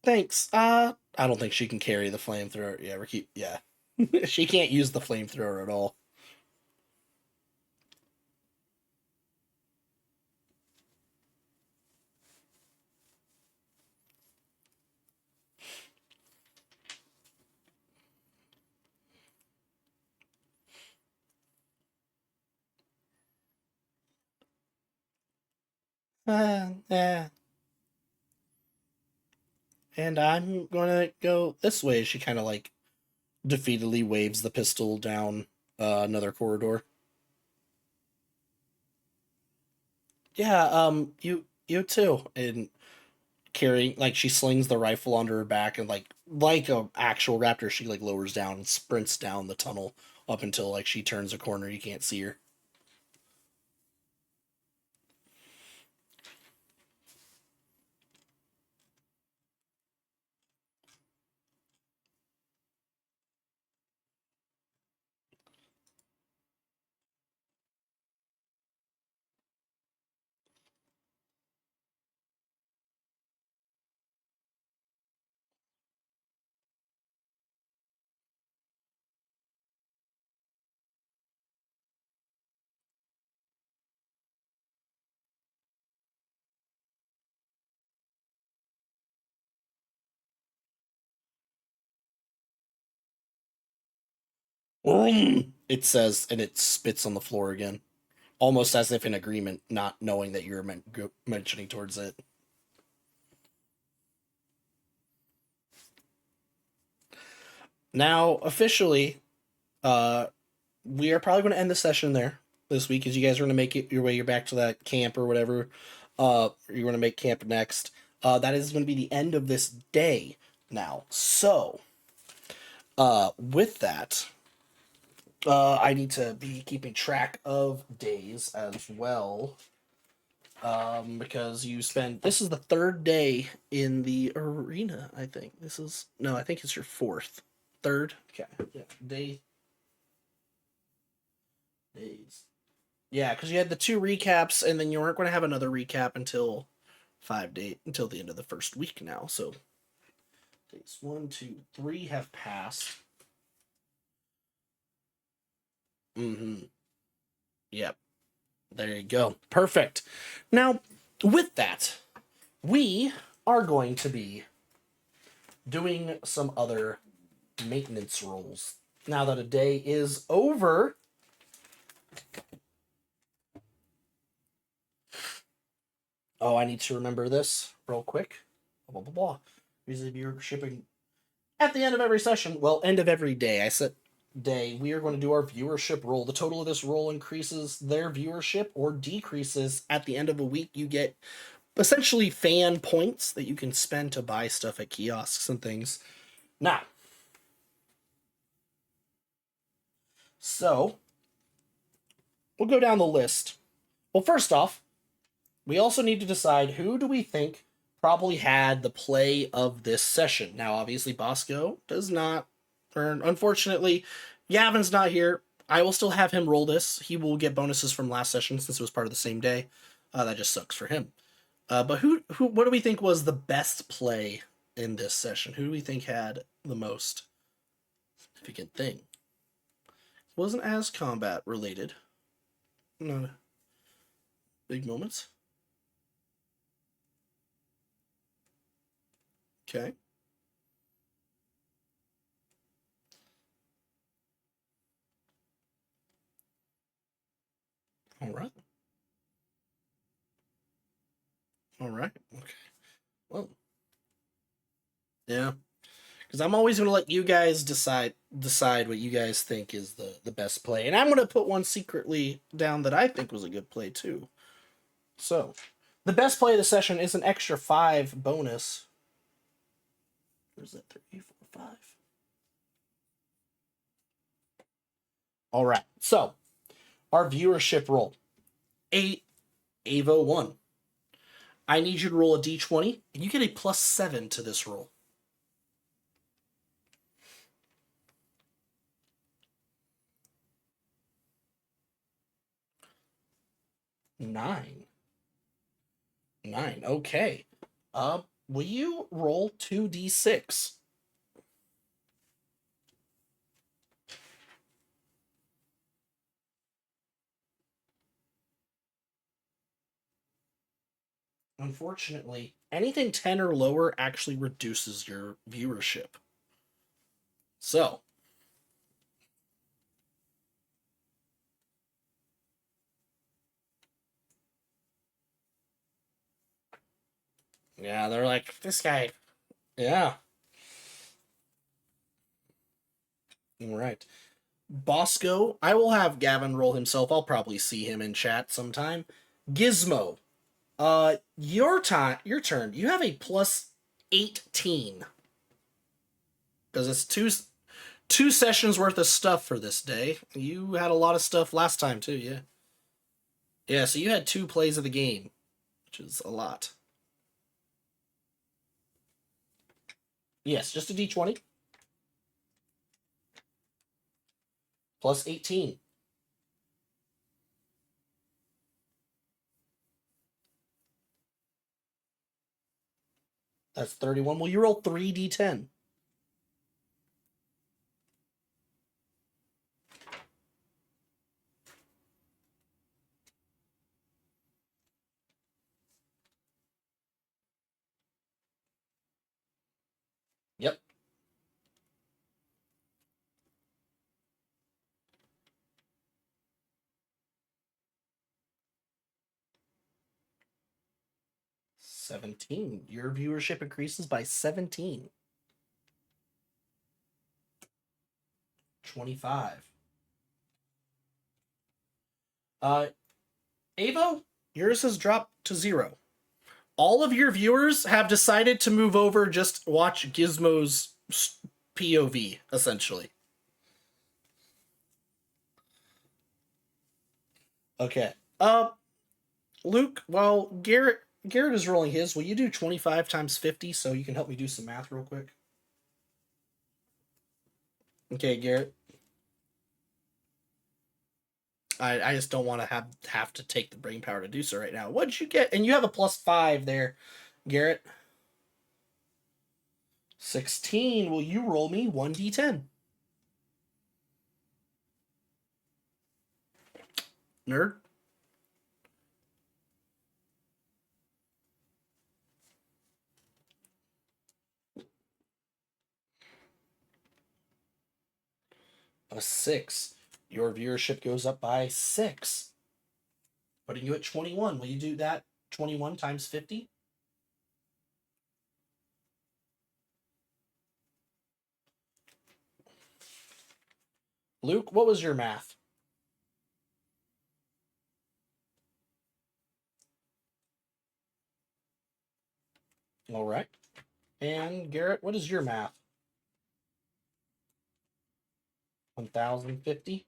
Thanks. I don't think she can carry the flamethrower. Yeah, we keep. Yeah. She can't use the flamethrower at all. Yeah. And I'm gonna go this way. She kind of like defeatedly waves the pistol down another corridor. Yeah, you too. And carrying like she slings the rifle onto her back and like a actual raptor, she like lowers down and sprints down the tunnel up until like she turns a corner, you can't see her. It says, and it spits on the floor again, almost as if in agreement, not knowing that you're mentioning towards it. Now, officially, uh, we are probably going to end the session there this week, as you guys are going to make it your way. You're back to that camp or whatever. You're going to make camp next. That is going to be the end of this day now. So, with that, I need to be keeping track of days as well. Because you spend this is the third day in the arena. I think this is no, I think it's your fourth, third. Okay, yeah, days. Yeah, because you had the two recaps, and then you weren't going to have another recap until 5 day until the end of the first week now. So Phase 1, 2, 3 have passed. Mm-hmm. Yep. There you go. Perfect. Now, with that, we are going to be doing some other maintenance roles. Now that a day is over, oh, I need to remember this real quick. Blah, blah, blah. Usually viewership at the end of every session. Well, end of every day. I said day. We are going to do our viewership roll. The total of this roll increases their viewership or decreases at the end of a week. You get essentially fan points that you can spend to buy stuff at kiosks and things. Now, so we'll go down the list. Well, first off, we also need to decide who do we think probably had the play of this session. Now, obviously, Bosco does not, or unfortunately, Yavin's not here. I will still have him roll this. He will get bonuses from last session since it was part of the same day. That just sucks for him. But what do we think was the best play in this session? Who do we think had the most significant thing? It wasn't as combat related. No big moments. Okay. All right. All right. Okay. Well. Yeah. Because I'm always going to let you guys decide what you guys think is the best play, and I'm going to put one secretly down that I think was a good play too. So, the best play of the session is an extra 5 bonus. Where's that? 3, 4, 5. All right. So, our viewership roll. Avo 1. I need you to roll a d20, and you get a +7 to this roll. 9. 9. Okay. Will you roll 2d6? Unfortunately, anything 10 or lower actually reduces your viewership. So, yeah, they're like, this guy. Yeah. All right. Bosco, I will have Gavin roll himself. I'll probably see him in chat sometime. Gizmo, your turn. You have a +18 because it's two sessions worth of stuff for this day. You had a lot of stuff last time too, yeah. Yeah, so you had 2 plays of the game, which is a lot. Yes, just a d20 +18. That's 31. Well, you roll 3d10. Yep. $17. Your viewership increases by 17. $25. Uh, Avo, yours has dropped to 0. All of your viewers have decided to move over, just watch Gizmo's POV, essentially. Okay. Luke, while Garrett is rolling his, will you do 25 times 50 so you can help me do some math real quick? Okay, Garrett. I just don't want to have to take the brain power to do so right now. What'd you get? And you have a +5 there, Garrett. 16. Will you roll me 1d10? Nerd. A 6. Your viewership goes up by 6, putting you at 21. Will you do that 21 times 50? Luke, what was your math? All right. And Garrett, what is your math? 1050?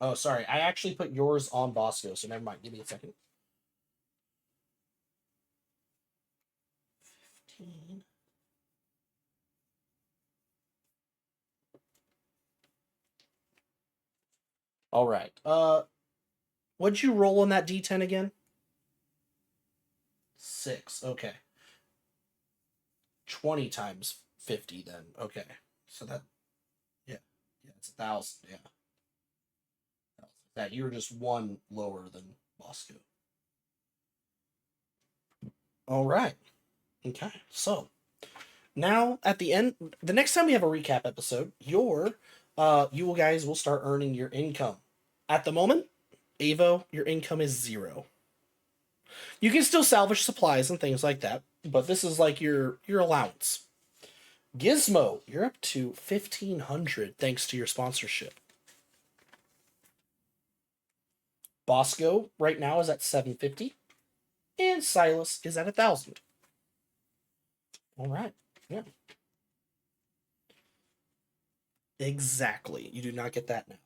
Oh, sorry. I actually put yours on Bosco, so never mind. Give me a second. 15. All right. What'd you roll on that D10 again? 6. Okay. 20 times 50 then. Okay. So yeah. Yeah, it's 1,000. Yeah. That you were just one lower than Bosco. All right. Okay. So now at the end, the next time we have a recap episode, you guys will start earning your income. At the moment, Avo, your income is 0. You can still salvage supplies and things like that, but this is like your allowance. Gizmo, you're up to 1,500 thanks to your sponsorship. Bosco right now is at 750, and Silas is at 1,000. All right. Yeah. Exactly. You do not get that now.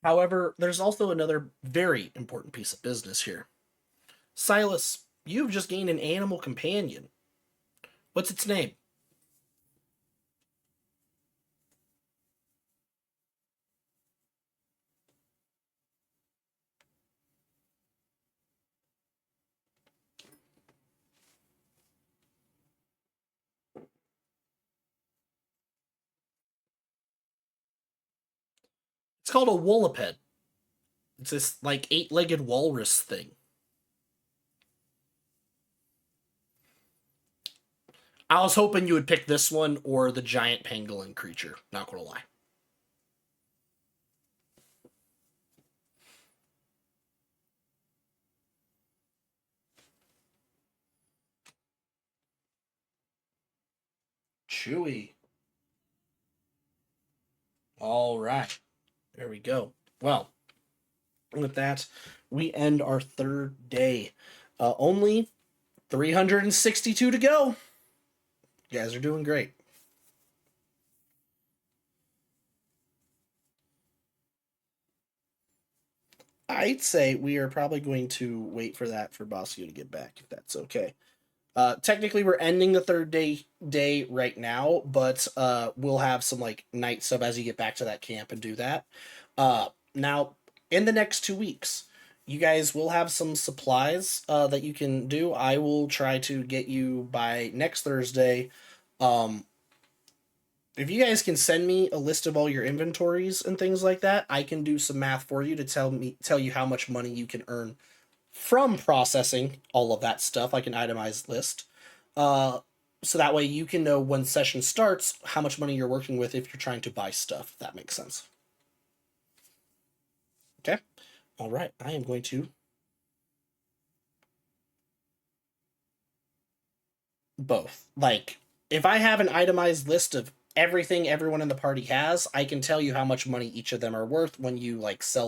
However, there's also another very important piece of business here. Silas, you've just gained an animal companion. What's its name? It's called a Woliped. It's this like 8-legged walrus thing. I was hoping you would pick this one or the giant pangolin creature, not gonna lie. Chewy. All right. There we go. Well, with that, we end our third day. Only 362 to go. You guys are doing great. I'd say we are probably going to wait for that for Bosco to get back, if that's okay. Technically, we're ending the third day right now, but we'll have some like night stuff as you get back to that camp and do that. Now, in the next 2 weeks, you guys will have some supplies that you can do. I will try to get you by next Thursday. Um, if you guys can send me a list of all your inventories and things like that, I can do some math for you to tell you how much money you can earn from processing all of that stuff, like an itemized list. Uh, so that way you can know when session starts how much money you're working with if you're trying to buy stuff, if that makes sense. Okay? All right. I am going to both. Like, if I have an itemized list of everything everyone in the party has, I can tell you how much money each of them are worth when you like sell